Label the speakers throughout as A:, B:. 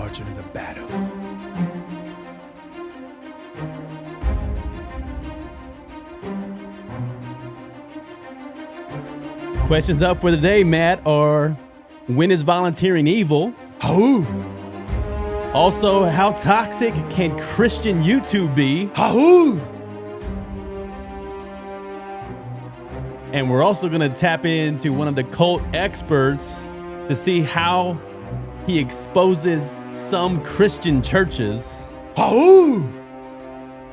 A: marching in the battle.
B: Questions up for the day, Matt, are when is volunteering evil?
A: Hahoo!
B: Also, how toxic can Christian YouTube be?
A: Hahoo!
B: And we're also going to tap into one of the cult experts to see how he exposes some Christian churches.
A: Hahoo!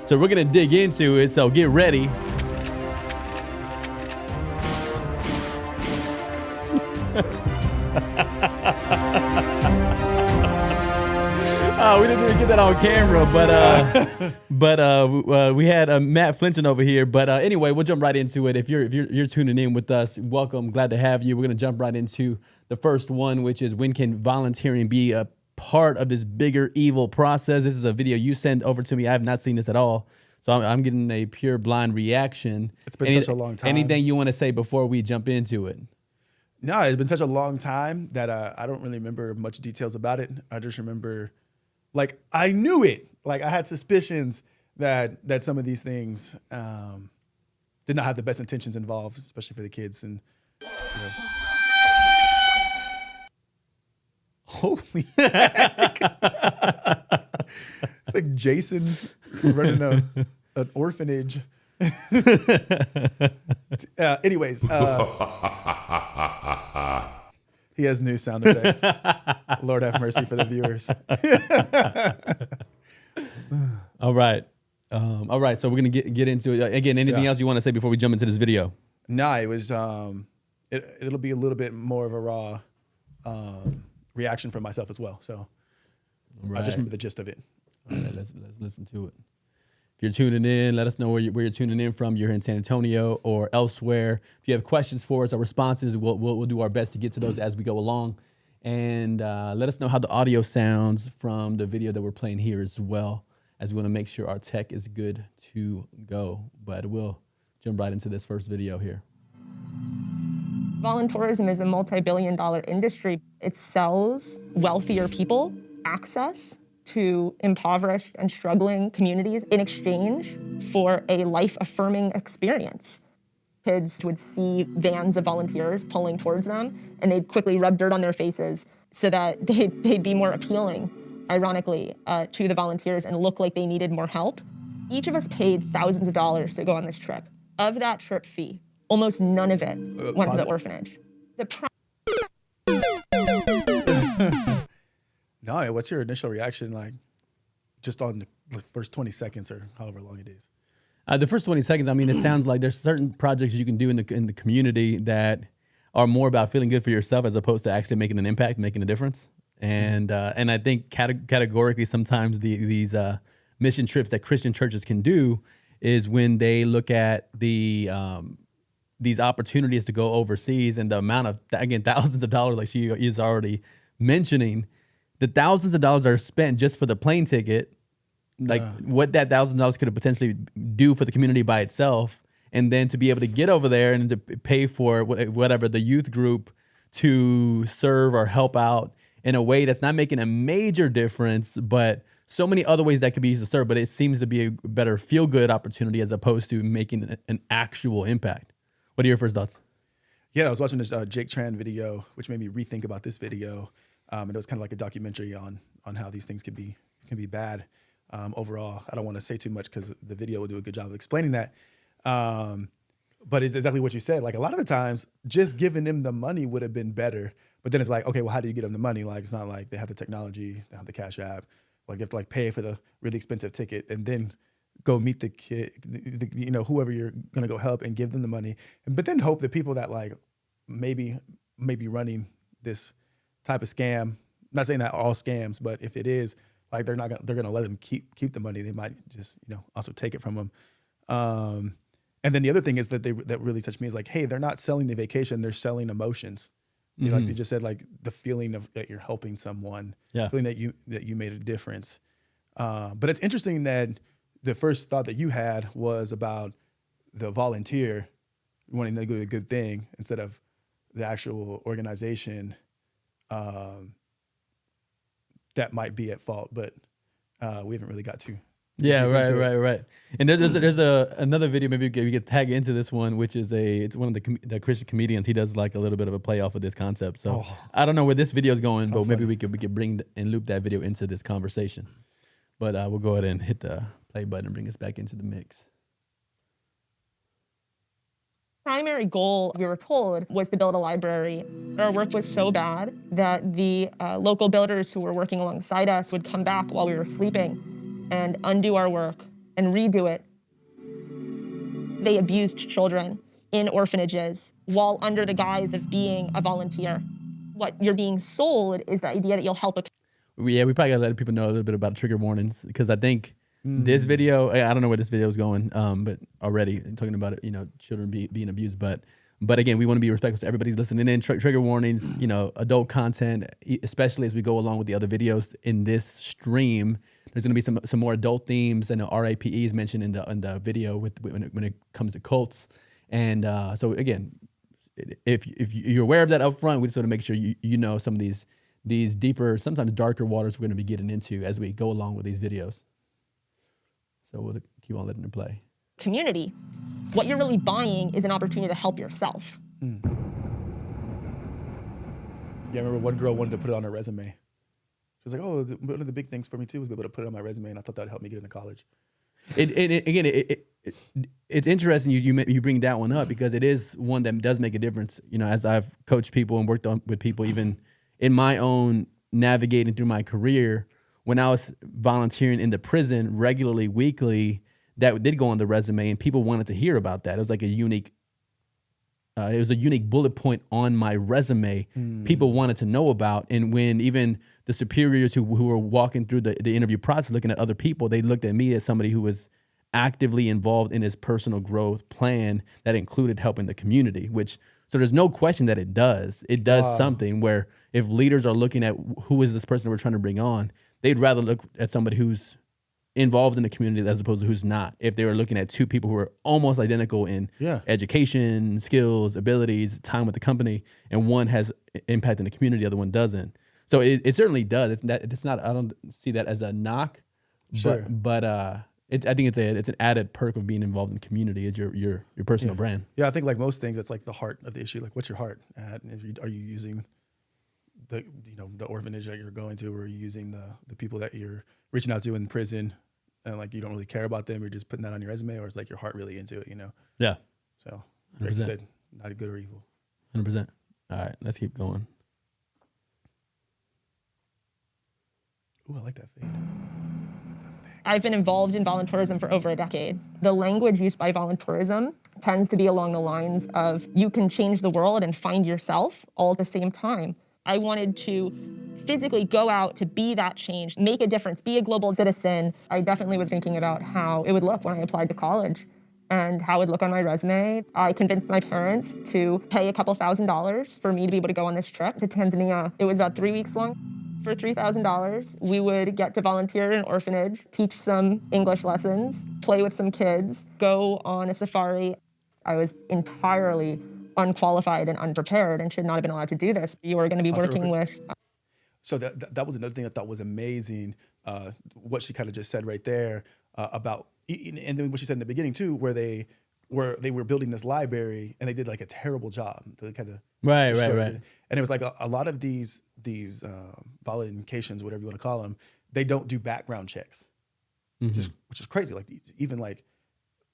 B: So we're going to dig into it, so get ready. Oh, we didn't even get that on camera, but we had Matt flinching over here. But anyway, we'll jump right into it. If you're tuning in with us, welcome. Glad to have you. We're gonna jump right into the first one, which is when can volunteering be a part of this bigger evil process? This is a video you sent over to me. I have not seen this at all, so I'm getting a pure blind reaction.
A: It's been such a long time.
B: Anything you want to say before we jump into it?
A: No, it's been such a long time that I don't really remember much details about it. I just remember, like, I knew it. Like, I had suspicions that some of these things did not have the best intentions involved, especially for the kids. And you know. Holy heck. It's like Jason running an orphanage. Anyways, he has new sound effects. Lord have mercy for the viewers.
B: All right. So we're gonna get into it again. Anything else you want to say before we jump into this video?
A: No, it was it'll be a little bit more of a raw reaction from myself as well. So I just remember the gist of it.
B: All right, let's listen to it. If you're tuning in, let us know where you're tuning in from. You're in San Antonio or elsewhere. If you have questions for us or responses, we'll do our best to get to those as we go along. And let us know how the audio sounds from the video that we're playing here as well, as we want to make sure our tech is good to go. But we'll jump right into this first video here.
C: Voluntourism is a multi-billion-dollar industry. It sells wealthier people access to impoverished and struggling communities in exchange for a life-affirming experience. Kids would see vans of volunteers pulling towards them, and they'd quickly rub dirt on their faces so that they'd be more appealing, ironically, to the volunteers and look like they needed more help. Each of us paid thousands of dollars to go on this trip. Of that trip fee, almost none of it went to the orphanage.
A: No, what's your initial reaction, like, just on the first 20 seconds or however long it is?
B: The first 20 seconds, I mean, it sounds like there's certain projects you can do in the community that are more about feeling good for yourself as opposed to actually making an impact, making a difference. And I think categorically sometimes these mission trips that Christian churches can do is when they look at these opportunities to go overseas and the amount of, again, thousands of dollars, like she is already mentioning, the thousands of dollars are spent just for the plane ticket, like what that $1,000 could have potentially do for the community by itself, and then to be able to get over there and to pay for whatever the youth group to serve or help out in a way that's not making a major difference, but so many other ways that could be used to serve, but it seems to be a better feel-good opportunity as opposed to making an actual impact. What are your first thoughts?
A: Yeah, I was watching this Jake Tran video, which made me rethink about this video. And it was kind of like a documentary on how these things can be bad overall. I don't want to say too much because the video will do a good job of explaining that. But it's exactly what you said. Like, a lot of the times, just giving them the money would have been better. But then it's like, okay, well, how do you get them the money? Like, it's not like they have the technology, they have the Cash App. Like, you have to like pay for the really expensive ticket and then go meet the kid, whoever you're gonna go help and give them the money. But then hope the people that like maybe running this type of scam, I'm not saying that all scams, but if it is, like, they're gonna let them keep the money. They might just also take it from them. And then the other thing is that that really touched me is like, hey, they're not selling the vacation, they're selling emotions. Like they just said, like the feeling of that you're helping someone, feeling that you made a difference. But it's interesting that the first thought that you had was about the volunteer wanting to do a good thing instead of the actual organization that might be at fault, but we haven't really got to.
B: Yeah,
A: deep into it.
B: right. And there's another video maybe we could tag into this one, which is it's one of the Christian comedians. He does like a little bit of a play off of this concept. So I don't know where this video is going, but maybe we could bring and loop that video into this conversation. But we'll go ahead and hit the play button and bring us back into the mix.
C: Primary goal, we were told, was to build a library. Our work was so bad that the local builders who were working alongside us would come back while we were sleeping and undo our work and redo it. They abused children in orphanages while under the guise of being a volunteer. What you're being sold is the idea that you'll help a
B: Yeah, we probably gotta let people know a little bit about trigger warnings, because I think this video, I don't know where this video is going, but already talking about it, children being abused, but again, we want to be respectful to everybody's listening in. Trigger warnings, adult content, especially as we go along with the other videos in this stream. There's going to be some more adult themes, and RAPEs mentioned in the video when it comes to cults, and so again, if you're aware of that up front, we just want to make sure you know some of these deeper, sometimes darker waters we're going to be getting into as we go along with these videos. So we'll keep on letting it play.
C: community. What you're really buying is an opportunity to help yourself.
A: Yeah, I remember one girl wanted to put it on her resume. She was like, "Oh, one of the big things for me too was be able to put it on my resume," and I thought that'd help me get into college.
B: It's interesting you bring that one up, because it is one that does make a difference. As I've coached people and worked with people, even in my own navigating through my career, when I was volunteering in the prison regularly, weekly, that did go on the resume, and people wanted to hear about that. It was like a unique bullet point on my resume. People wanted to know about, and when even the superiors who were walking through the interview process, looking at other people, they looked at me as somebody who was actively involved in his personal growth plan that included helping the community, so there's no question that it does. It does something where if leaders are looking at who is this person we're trying to bring on, they'd rather look at somebody who's involved in the community as opposed to who's not. If they were looking at two people who are almost identical in education, skills, abilities, time with the company, and one has impact in the community, the other one doesn't. So it certainly does. It's not. I don't see that as a knock.
A: Sure.
B: But I think it's an added perk of being involved in the community, is your personal brand.
A: Yeah, I think like most things, it's like the heart of the issue. Like, what's your heart at? Are you using the orphanage that you're going to, or are you using the people that you're reaching out to in prison, and like you don't really care about them, you're just putting that on your resume, or is like your heart really into it,
B: Yeah.
A: So like you said, not good or evil.
B: 100%. All right, let's keep going.
A: Ooh, I like that fade.
C: I've been involved in volunteerism for over a decade. The language used by volunteerism tends to be along the lines of you can change the world and find yourself all at the same time. I wanted to physically go out to be that change, make a difference, be a global citizen. I definitely was thinking about how it would look when I applied to college and how it would look on my resume. I convinced my parents to pay a couple $1,000s for me to be able to go on this trip to Tanzania. It was about 3 weeks long. For $3,000, we would get to volunteer at an orphanage, teach some English lessons, play with some kids, go on a safari. I was entirely unqualified and unprepared and should not have been allowed to do this. You were going to be working with...
A: So that was another thing I thought was amazing, what she kind of just said right there about, and then what she said in the beginning too, where they were building this library and they did like a terrible job. They kind of
B: Right.
A: And it was like a lot of these voluntations, whatever you want to call them, they don't do background checks, which is crazy. Like even like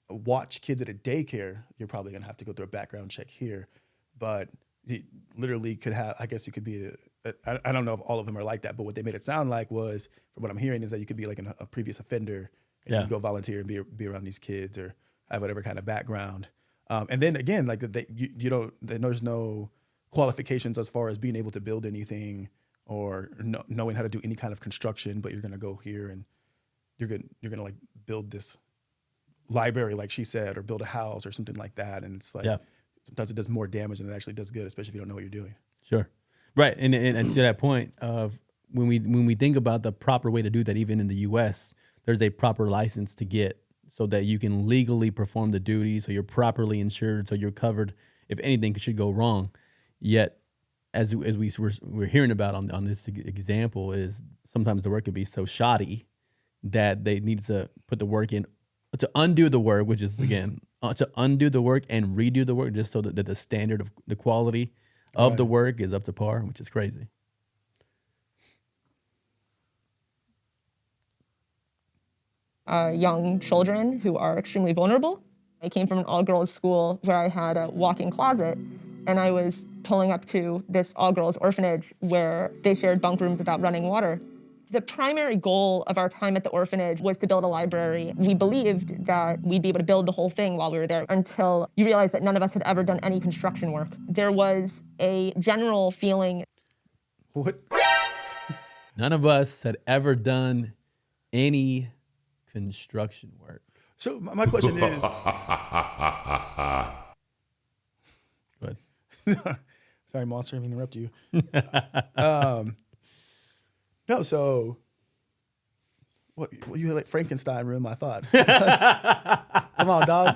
A: watch kids at a daycare, you're probably gonna have to go through a background check here, but it literally could have. I guess you could be I don't know if all of them are like that, but what they made it sound like was, from what I'm hearing, is that you could be like a previous offender and you can go volunteer and be around these kids or have whatever kind of background. And then again, like there's no qualifications as far as being able to build anything or knowing how to do any kind of construction, but you're going to go here and you're going to like build this library, like she said, or build a house or something like that. And it's like, sometimes it does more damage than it actually does good, especially if you don't know what you're doing.
B: Sure. Right. And to that point of when we think about the proper way to do that, even in the US, there's a proper license to get so that you can legally perform the duty, so you're properly insured, so you're covered if anything should go wrong. Yet we're hearing about on this example, is sometimes the work can be so shoddy that they need to put the work in to undo the work, which is again to undo the work and redo the work just so that the standard of the quality of the work is up to par, which is crazy.
C: Young children who are extremely vulnerable. I came from an all-girls school where I had a walk-in closet, and I was pulling up to this all-girls orphanage where they shared bunk rooms without running water. The primary goal of our time at the orphanage was to build a library. We believed that we'd be able to build the whole thing while we were there until you realized that none of us had ever done any construction work. There was a general feeling.
A: What?
B: None of us had ever done any construction work.
A: So my question is,
B: Go ahead.
A: sorry, Monster, I'm interrupt you. No, so what? You had like Frankenstein room, I thought. Come on, dog.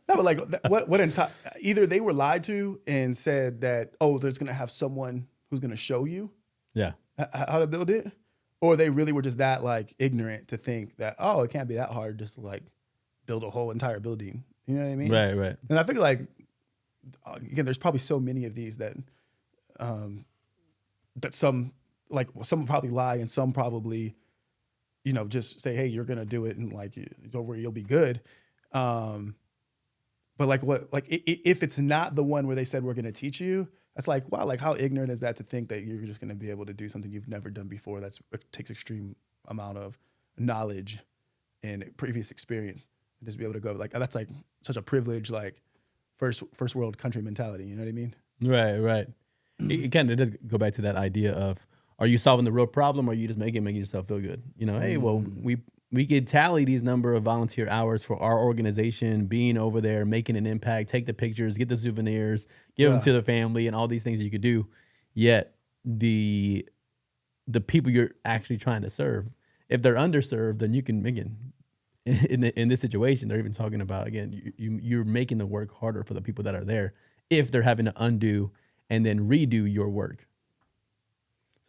A: No, but like, what? Either they were lied to and said that, oh, there's gonna have someone who's gonna show you
B: Yeah.
A: how to build it, or they really were just that like ignorant to think that, oh, it can't be that hard just to like build a whole entire building. You know what I mean?
B: Right, right.
A: And I think like, again, there's probably so many of these that that some will probably lie and some probably, you know, just say, hey, you're gonna do it and like don't worry, you'll be good. But like if it's not the one where they said we're gonna teach you, that's like, wow, like how ignorant is that to think that you're just gonna be able to do something you've never done before? It takes extreme amount of knowledge and previous experience and just be able to go like that's like such a privilege, like first world country mentality. You know what I mean?
B: Right, right. It kind of does go back to that idea of, are you solving the real problem, or are you just making yourself feel good? You know, hey, well, we could tally these number of volunteer hours for our organization, being over there, making an impact, take the pictures, get the souvenirs, give them to the family, and all these things you could do. Yet the people you're actually trying to serve, if they're underserved, then you can, again, in this situation, they're even talking about, again, you're making the work harder for the people that are there if they're having to undo and then redo your work.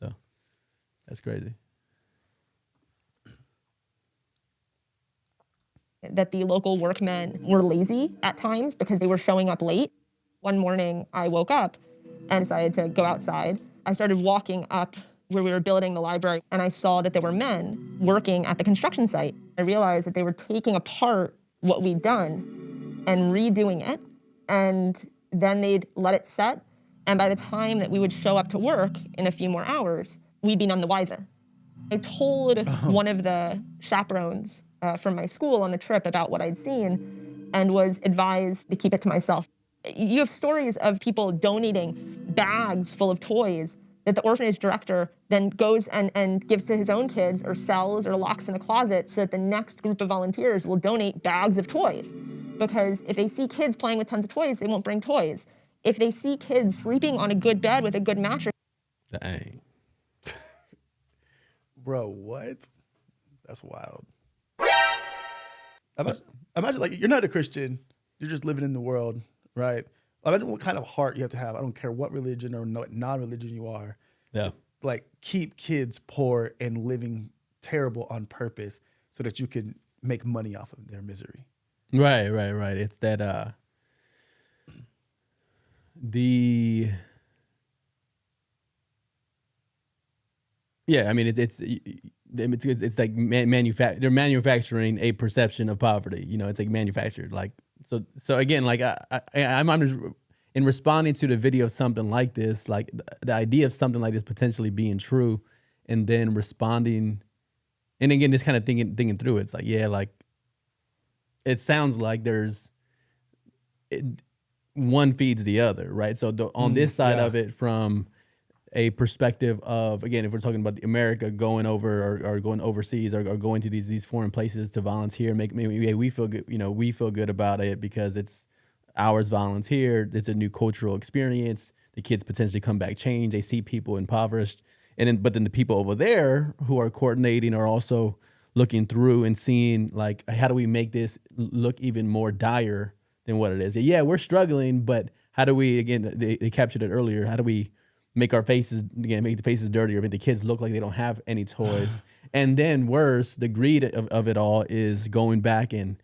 B: So that's crazy.
C: That the local workmen were lazy at times because they were showing up late. One morning I woke up and decided to go outside. I started walking up where we were building the library, and I saw that there were men working at the construction site. I realized that they were taking apart what we'd done and redoing it, and then they'd let it set, and by the time that we would show up to work in a few more hours, we'd be none the wiser. I told one of the chaperones from my school on the trip about what I'd seen and was advised to keep it to myself. You have stories of people donating bags full of toys that the orphanage director then goes and gives to his own kids or sells or locks in a closet so that the next group of volunteers will donate bags of toys. Because if they see kids playing with tons of toys, they won't bring toys. If they see kids sleeping on a good bed with a good mattress.
B: Dang.
A: Bro, what? That's wild. Imagine like you're not a Christian, you're just living in the world, right? Imagine what kind of heart you have to have. I don't care what religion or non-religion you are.
B: Yeah.
A: To, like keep kids poor and living terrible on purpose so that you can make money off of their misery.
B: Right. It's that yeah, I mean it's like they're manufacturing a perception of poverty. You know, it's like manufactured. Like so again, like I'm just, in responding to the video of something like this, like the idea of something like this potentially being true, and then responding, and again, just kind of thinking through it. It's like, yeah, like it sounds like one feeds the other, right? So on this side of it, from a perspective of, again, if we're talking about America going over or going overseas or going to these foreign places to volunteer, we feel good, you know, we feel good about it because it's hours volunteer. It's a new cultural experience. The kids potentially come back changed. They see people impoverished, but then the people over there who are coordinating are also looking through and seeing like, how do we make this look even more dire than what it is? Yeah, we're struggling, but how do we, again, they captured it earlier, how do we make our faces, again, make the faces dirtier, make the kids look like they don't have any toys? And then worse, the greed of it all is going back and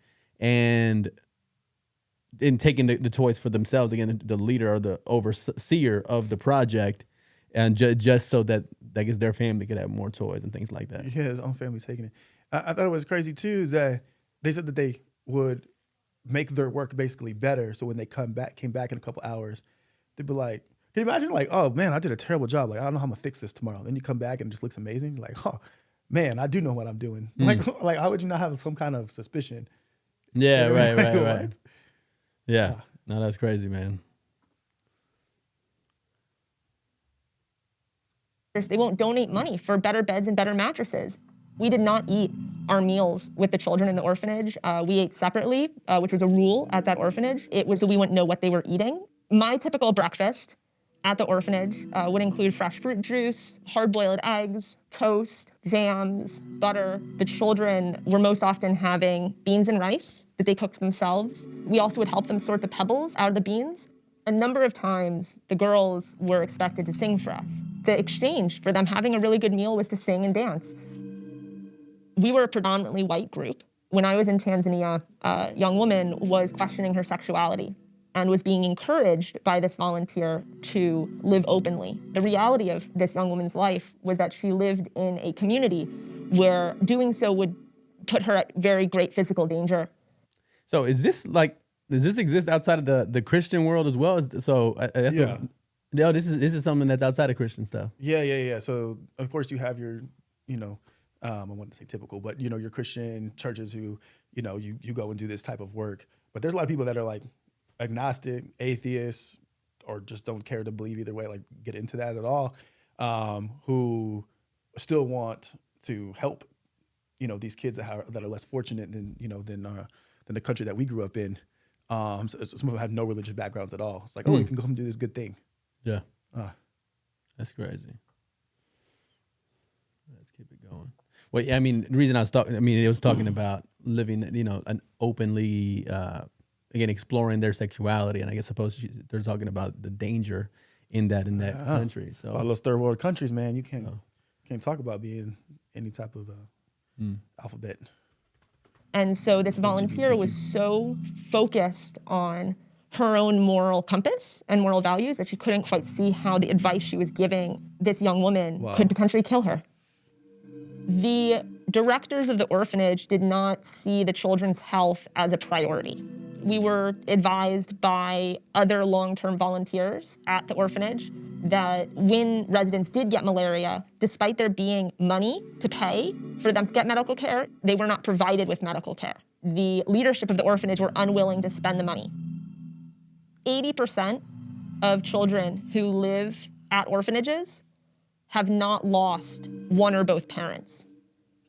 B: taking the toys for themselves. Again, the leader or the overseer of the project, and just so that I guess their family could have more toys and things like that.
A: Yeah, his own family's taking it. I thought it was crazy too, is that they said that they would make their work basically better. So when they came back in a couple hours, they'd be like, can you imagine, like, oh man, I did a terrible job. Like, I don't know how I'm gonna fix this tomorrow. Then you come back and it just looks amazing. Like, oh man, I do know what I'm doing. Like how would you not have some kind of suspicion?
B: Yeah,
A: Like,
B: right.
A: what?
B: Yeah. No, that's crazy, man.
C: They won't donate money for better beds and better mattresses. We did not eat our meals with the children in the orphanage. We ate separately, which was a rule at that orphanage. It was so we wouldn't know what they were eating. My typical breakfast at the orphanage would include fresh fruit juice, hard-boiled eggs, toast, jams, butter. The children were most often having beans and rice that they cooked themselves. We also would help them sort the pebbles out of the beans. A number of times, the girls were expected to sing for us. The exchange for them having a really good meal was to sing and dance. We were a predominantly white group. When I was in Tanzania, a young woman was questioning her sexuality and was being encouraged by this volunteer to live openly. The reality of this young woman's life was that she lived in a community where doing so would put her at very great physical danger.
B: So does this exist outside of the Christian world as well? This is something that's outside of Christian stuff.
A: Yeah. So of course you have your, I wouldn't say typical, but your Christian churches who, you go and do this type of work. But there's a lot of people that are like agnostic, atheists, or just don't care to believe either way, like get into that at all, who still want to help, these kids that are less fortunate than the country that we grew up in. So some of them have no religious backgrounds at all. It's like, you can go and do this good thing.
B: Yeah. That's crazy. Let's keep it going. Well, I mean, the reason it was talking about living, an openly, again, exploring their sexuality. And I guess they're talking about the danger in that country. So
A: all those third world countries, man, you can't talk about being any type of alphabet.
C: And so this volunteer was so focused on her own moral compass and moral values that she couldn't quite see how the advice she was giving this young woman could potentially kill her. The directors of the orphanage did not see the children's health as a priority. We were advised by other long-term volunteers at the orphanage that when residents did get malaria, despite there being money to pay for them to get medical care, they were not provided with medical care. The leadership of the orphanage were unwilling to spend the money. 80% of children who live at orphanages have not lost one or both parents.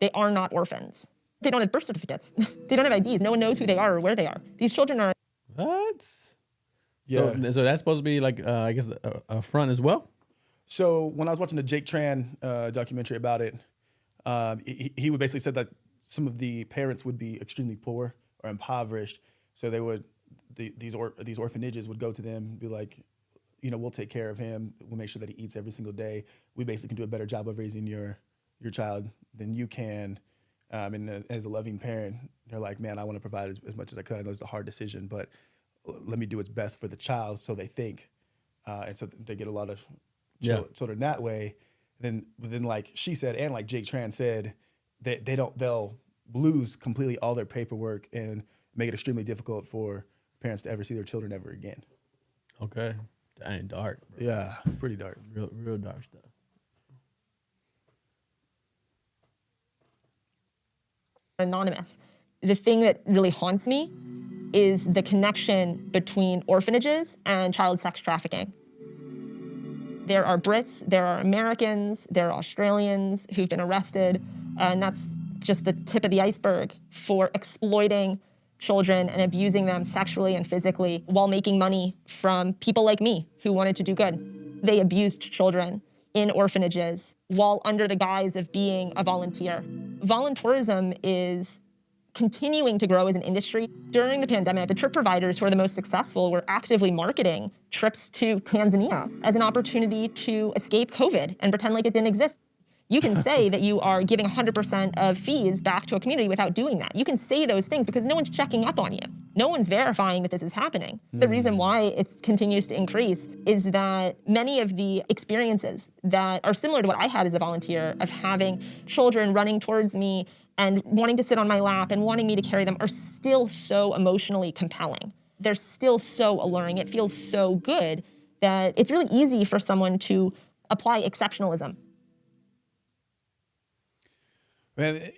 C: They are not orphans. They don't have birth certificates. They don't have IDs. No one knows who they are or where they are. These children are...
B: What?
A: Yeah.
B: So that's supposed to be like, I guess, a front as well?
A: So when I was watching the Jake Tran documentary about it, he would basically said that some of the parents would be extremely poor or impoverished. So they would, these orphanages would go to them and be like, we'll take care of him. We'll make sure that he eats every single day. We basically can do a better job of raising your child than you can. And as a loving parent, they're like, man, I want to provide as much as I could. I know it's a hard decision, but let me do what's best for the child, so they think. And so they get a lot of children that way. Then like she said, and like Jake Tran said, they'll lose completely all their paperwork and make it extremely difficult for parents to ever see their children ever again.
B: Okay. That ain't dark, bro.
A: Yeah, it's pretty dark.
B: Real dark stuff.
C: Anonymous. The thing that really haunts me is the connection between orphanages and child sex trafficking. There are Brits, there are Americans, there are Australians who've been arrested, and that's just the tip of the iceberg for exploiting children and abusing them sexually and physically while making money from people like me who wanted to do good. They abused children in orphanages while under the guise of being a volunteer. Volunteerism is continuing to grow as an industry. During the pandemic, the trip providers who are the most successful were actively marketing trips to Tanzania as an opportunity to escape COVID and pretend like it didn't exist. You can say that you are giving 100% of fees back to a community without doing that. You can say those things because no one's checking up on you. No one's verifying that this is happening. The reason why it continues to increase is that many of the experiences that are similar to what I had as a volunteer of having children running towards me and wanting to sit on my lap and wanting me to carry them are still so emotionally compelling. They're still so alluring. It feels so good that it's really easy for someone to apply exceptionalism.
A: Man,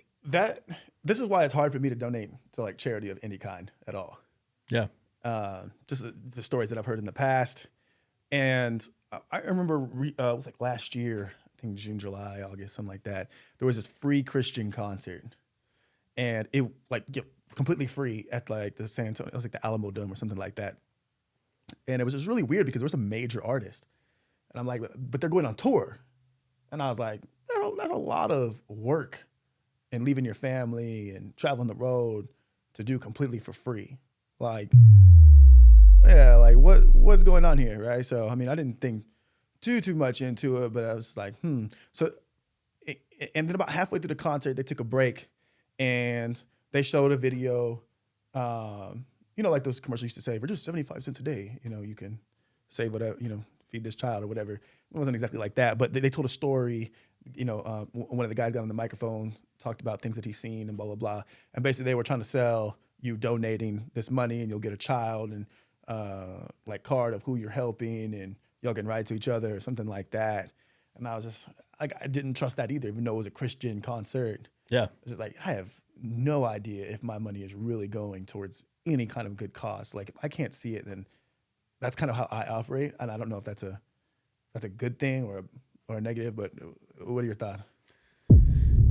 A: this is why it's hard for me to donate to like charity of any kind at all.
B: Yeah.
A: Just the stories that I've heard in the past. And I remember it was like last year, I think June, July, August, something like that. There was this free Christian concert, and it like completely free at like the San Antonio, it was like the Alamo Dome or something like that. And it was just really weird because there was a major artist, and I'm like, but they're going on tour, and I was like, that's a lot of work, and leaving your family and traveling the road to do completely for free. Like, yeah, like what's going on here, right? So, I mean, I didn't think too much into it, but I was like, So, and then about halfway through the concert, they took a break, and they showed a video, like those commercials used to say, for just 75 cents a day, you can save whatever, feed this child or whatever. It wasn't exactly like that, but they told a story. One of the guys got on the microphone, talked about things that he's seen and blah, blah, blah. And basically they were trying to sell you donating this money and you'll get a child and like card of who you're helping and y'all can ride to each other or something like that. And I was just, I didn't trust that either, even though it was a Christian concert.
B: Yeah.
A: It's just like, I have no idea if my money is really going towards any kind of good cause. Like if I can't see it, then that's kind of how I operate. And I don't know if that's a good thing or a negative, but what are your thoughts?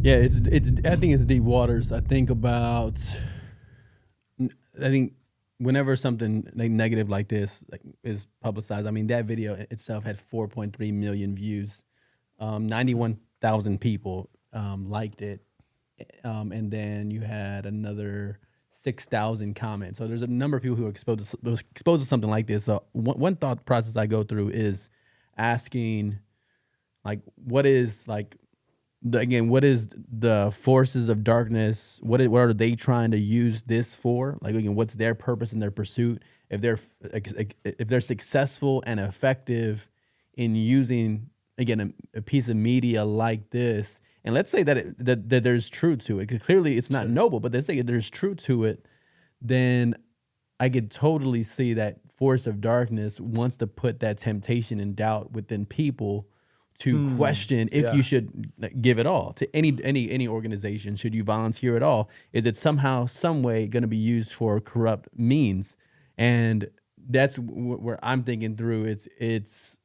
B: Yeah, I think it's deep waters. I think whenever something like negative like this is publicized, I mean, that video itself had 4.3 million views, 91,000 people liked it, and then you had another 6,000 comments. So there's a number of people who are exposed to something like this. So one thought process I go through is asking, like, what is the forces of darkness? What are they trying to use this for? Like, again, what's their purpose in their pursuit? If they're successful and effective in using, again, a piece of media like this, and let's say that there's truth to it, because clearly it's not noble, but let's say there's truth to it, then I could totally see that force of darkness wants to put that temptation and doubt within people to question if you should give it all to any organization. Should you volunteer at all? Is it somehow, some way going to be used for corrupt means? And that's where I'm thinking through. It's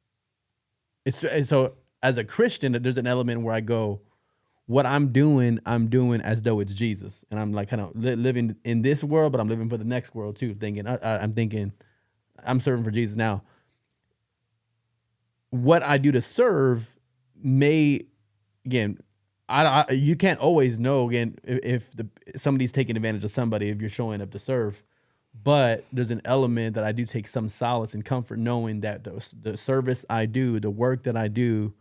B: so as a Christian, there's an element where I go, what I'm doing as though it's Jesus, and I'm like kind of living in this world, but I'm living for the next world too. I'm thinking, I'm serving for Jesus now. What I do to serve may, again, you can't always know, again, if somebody's taking advantage of somebody if you're showing up to serve, but there's an element that I do take some solace and comfort knowing that the service I do, the work that I do,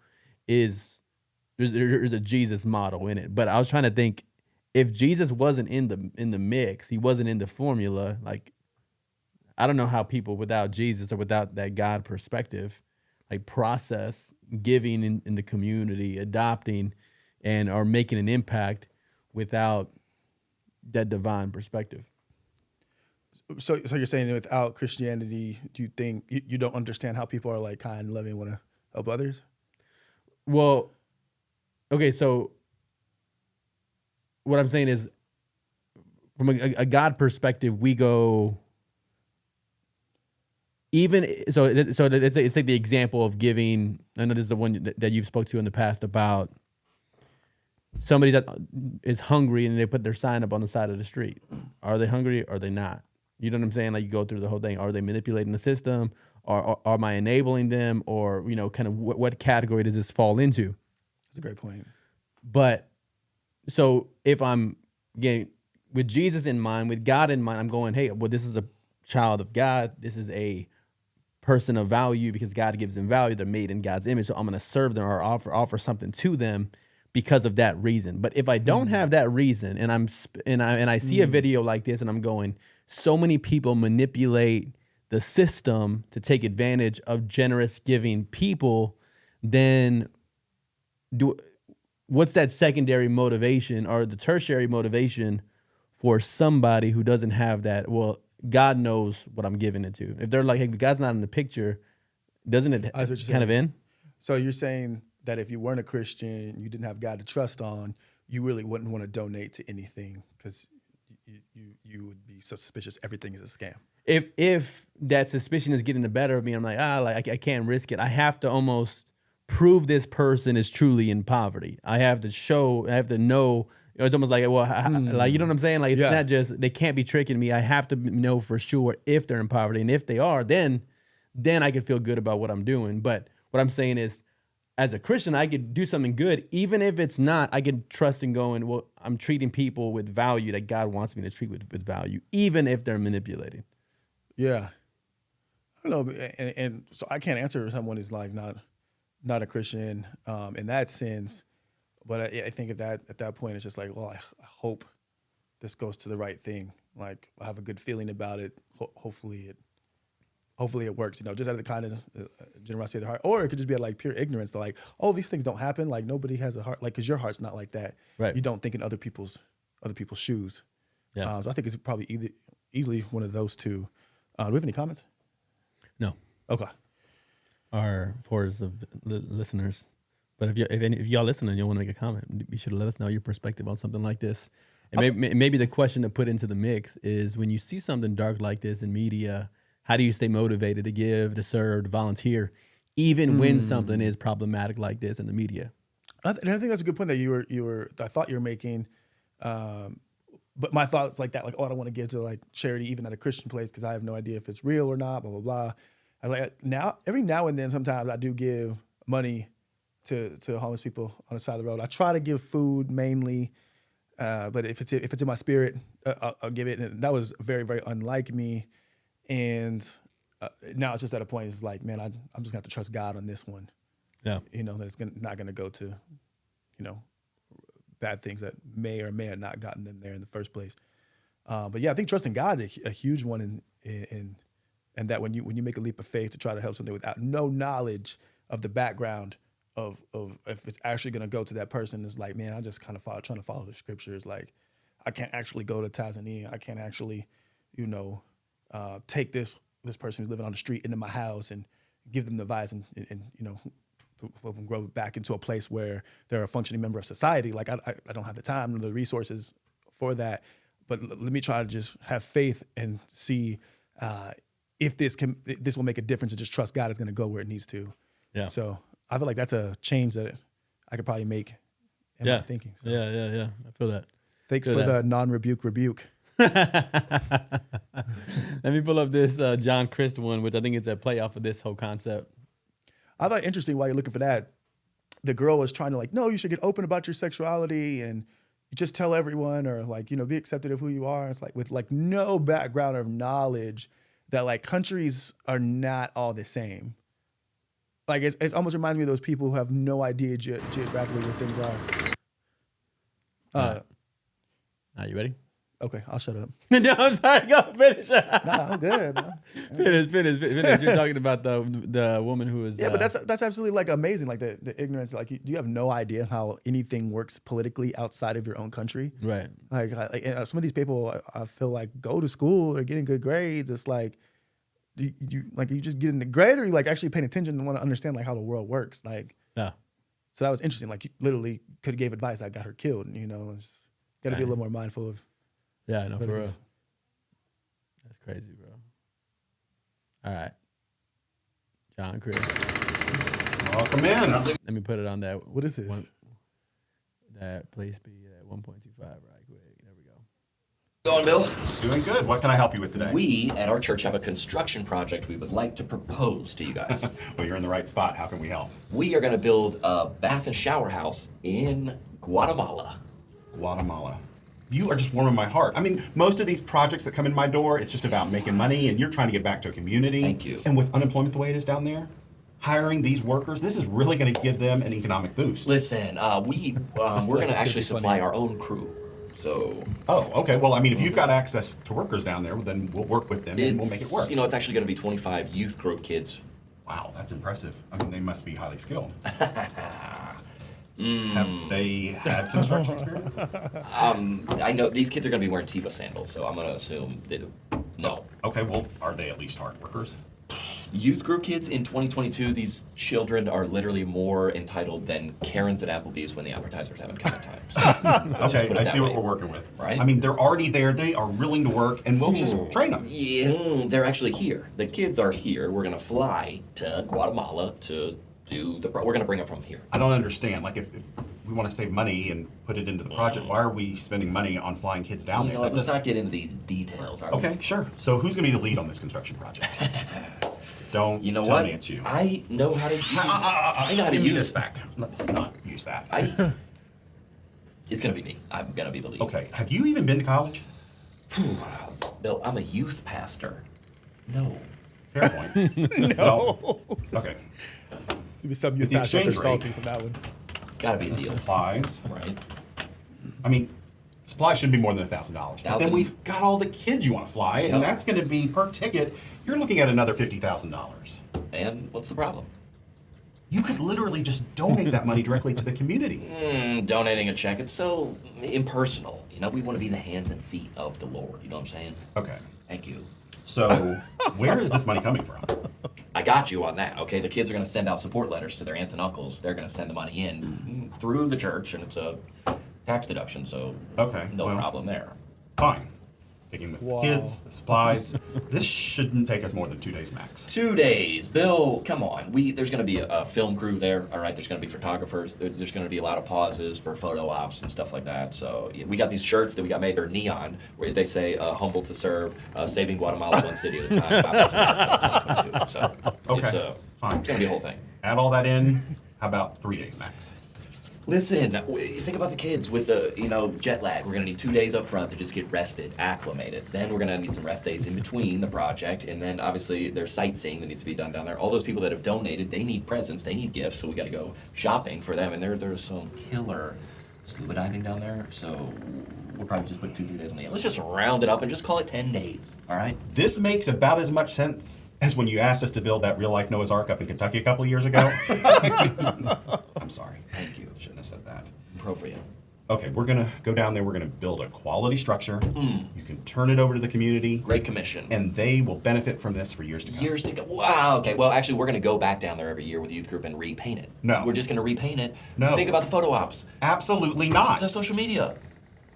B: there's a Jesus model in it. But I was trying to think, if Jesus wasn't in the mix, he wasn't in the formula, like, I don't know how people without Jesus or without that God perspective, like, process giving in the community, adopting, and are making an impact without that divine perspective.
A: So you're saying without Christianity, do you think you don't understand how people are like kind, loving, want to help others?
B: Well, okay, so what I'm saying is, from a God perspective, we go. It's like the example of giving. I know this is the one that you've spoke to in the past about somebody that is hungry and they put their sign up on the side of the street. Are they hungry or are they not? You know what I'm saying? Like, you go through the whole thing. Are they manipulating the system? Or am I enabling them? Or, kind of what category does this fall into? That's
A: a great point.
B: But so if I'm, again, with Jesus in mind, with God in mind, I'm going, hey, well, this is a child of God. This is a person of value because God gives them value. They're made in God's image. So I'm going to serve them or offer something to them because of that reason. But if I don't have that reason and I see a video like this and I'm going, so many people manipulate the system to take advantage of generous giving people, then what's that secondary motivation or the tertiary motivation for somebody who doesn't have that? Well, God knows what I'm giving it to. If they're like, hey, God's not in the picture, doesn't it kind of end?
A: So you're saying that if you weren't a Christian, you didn't have God to trust on, you really wouldn't want to donate to anything because you would be suspicious everything is a scam.
B: If that suspicion is getting the better of me, I'm like, I can't risk it. I have to almost prove this person is truly in poverty. I have to know. It's almost like, well, like, you know what I'm saying? Like, it's not just, they can't be tricking me. I have to know for sure if they're in poverty. And if they are, then I can feel good about what I'm doing. But what I'm saying is, as a Christian, I could do something good. Even if it's not, I can trust in going, well, I'm treating people with value that God wants me to treat with value, even if they're manipulating.
A: Yeah. I don't know. And so I can't answer someone who's like not a Christian in that sense. But I think at that point, it's just like, well, I hope this goes to the right thing. Like, I have a good feeling about it. Hopefully it works, just out of the kindness, generosity of the heart. Or it could just be like pure ignorance. To like, oh, these things don't happen. Like, nobody has a heart. Like, because your heart's not like that.
B: Right.
A: You don't think in other people's shoes.
B: Yeah.
A: So I think it's probably easily one of those two. Do we have any comments?
B: No.
A: Okay.
B: Our fours of listeners. But if y'all listen and you want to make a comment, be sure to let us know your perspective on something like this. And maybe the question to put into the mix is, when you see something dark like this in media, how do you stay motivated to give, to serve, to volunteer, even when something is problematic like this in the media?
A: And I think that's a good point that I thought you were making. But my thoughts like that, like, oh, I don't want to give to like charity, even at a Christian place, because I have no idea if it's real or not, blah, blah, blah. I like every now and then, sometimes I do give money to homeless people on the side of the road. I try to give food mainly, but if it's in my spirit, I'll give it. And that was very, very unlike me. And now it's just at a point, it's like, man, I'm just gonna have to trust God on this one.
B: Yeah.
A: That it's not gonna go to, bad things that may or may have not gotten them there in the first place. But yeah, I think trusting God is a huge one in that when you make a leap of faith to try to help somebody without no knowledge of the background of if it's actually going to go to that person, is like, man, I just kind of trying to follow the scriptures. Like, I can't actually go to Tanzania. I can't actually, take this person who's living on the street into my house and give them the advice and grow back into a place where they're a functioning member of society. Like, I don't have the time or the resources for that. But let me try to just have faith and see if this will make a difference, and just trust God is going to go where it needs to. Yeah. So I feel like that's a change that I could probably make in my thinking. So.
B: Yeah. I feel that.
A: Thanks for the non-rebuke rebuke.
B: Let me pull up this John Christ one, which I think is a play off of this whole concept.
A: I thought it interesting while you're looking for that. The girl was trying to like, no, you should get open about your sexuality and you just tell everyone, or like, be accepted of who you are. It's like with like no background of knowledge that like countries are not all the same. Like it almost reminds me of those people who have no idea geographically where things are.
B: Are you ready?
A: Okay, I'll shut up.
B: No, I'm sorry. Go finish.
A: Nah, I'm good.
B: Finish. You're talking about the woman who is.
A: Yeah, but that's absolutely like amazing. Like the ignorance. Like you have no idea how anything works politically outside of your own country.
B: Right.
A: Like some of these people, I feel like go to school, they're getting good grades. It's like you just get in the grade, or you like actually paying attention and want to understand like how the world works. Like
B: yeah.
A: So that was interesting. Like you literally could have gave advice that got her killed. It's got to be a little more mindful of.
B: Yeah, I know, for real. That's crazy, bro. All right. John Chris.
D: Welcome in.
B: Let me put it on that.
A: What is this?
B: That play speed at 1.25 right quick. There we go.
E: Going, Bill?
D: Doing good. What can I help you with today?
E: We at our church have a construction project we would like to propose to you guys.
D: Well, you're in the right spot. How can we help?
E: We are going to build a bath and shower house in Guatemala.
D: Guatemala. You are just warming my heart. I mean, most of these projects that come in my door, it's just about making money, and you're trying to get back to a community.
E: Thank you.
D: And with unemployment the way it is down there, hiring these workers, this is really going to give them an economic boost.
E: Listen, we're going to actually supply our own crew. So
D: Oh, okay. Well, I mean, if you've got access to workers down there, then we'll work with them and we'll make it work.
E: You know, it's actually going to be 25 youth group kids.
D: Wow, that's impressive. I mean, they must be highly skilled. Have they had construction experience?
E: I know these kids are going to be wearing Teva sandals, so I'm going to assume that no.
D: Okay, well, are they at least hard workers?
E: Youth group kids in 2022, these children are literally more entitled than Karens at Applebee's when the appetizers haven't come in time. So, let's just
D: Okay,
E: put it
D: I
E: that
D: see what
E: way.
D: we're working with.
E: Right?
D: I mean, they're already there. They are willing to work, and we'll just train them.
E: Yeah, they're actually here. The kids are here. We're going to fly to Guatemala to do the. We're going to bring them from here.
D: I don't understand. Like, if we want to save money and put it into the project, why are we spending money on flying kids down
E: You
D: there?
E: know what?
D: That
E: Let's
D: doesn't-
E: not get into these details. Are we?
D: Okay, sure. So who's going to be the lead on this construction project? Don't
E: You know
D: tell
E: what?
D: me it's you.
E: I know how to use. I know how to
D: Give me
E: use
D: this back. Let's not use that.
E: It's gonna be me. I'm gonna be the lead.
D: Okay, have you even been to college?
E: Bill, I'm a youth pastor. No.
D: Fair point. No. Okay.
A: Maybe some youth
D: the
A: pastors are
D: exchange
A: salty
D: rate.
A: from that one.
E: Gotta be a deal.
D: Supplies.
E: Right?
D: I mean, supplies should be more than $1,000. But then
E: $1,000.
D: we've got all the kids you want to fly, and
E: Yep.
D: that's going to be per ticket. You're looking at another $50,000.
E: And what's the problem?
D: You could literally just donate that money directly to the community.
E: Donating a check, it's so impersonal. You know, we want to be in the hands and feet of the Lord. You know what I'm saying?
D: Okay.
E: Thank you.
D: So, where is this money coming from?
E: I got you on that, okay? The kids are going to send out support letters to their aunts and uncles. They're going to send the money in through the church, and it's a tax deduction, so
D: Okay,
E: no
D: well.
E: problem there.
D: Fine. Taking the
A: Wow.
D: kids, the supplies. This shouldn't take us more than 2 days max.
E: 2 days, Bill. Come on. There's going to be a film crew there. All right. There's going to be photographers. There's going to be a lot of pauses for photo ops and stuff like that. So yeah, we got these shirts that we got made. They're neon, where they say "Humble to serve, saving Guatemala one city at a time." 2022. So
D: Okay,
E: it's
D: fine.
E: going to be a whole thing.
D: Add all that in. How about 3 days max?
E: Listen, think about the kids with the jet lag. We're gonna need 2 days up front to just get rested, acclimated. Then we're gonna need some rest days in between the project, and then obviously there's sightseeing that needs to be done down there. All those people that have donated, they need presents, they need gifts, so we gotta go shopping for them. And there's some killer scuba diving down there, so we'll probably just put 2-3 days on the end. Let's just round it up and just call it 10 days. All right?
D: This makes about as much sense as when you asked us to build that real-life Noah's Ark up in Kentucky a couple of years ago. I'm sorry.
E: Thank you.
D: Shouldn't have said that.
E: Appropriate.
D: Okay, we're going to go down there. We're going to build a quality structure. You can turn it over to the community.
E: Great commission.
D: And they will benefit from this for years to come.
E: Years to go. Wow. Okay. Well, actually, we're going to go back down there every year with the youth group and repaint it.
D: No.
E: We're just going to repaint it.
D: No.
E: Think about the photo ops,
D: Absolutely not.
E: the social media,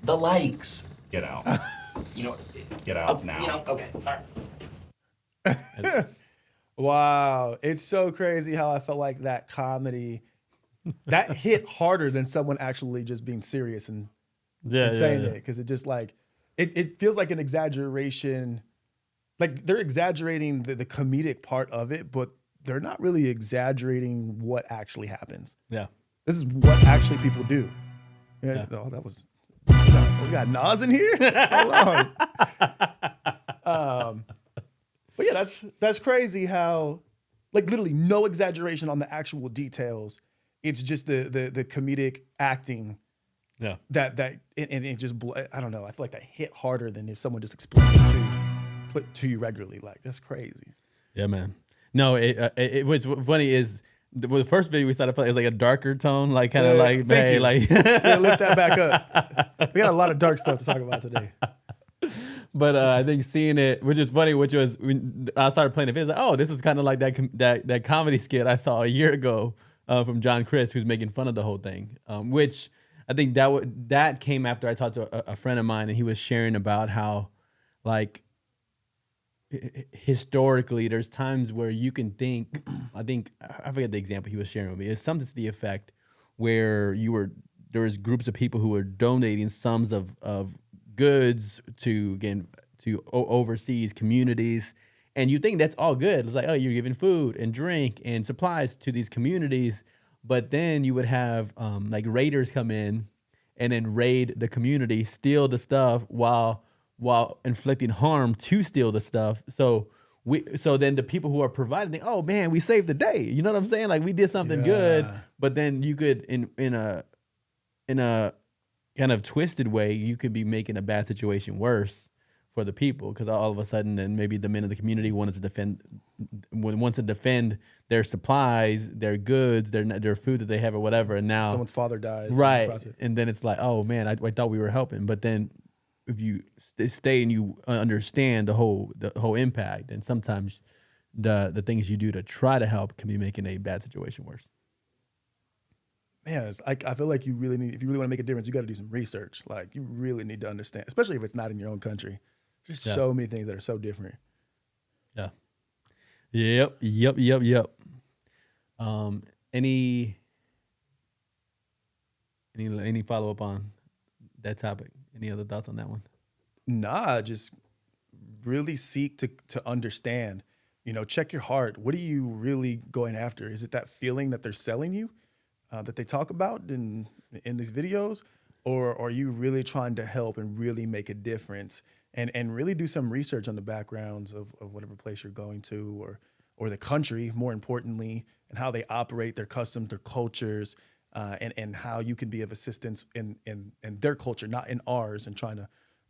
E: the likes.
D: Get out.
E: You know.
D: Get out now.
E: You know. Okay. All right.
A: Wow, it's so crazy how I felt like that comedy that hit harder than someone actually just being serious and saying it, because it just like it feels like an exaggeration. Like they're exaggerating the comedic part of it, but they're not really exaggerating what actually happens.
B: Yeah.
A: This is what actually people do. Yeah. Oh, that was. We got Nas in here. Hold on. But yeah, that's crazy how, like, literally no exaggeration on the actual details. It's just the comedic acting.
B: Yeah.
A: That and it just I don't know. I feel like that hit harder than if someone just explains to you regularly. Like that's crazy.
B: Yeah, man. No, what's funny is the first video we started playing is like a darker tone, like kind of like,
A: thank
B: hey,
A: you.
B: like.
A: Yeah, lift that back up. We got a lot of dark stuff to talk about today.
B: But I think seeing it, which is funny, which was when I started playing the video, I was like, oh, this is kind of like that comedy skit I saw a year ago from John Chris, who's making fun of the whole thing. Which I think that came after I talked to a friend of mine, and he was sharing about how, like, historically, there's times where you can think, I forget the example he was sharing with me. It's something to the effect where there was groups of people who were donating sums of goods to overseas communities, and you think that's all good. It's like, oh, you're giving food and drink and supplies to these communities, but then you would have like raiders come in and then raid the community, steal the stuff while inflicting harm to steal the stuff. So then the people who are providing, think, oh man, we saved the day. You know what I'm saying? Like we did something good, but then you could in a kind of twisted way, you could be making a bad situation worse for the people, because all of a sudden, then maybe the men of the community want to defend their supplies, their goods, their food that they have or whatever, and now
A: Someone's father dies.
B: right, and then it's like, oh man, I thought we were helping, but then if you stay and you understand the whole impact, and sometimes the things you do to try to help can be making a bad situation worse.
A: Man, I feel like you really need, if you really want to make a difference, you got to do some research. Like you really need to understand, especially if it's not in your own country. There's so many things that are so different.
B: Yeah. Yep. Any follow up on that topic? Any other thoughts on that one?
A: Nah, just really seek to understand. You know, check your heart. What are you really going after? Is it that feeling that they're selling you, that they talk about in these videos, or are you really trying to help and really make a difference? And really do some research on the backgrounds of whatever place you're going to, or the country, more importantly, and how they operate, their customs, their cultures, and how you can be of assistance in their culture, not in ours, and trying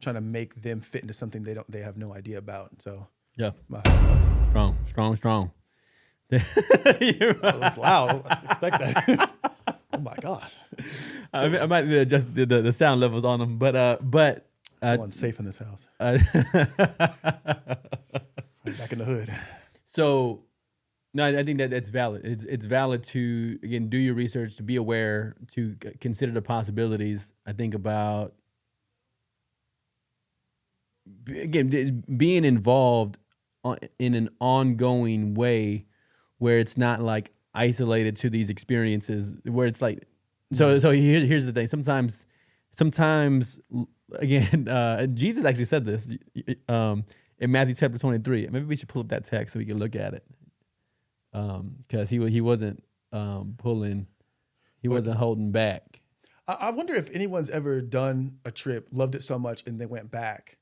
A: to make them fit into something they have no idea about. So
B: yeah, strong.
A: That was loud. I didn't expect that. Oh my gosh.
B: I might need to adjust the sound levels on them, but
A: no one's safe in this house. Back in the hood.
B: So, no, I think that's valid. It's valid to, again, do your research, to be aware, to consider the possibilities. I think about, again, being involved in an ongoing way where it's not like isolated to these experiences, where it's like, so here's the thing. Sometimes, again, Jesus actually said this in Matthew chapter 23. Maybe we should pull up that text so we can look at it, because he wasn't holding back.
A: I wonder if anyone's ever done a trip, loved it so much, and then went back,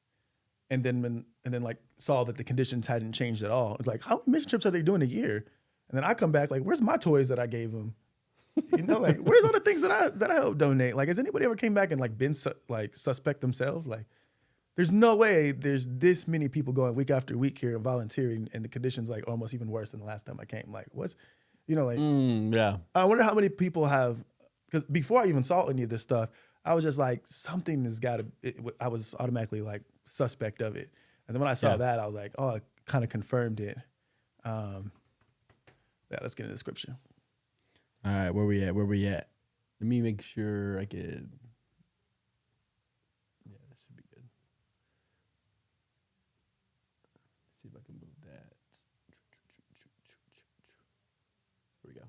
A: and then like saw that the conditions hadn't changed at all. It's like, how many mission trips are they doing a year? And then I come back like, where's my toys that I gave them? You know, like, where's all the things that I helped donate? Like, has anybody ever came back and like been suspect themselves? Like, there's no way there's this many people going week after week here and volunteering, and the conditions like almost even worse than the last time I came. Like, what's, you know, like,
B: yeah.
A: I wonder how many people have, because before I even saw any of this stuff, I was just like, something has got to, I was automatically like suspect of it. And then when I saw that, I was like, oh, it kind of confirmed it. Yeah, let's get into the scripture.
B: All right, where we at? Let me make sure I could. Yeah, that should be good. Let's see if I can move that. Here we go.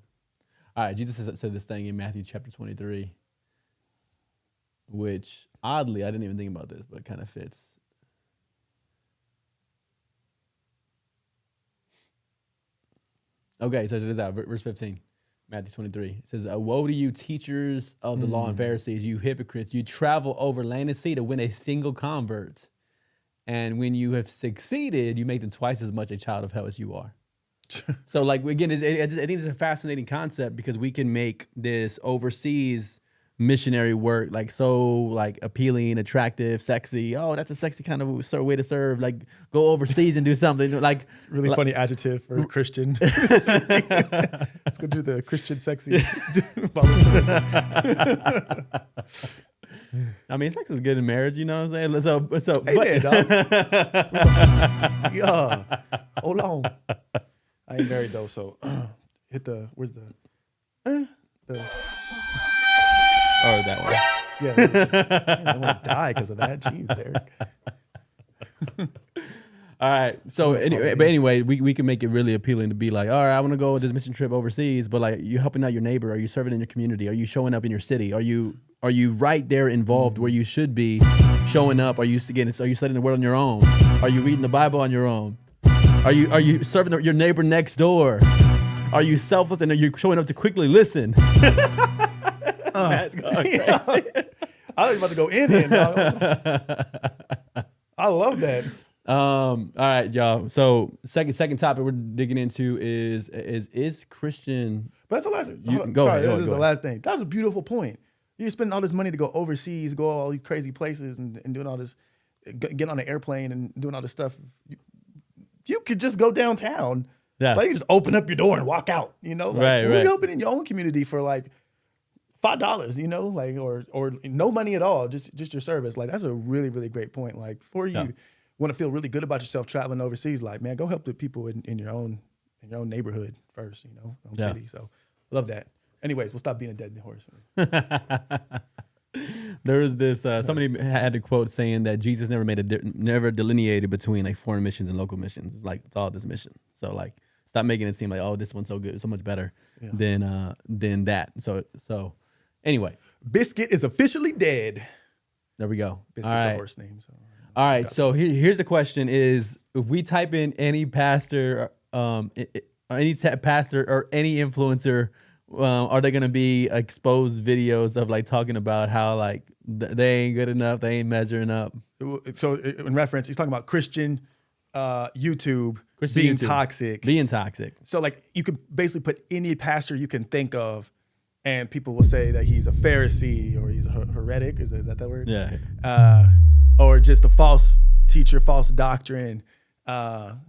B: All right, Jesus said this thing in Matthew chapter 23, which oddly, I didn't even think about this, but it kind of fits. Okay, so check this out, verse 15. Matthew 23. It says, woe to you, teachers of the law and Pharisees, you hypocrites. You travel over land and sea to win a single convert. And when you have succeeded, you make them twice as much a child of hell as you are. So, like, again, I think it's a fascinating concept, because we can make this overseas missionary work like so like appealing, attractive, sexy. Oh, that's a sexy kind of way to serve. Like, go overseas and do something like,
A: it's a really funny adjective for Christian. Let's go do the Christian sexy volunteerism.
B: I mean, sex is good in marriage, you know what I'm saying? So
A: Amen, dog. Yeah, hold on. I ain't married though, so hit the, where's the
B: or that one.
A: Yeah, I don't want to die because of that. Jeez, Derek.
B: All right. So anyway, we can make it really appealing to be like, all right, I want to go on this mission trip overseas, but like, you helping out your neighbor? Are you serving in your community? Are you showing up in your city? Are you right there involved where you should be showing up? Are you studying the word on your own? Are you reading the Bible on your own? Are you serving your neighbor next door? Are you selfless and are you showing up to quickly listen? That's going crazy.
A: I was about to go in, dog. I love that.
B: All right, y'all. So second topic we're digging into is Christian.
A: But that's the last.
B: Go
A: Sorry,
B: ahead,
A: this is
B: go
A: the
B: ahead.
A: last thing. That's a beautiful point. You're spending all this money to go overseas, go all these crazy places, and doing all this, get on an airplane and doing all this stuff. You could just go downtown.
B: Yeah.
A: Like you just open up your door and walk out. You know, like,
B: Right, right.
A: You open in your own community for like $5. You know, like or no money at all, just your service. Like that's a really really great point. Like before you want to feel really good about yourself traveling overseas, like man, go help the people in your own neighborhood first. You know, own city. So love that. Anyways, we'll stop being a dead horse.
B: There was this somebody had a quote saying that Jesus never delineated between like foreign missions and local missions. It's like it's all this mission. So like stop making it seem like oh this one's so good, so much better than that. So anyway,
A: Biscuit is officially dead.
B: there we go.
A: Biscuit's
B: All
A: a
B: right.
A: horse name. So.
B: All right, so here's the question: is if we type in any pastor, pastor or any influencer, are they gonna be exposed videos of like talking about how like they ain't good enough, they ain't measuring up?
A: So in reference, he's talking about Christian YouTube
B: Christian
A: being
B: YouTube.
A: toxic.
B: Being toxic.
A: So like you could basically put any pastor you can think of, and people will say that he's a Pharisee or he's a heretic. Is that word?
B: Yeah.
A: Or just a false teacher, false doctrine. And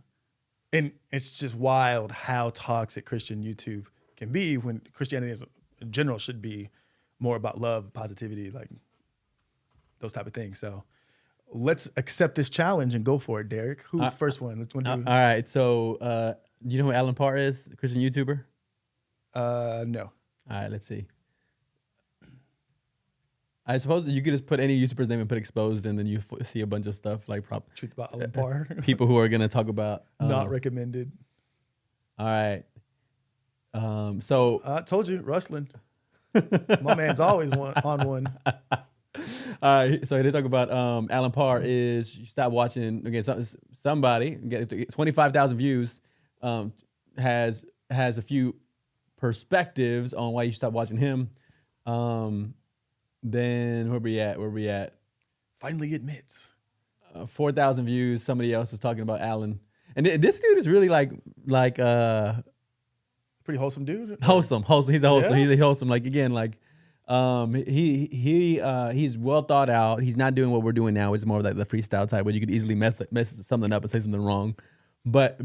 A: it's just wild how toxic Christian YouTube can be when Christianity in general should be more about love, positivity, like those type of things. So let's accept this challenge and go for it, Derek. Who's first one? Let's
B: All right, so you know who Alan Parr is? A Christian YouTuber?
A: No.
B: All right, let's see. I suppose you could just put any YouTuber's name and put exposed, and then you see a bunch of stuff like
A: Truth about Alan Parr.
B: people who are gonna talk about.
A: Not recommended.
B: All right. So
A: I told you, rustling. My man's always on one.
B: all right, so they talk about Alan Parr is you stop watching again. Somebody get 25,000 views, has a few perspectives on why you should stop watching him. Then where we at?
A: Finally admits.
B: 4,000 views. Somebody else was talking about Alan, and this dude is really like
A: Pretty wholesome dude.
B: wholesome. He's a wholesome.
A: Yeah?
B: He's a wholesome. Like again, like he's well thought out. He's not doing what we're doing now. It's more like the freestyle type where you could easily mess something up and say something wrong, but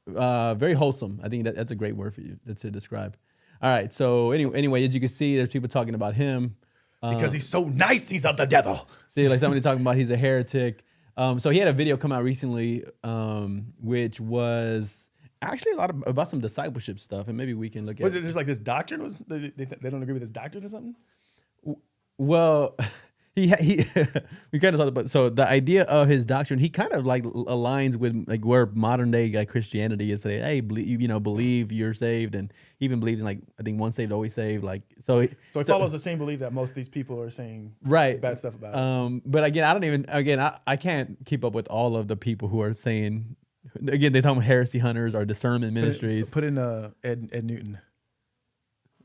B: very wholesome. I think that's a great word for you to describe. All right. So anyway, as you can see, there's people talking about him.
A: Because he's so nice, he's of the devil.
B: See, like somebody talking about he's a heretic. So he had a video come out recently, which was actually about some discipleship stuff, and maybe we can look at.
A: Was it just like this doctrine? They don't agree with this doctrine or something?
B: Well, we kind of talked about. So the idea of his doctrine, he kind of like aligns with like where modern day like Christianity is today. Hey, believe you're saved, and he even believes in like I think once saved always saved. Like so he
A: follows the same belief that most of these people are saying
B: right
A: bad stuff about it.
B: But again, I can't keep up with all of the people who are saying. Again, they talk about heresy hunters or discernment ministries.
A: Put in Ed Newton.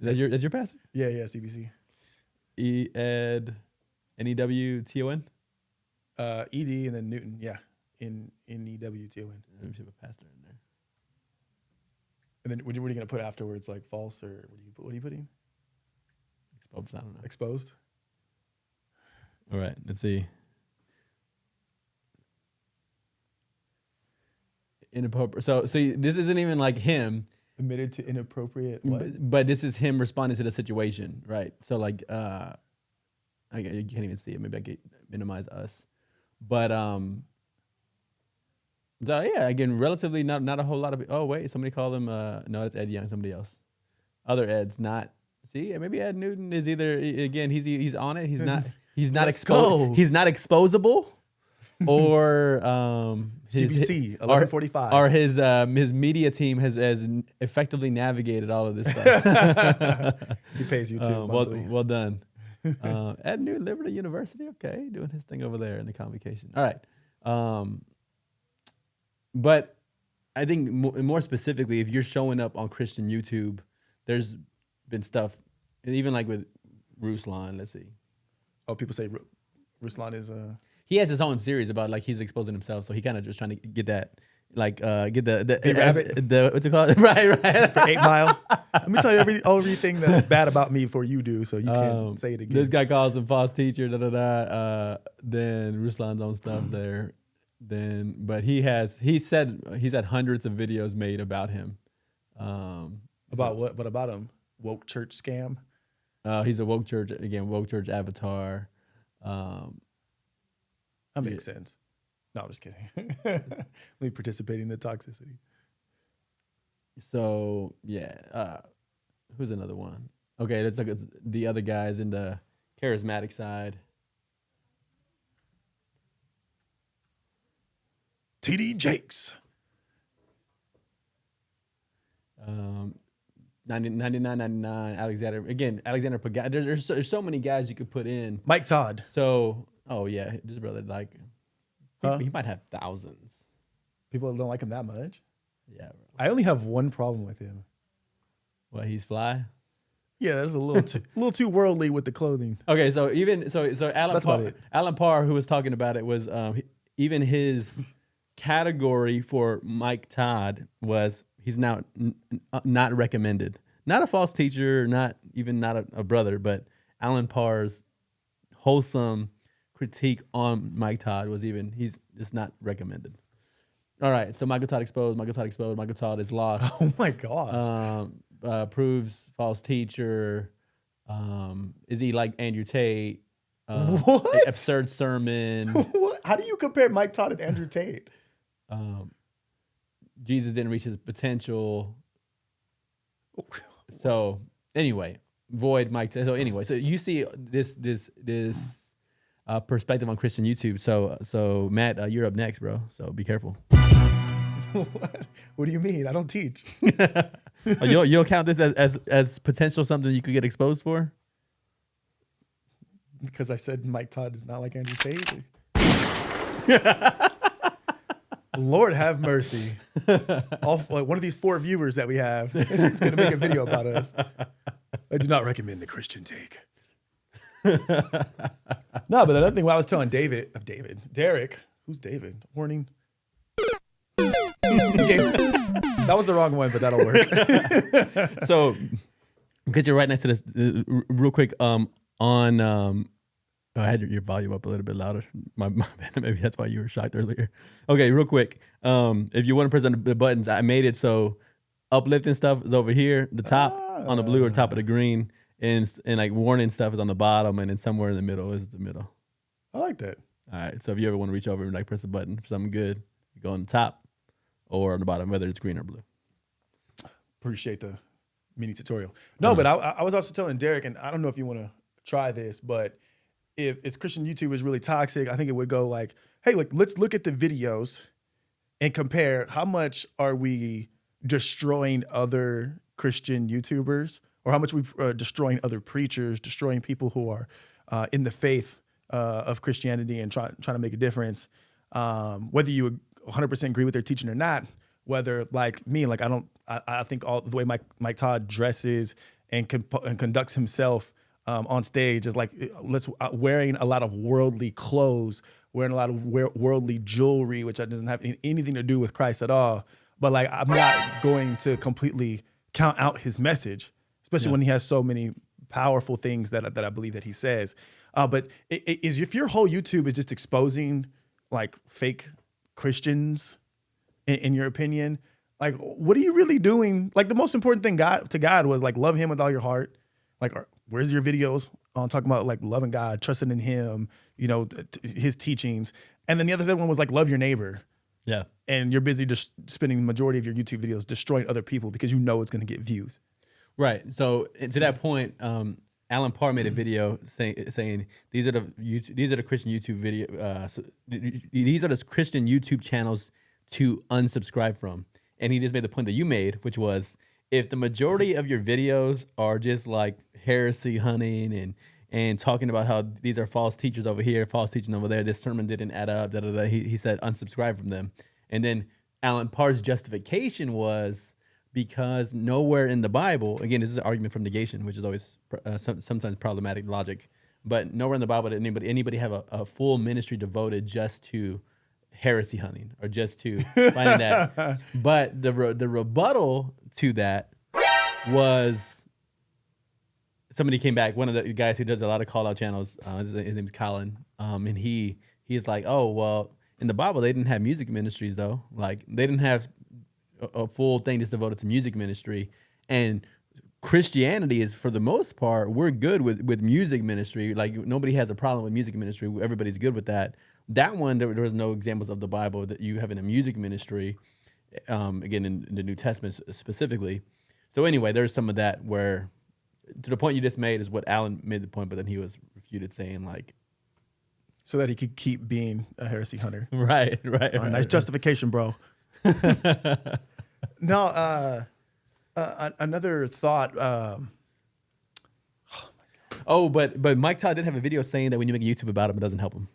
B: That's your pastor?
A: Yeah, CBC.
B: Ed Newton.
A: ED and then Newton. Yeah, Newton.
B: Let me see a pastor in there.
A: And then what are you gonna put afterwards? Like false or what are you putting?
B: Exposed. I don't know.
A: Exposed.
B: All right, let's see. Inappropriate. So this isn't even like him.
A: Admitted to inappropriate. What?
B: But this is him responding to the situation, right? So like, you can't even see it. Maybe I could minimize us, but so yeah, again, relatively not a whole lot of. Oh wait, somebody called him. No, that's Ed Young. Somebody else. Other Ed's not. See, maybe Ed Newton is either again he's on it. He's not. He's not exposed. He's not exposable. Or
A: CBC 1145,
B: or his media team has effectively navigated all of this stuff.
A: He pays you too.
B: Well done. At New Liberty University, okay, doing his thing over there in the convocation. All right, but I think more specifically, if you're showing up on Christian YouTube, there's been stuff, even like with Ruslan. Let's see.
A: Oh, people say Ruslan is
B: He has his own series about like he's exposing himself, so he kind of just trying to get that, like get the
A: Big rabbit?
B: the what's it called? Right.
A: for 8 Mile. Let me tell you everything that is bad about me before you do, so you can't say it again.
B: This guy calls him false teacher. Then Ruslan's own stuff's there. But he said he's had hundreds of videos made about him.
A: About what? What about him? Woke church scam?
B: He's a woke church avatar.
A: That makes sense. No, I'm just kidding. Me participating in the toxicity.
B: So yeah, who's another one? Okay, that's like the other guys in the charismatic side.
A: TD Jakes.
B: 99.99 Alexander Pagano. There's so many guys you could put in.
A: Mike Todd.
B: So yeah, this brother like
A: Huh?
B: he might have thousands.
A: People don't like him that much.
B: Yeah, bro.
A: I only have one problem with him.
B: Well, he's fly.
A: Yeah, that's a little too worldly with the clothing.
B: Okay, so Alan
A: That's about
B: Parr,
A: it.
B: Alan Parr, who was talking about it, was even his category for Mike Todd was he's now not recommended. Not a false teacher, not a brother, but Alan Parr's wholesome critique on Mike Todd was he's just not recommended. All right, so Michael Todd exposed. Michael Todd is lost.
A: Oh my gosh.
B: Proves false teacher. Is he like Andrew Tate?
A: What?
B: Absurd sermon.
A: What? How do you compare Mike Todd and Andrew Tate?
B: Jesus didn't reach his potential. So anyway, void Mike. So anyway, so you see this perspective on Christian YouTube. So Matt, you're up next, bro. So be careful.
A: What do you mean? I don't teach.
B: You'll count this as potential something you could get exposed for?
A: Because I said Mike Todd is not like Andrew Tate. Lord have mercy. One of these 4 viewers that we have is going to make a video about us. I do not recommend the Christian take. No, but another thing, I was telling Derek, who's David? Warning. That was the wrong one, but that'll work.
B: So, because you're right next to this, real quick, I had your volume up a little bit louder. My bad. Maybe that's why you were shocked earlier. Okay, real quick. If you want to press on the buttons, I made it so uplifting stuff is over here, the top on the blue or top of the green, and like warning stuff is on the bottom, and then somewhere in the middle is the middle.
A: I like that.
B: All right. So if you ever want to reach over and like press a button for something good, you go on the top or on the bottom, whether it's green or blue.
A: Appreciate the mini tutorial. No, but I was also telling Derek, and I don't know if you want to try this, but if it's Christian YouTube is really toxic, I think it would go like, hey, look, let's look at the videos and compare how much are we destroying other Christian YouTubers, or how much we destroying other preachers, destroying people who are in the faith of Christianity and trying to make a difference. Whether you 100% agree with their teaching or not, whether like me, like I think all the way Mike Todd dresses and conducts himself on stage is like wearing a lot of worldly clothes, wearing a lot of worldly jewelry, which doesn't have anything to do with Christ at all. But like, I'm not going to completely count out his message, especially when he has so many powerful things that I believe that he says. But if your whole YouTube is just exposing like fake Christians, in your opinion, like what are you really doing? Like the most important thing to God was like love him with all your heart. Like, where's your videos on talking about like loving God, trusting in him, his teachings. And then the other one was like love your neighbor.
B: Yeah.
A: And you're busy just spending the majority of your YouTube videos destroying other people because you know it's going to get views.
B: Right. So to that point, Alan Parr made a video saying these are the Christian YouTube these are the Christian YouTube channels to unsubscribe from. And he just made the point that you made, which was if the majority of your videos are just like heresy hunting and talking about how these are false teachers over here, false teaching over there, this sermon didn't add up, he said unsubscribe from them. And then Alan Parr's justification was because nowhere in the Bible, again, this is an argument from negation, which is always sometimes problematic logic. but nowhere in the Bible did anybody have a full ministry devoted just to heresy hunting or just to finding that. But the rebuttal to that was somebody came back. One of the guys who does a lot of call out channels, his name's Colin, and he's like, oh well, in the Bible they didn't have music ministries though. Like they didn't have a full thing just devoted to music ministry. And Christianity is, for the most part, we're good with music ministry. Like nobody has a problem with music ministry. Everybody's good with that. That one, there was no examples of the Bible that you have in a music ministry. Again, in the New Testament specifically. So anyway, there's some of that where, to the point you just made, is what Alan made the point, but then he was refuted saying like,
A: So that he could keep being a heresy hunter.
B: right.
A: Nice justification, bro. No, another thought.
B: Oh, but Mike Todd did have a video saying that when you make a YouTube about him, it doesn't help him.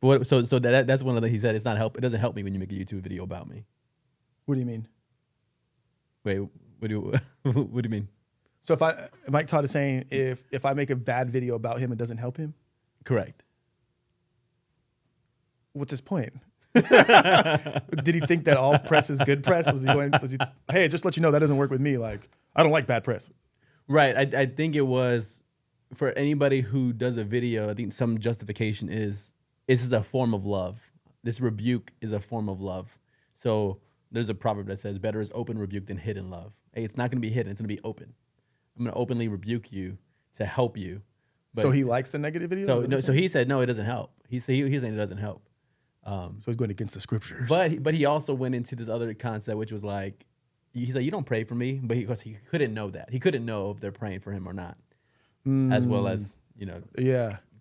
B: But so that's one of the, he said, it's not help. It doesn't help me when you make a YouTube video about me.
A: What do you mean?
B: Wait, what do you mean?
A: So Mike Todd is saying if I make a bad video about him, it doesn't help him?
B: Correct.
A: What's his point? Did he think that all press is good press? Hey, just let you know that doesn't work with me. Like, I don't like bad press.
B: Right. I think it was, for anybody who does a video, I think some justification is, this is a form of love. This rebuke is a form of love. So there's a proverb that says, better is open rebuke than hidden love. Hey, it's not going to be hidden. It's going to be open. I'm going to openly rebuke you to help you. But,
A: so he likes the negative videos?
B: So he said, no, it doesn't help. He's saying it doesn't help.
A: So he's going against the scriptures.
B: But he also went into this other concept, which was like, he's like, you don't pray for me, but because he couldn't know that. He couldn't know if they're praying for him or not, as well as,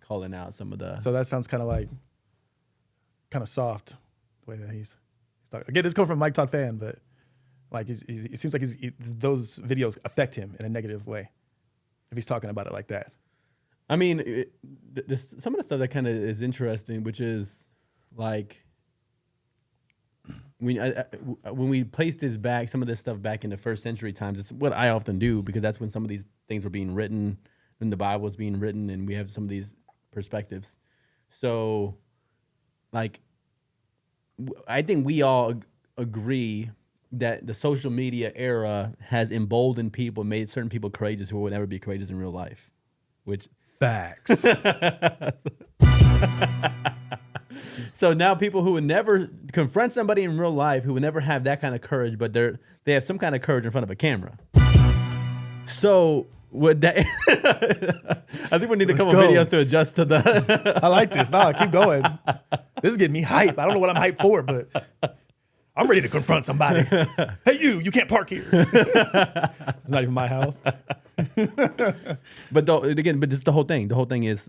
B: calling out some of the.
A: So that sounds kind of soft, the way that he's talking. Again, this comes from a Mike Todd fan, but like it seems like those videos affect him in a negative way if he's talking about it like that.
B: I mean, some of the stuff that kind of is interesting, which is like when we place some of this stuff back in the first century times, it's what I often do because that's when some of these things were being written, when the Bible was being written, and we have some of these perspectives. So, like, I think we all agree that the social media era has emboldened people, made certain people courageous who would never be courageous in real life, which
A: facts.
B: So now people who would never confront somebody in real life, who would never have that kind of courage, but they have some kind of courage in front of a camera. So would that? I think we need to come up with videos to adjust to the.
A: I like this. No, keep going. This is getting me hype. I don't know what I'm hyped for, but I'm ready to confront somebody. Hey, you can't park here. It's not even my house.
B: But this is the whole thing. The whole thing is.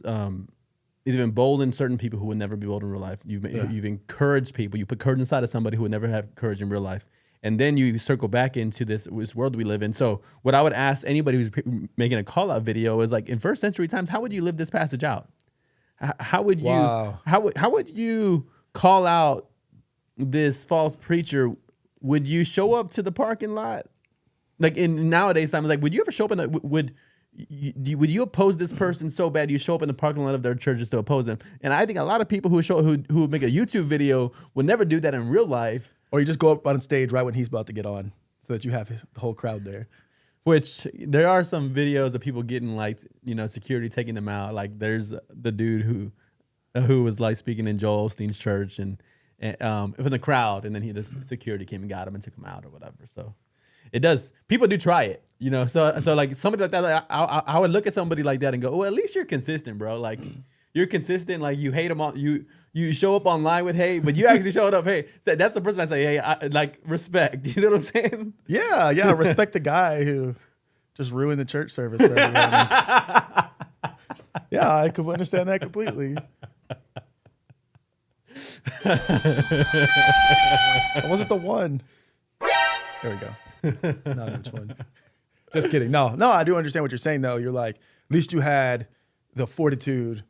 B: You've emboldened certain people who would never be bold in real life. You've encouraged people. You put courage inside of somebody who would never have courage in real life. And then you circle back into this world we live in. So what I would ask anybody who's making a call out video is like, in first century times, how would you live this passage out? How would you how would you call out this false preacher? Would you show up to the parking lot? Like in nowadays time, like would you ever show up in would you oppose this person so bad you show up in the parking lot of their churches to oppose them? And I think a lot of people who make a YouTube video would never do that in real life.
A: Or you just go up on stage right when he's about to get on, so that you have the whole crowd there.
B: Which there are some videos of people getting like security taking them out. Like there's the dude who was like speaking in Joel Osteen's church and from the crowd, and then the security came and got him and took him out or whatever. So it does. People do try it. So like somebody like that, like, I would look at somebody like that and go, well, at least you're consistent, bro. Like you're consistent. Like you hate them all. You show up online with hate, but you actually showed up. Hey, that's the person I say, hey, I like respect. You know what I'm saying?
A: Yeah. Respect the guy who just ruined the church service for everyone. Yeah, I could understand that completely. I wasn't the one. There we go. No, which one? Just kidding. No, I do understand what you're saying, though. You're like, at least you had the fortitude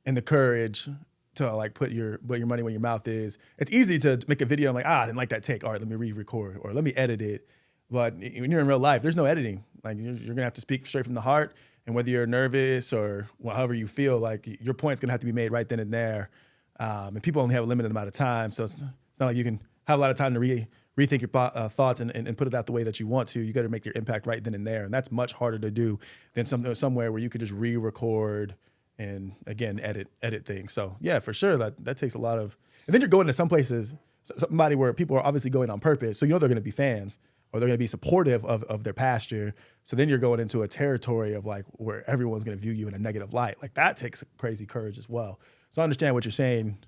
A: and the courage to like put your money where your mouth is. It's easy to make a video and like, I didn't like that take. All right, let me re-record or let me edit it. But when you're in real life, there's no editing. Like you're gonna have to speak straight from the heart. And whether you're nervous or however you feel, like your point's gonna have to be made right then and there. And people only have a limited amount of time, so it's not like you can have a lot of time to rethink your thoughts and put it out the way that you want to. You got to make your impact right then and there, and that's much harder to do than somewhere where you could just re-record and again edit things. So yeah, for sure that takes a lot of. And then you're going to some places, somebody where people are obviously going on purpose, so you know they're going to be fans or they're going to be supportive of their pasture. So then you're going into a territory of like where everyone's going to view you in a negative light. Like that takes crazy courage as well. So I understand what you're saying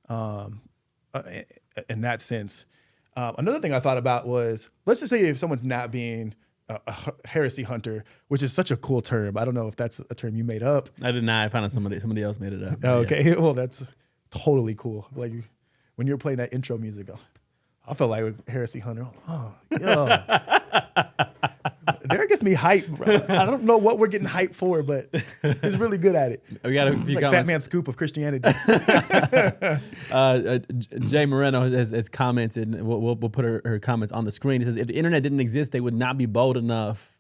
A: in that sense. Another thing I thought about was, let's just say if someone's not being a heresy hunter, which is such a cool term. I don't know if that's a term you made up.
B: I did not. I found out somebody else made it up.
A: Okay, yeah. Well, that's totally cool. Like when you're playing that intro music, I felt like a heresy hunter. Oh, yeah. Derek gets me hyped, bro. I don't know what we're getting hyped for, but he's really good at it.
B: We got a few
A: like
B: comments.
A: Fat Man Scoop of Christianity.
B: Jay Moreno has commented. We'll put her comments on the screen. He says, if the internet didn't exist, they would not be bold enough.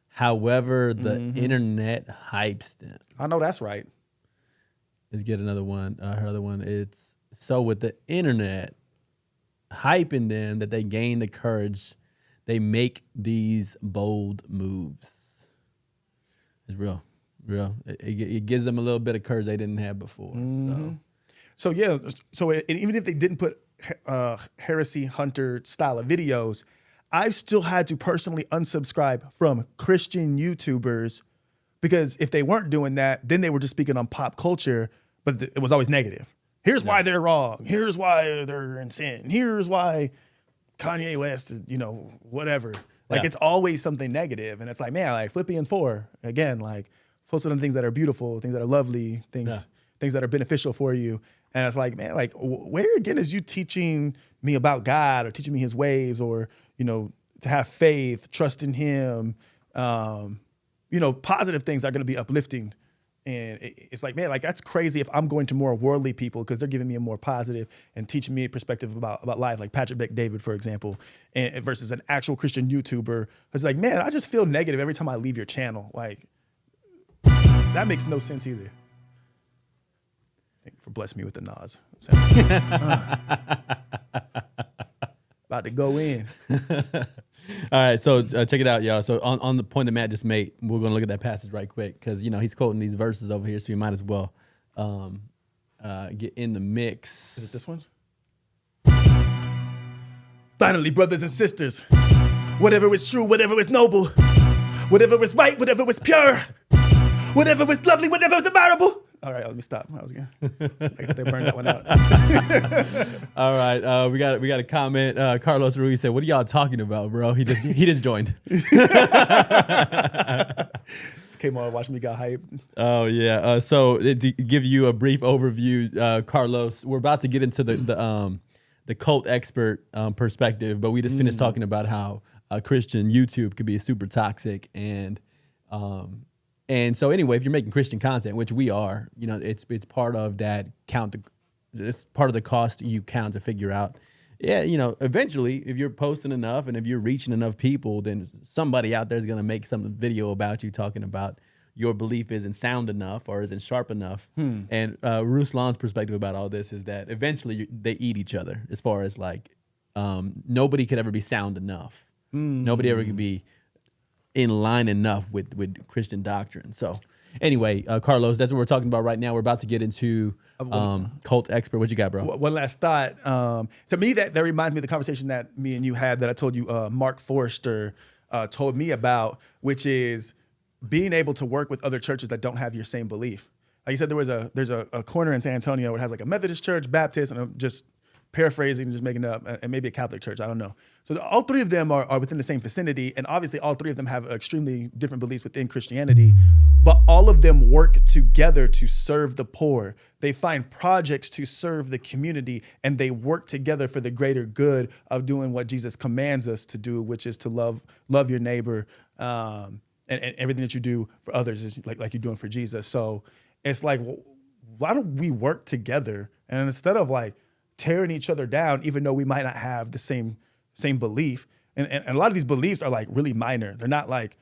B: However, the internet hypes them.
A: I know that's right.
B: Let's get another one. Her other one. It's so with the internet hyping them that they gain the courage. They make these bold moves. It's real. It gives them a little bit of courage they didn't have before.
A: So even if they didn't put heresy hunter style of videos, I've still had to personally unsubscribe from Christian YouTubers because if they weren't doing that, then they were just speaking on pop culture, but it was always negative. Here's why they're wrong. Here's why they're in sin. Here's why Kanye West, whatever. Like it's always something negative. And it's like, man, like Philippians 4, again, like focus on things that are beautiful, things that are lovely, things that are beneficial for you. And it's like, man, like where again is you teaching me about God or teaching me his ways or, to have faith, trust in him, positive things are going to be uplifting. And it's like, man, like that's crazy if I'm going to more worldly people because they're giving me a more positive and teaching me a perspective about life, like Patrick Bet-David, for example, and versus an actual Christian YouTuber. It's like, man, I just feel negative every time I leave your channel. Like, that makes no sense either. Thank you for blessing me with the Nas. About to go in.
B: All right, so check it out, y'all. So on the point that Matt just made, we're going to look at that passage right quick because, he's quoting these verses over here, so you might as well get in the mix.
A: Is it this one? Finally, brothers and sisters, whatever is true, whatever is noble, whatever is right, whatever is pure, whatever is lovely, whatever is admirable. All right, let me stop. I got to burn that one out.
B: All right, we got a comment. Carlos Ruiz said, "What are y'all talking about, bro?" He just joined.
A: Just came on, watched me got hyped.
B: Oh yeah. So to give you a brief overview, Carlos, we're about to get into the cult expert perspective, but we just finished talking about how Christian YouTube could be super toxic and so anyway, if you're making Christian content, which we are, it's part of that it's part of the cost you count to figure out. Yeah, eventually, if you're posting enough and if you're reaching enough people, then somebody out there is going to make some video about you talking about your belief isn't sound enough or isn't sharp enough. And Ruslan's perspective about all this is that eventually they eat each other as far as like nobody could ever be sound enough. Nobody ever could be in line enough with Christian doctrine. So anyway, Carlos, that's what we're talking about right now. We're about to get into cult expert. What you got, bro?
A: One last thought. To me, that reminds me of the conversation that me and you had that I told you Mark Forrester told me about, which is being able to work with other churches that don't have your same belief. Like you said, there's a corner in San Antonio where it has like a Methodist church, Baptist, and I'm just paraphrasing and just making it up, and maybe a Catholic church, I don't know. So all three of them are within the same vicinity, and obviously all three of them have extremely different beliefs within Christianity, but all of them work together to serve the poor. They find projects to serve the community, and they work together for the greater good of doing what Jesus commands us to do, which is to love your neighbor, and everything that you do for others is like you're doing for Jesus. So it's like, why don't we work together? And instead of like tearing each other down, even though we might not have the same belief. And a lot of these beliefs are like really minor. They're not like,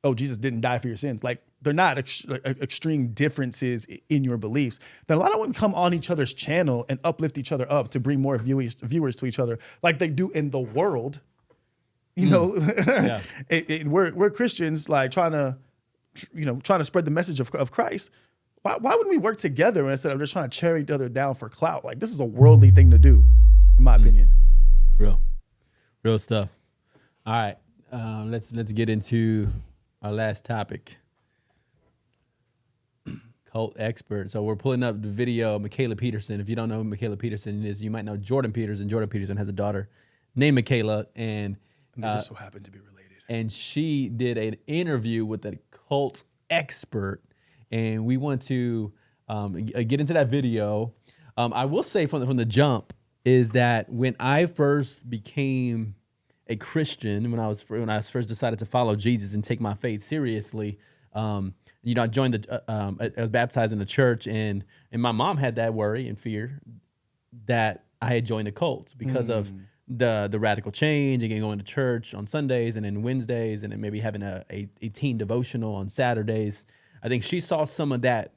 A: oh, Jesus didn't die for your sins. Like they're not extreme differences in your beliefs, then a lot of women come on each other's channel and uplift each other up to bring more viewers to each other, like they do in the world. You know,
B: Yeah.
A: we're Christians, like trying to spread the message of Christ. Why wouldn't we work together instead of just trying to tear each other down for clout? Like, this is a worldly thing to do, in my opinion.
B: Real stuff. All right, let's get into our last topic. Cult expert. So we're pulling up the video of Michaela Peterson. If you don't know who Michaela Peterson is, you might know Jordan Peterson. Jordan Peterson has a daughter named Michaela, and
A: they just so happen to be related.
B: And she did an interview with a cult expert, and we want to get into that video. I will say from the jump is that when I first became a Christian, when I first decided to follow Jesus and take my faith seriously, I joined I was baptized in the church, and my mom had that worry and fear that I had joined a cult because of the radical change, again, going to church on Sundays and then Wednesdays, and then maybe having a teen devotional on Saturdays. I think she saw some of that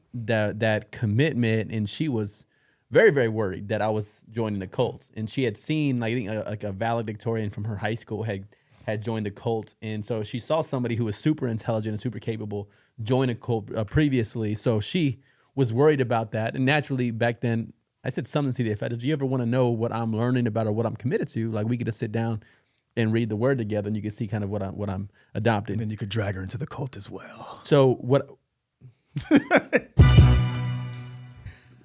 B: commitment, and she was very, very worried that I was joining the cult. And she had seen, I think, like a valedictorian from her high school had joined the cult, and so she saw somebody who was super intelligent and super capable join a cult previously. So she was worried about that, and naturally back then, I said something to the effect, if you ever want to know what I'm learning about or what I'm committed to, like we could just sit down and read the word together, and you can see kind of what I'm adopting.
A: And then you could drag her into the cult as well.
B: So what?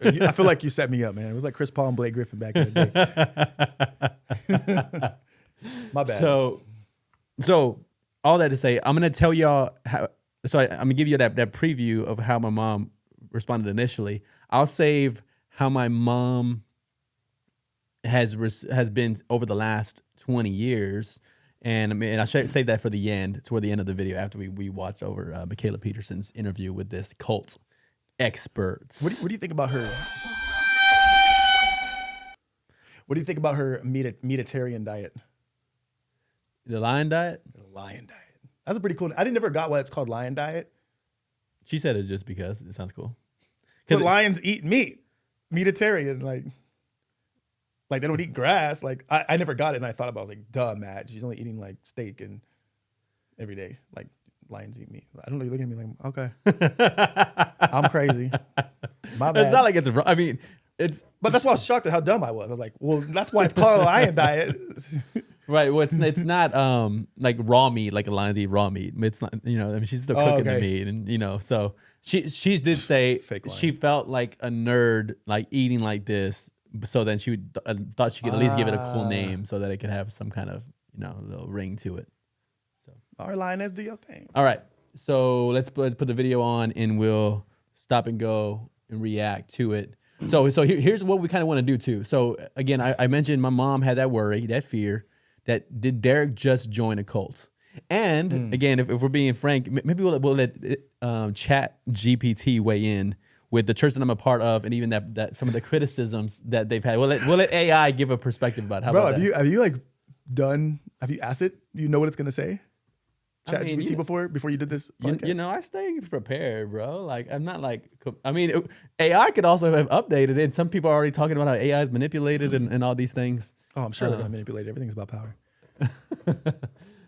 A: I feel like you set me up, man. It was like Chris Paul and Blake Griffin back in the day. My bad.
B: So all that to say, I'm gonna tell y'all how. So I'm gonna give you that preview of how my mom responded initially. I'll save how my mom has been over the last 20 years, and I'll save that for the end, toward the end of the video after we watch over Michaela Peterson's interview with this cult expert.
A: What do you think about her? What do you think about her meatitarian diet?
B: The lion diet?
A: The lion diet. That's a pretty cool. I never got why it's called lion diet.
B: She said it's just because it sounds cool.
A: Because lions eat meat. Meatitarian, like they don't eat grass. Like I never got it, and I thought about it. I was like, duh, Matt. She's only eating like steak and every day. Like lions eat meat. I don't know. You're looking at me like, okay, I'm crazy. My bad.
B: It's not like it's wrong. I mean, it's.
A: But that's why I was shocked at how dumb I was. I was like, well, that's why it's called a lion diet.
B: Right. Well, it's not like raw meat, like a lion eat raw meat. It's not, I mean, she's still cooking the meat, and so she did say she felt like a nerd, like eating like this. So then she thought she could at least give it a cool name so that it could have some kind of little ring to it. So
A: all right, lioness, do your thing.
B: All right. So let's put the video on, and we'll stop and go and react to it. So here's what we kind of want to do too. So again, I mentioned my mom had that worry, that fear. That did Derek just join a cult? And again, if we're being frank, maybe we'll let Chat GPT weigh in with the church that I'm a part of, and even that some of the criticisms that they've had. We'll let AI give a perspective about how.
A: Bro,
B: about that?
A: have you asked it? You know what it's gonna say? Chat GPT before you did this podcast?
B: I stay prepared, bro. Like I'm not like. I mean, AI could also have updated it. Some people are already talking about how AI is manipulated and all these things.
A: Oh, I'm sure they're gonna manipulate. Everything's about power.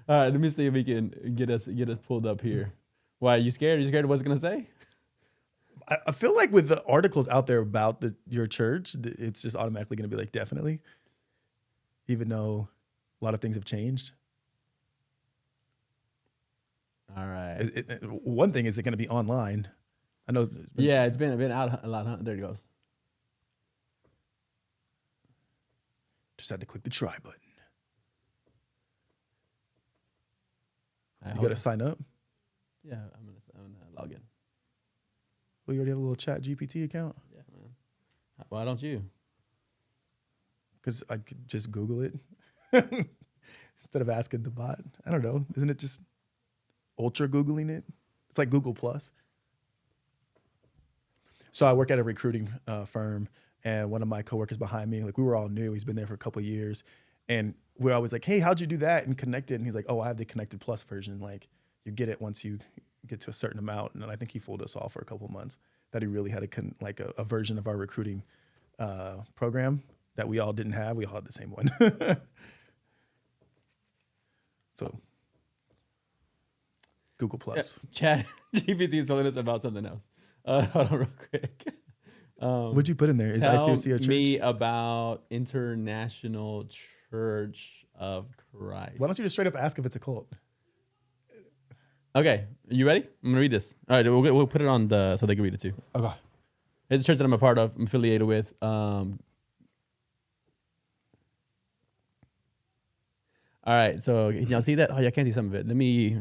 B: All right, let me see if we can get us pulled up here. Why, are you scared? Are you scared of what it's gonna say?
A: I feel like with the articles out there about your church, it's just automatically gonna be like definitely, even though a lot of things have changed.
B: All right.
A: One thing is it gonna be online? I know.
B: It's been out a lot. There it goes.
A: Just had to click the try button. You got to sign up?
B: Yeah, I'm gonna log in.
A: Well, you already have a little Chat GPT account?
B: Yeah, man. Why don't you?
A: Because I could just Google it instead of asking the bot. I don't know. Isn't it just ultra Googling it? It's like Google Plus. So I work at a recruiting firm, and one of my coworkers behind me, like we were all new. He's been there for a couple of years, and we're always like, "Hey, how'd you do that?" And connected, and he's like, "Oh, I have the Connected Plus version. Like, you get it once you get to a certain amount, and then I think he fooled us all for a couple of months. That he really had a version of our recruiting program that we all didn't have. We all had the same one. So Google Plus.
B: Chat GPT is telling us about something else. Hold on real quick.
A: What'd you put in there? Is
B: Tell
A: ICOC a church?
B: me about International Church of Christ.
A: Why don't you just straight up ask if it's a cult?
B: Okay, you ready? I'm gonna read this. All right, we'll put it on so they can read it too.
A: Okay.
B: It's a church that I'm a part of. I'm affiliated with. All right, so can y'all see that? Oh, yeah, I can't see some of it. Let me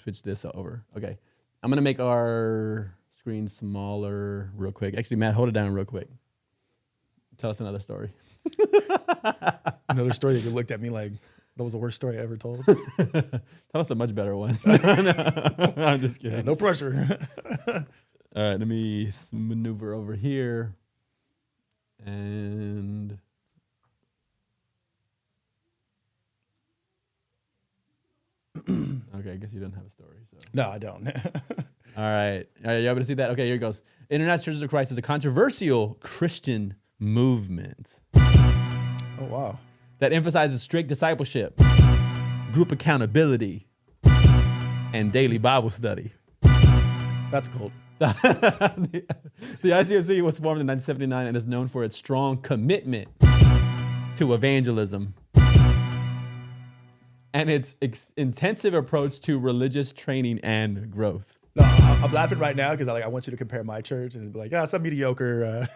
B: switch this over. Okay, I'm gonna make our screen smaller real quick. Actually, Matt, hold it down real quick. Tell us another story.
A: Another story that you looked at me like that was the worst story I ever told.
B: Tell us a much better one. No, I'm just kidding.
A: No pressure.
B: All right, let me maneuver over here. And okay, I guess you don't have a story. So
A: No, I don't.
B: all right, you able to see that? Okay, here it goes. International Churches of Christ is a controversial Christian movement
A: Oh, wow.
B: that emphasizes strict discipleship, group accountability, and daily Bible study.
A: That's a cult.
B: The ICOC was formed in 1979 and is known for its strong commitment to evangelism and its intensive approach to religious training and growth.
A: No, I'm laughing right now because I want you to compare my church and be like, yeah, some mediocre,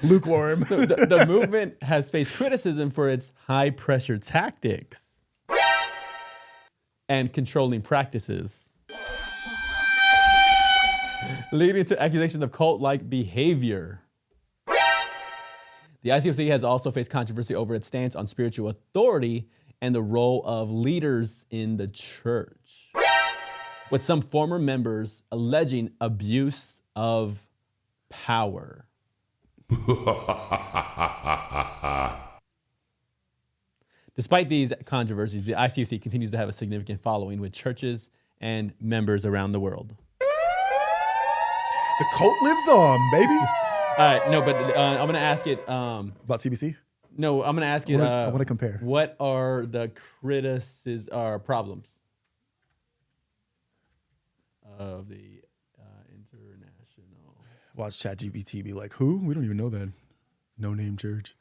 A: lukewarm.
B: The movement has faced criticism for its high-pressure tactics and controlling practices, leading to accusations of cult-like behavior. The ICOC has also faced controversy over its stance on spiritual authority and the role of leaders in the church, with some former members alleging abuse of power. Despite these controversies, the ICOC continues to have a significant following with churches and members around the world.
A: The cult lives on, baby.
B: All right, no, but I'm going to ask it.
A: About CBC?
B: No, I'm going to ask it.
A: I wanna compare.
B: What are the criticisms or problems of the international?
A: Watch ChatGPT be like, who? We don't even know that. No name church.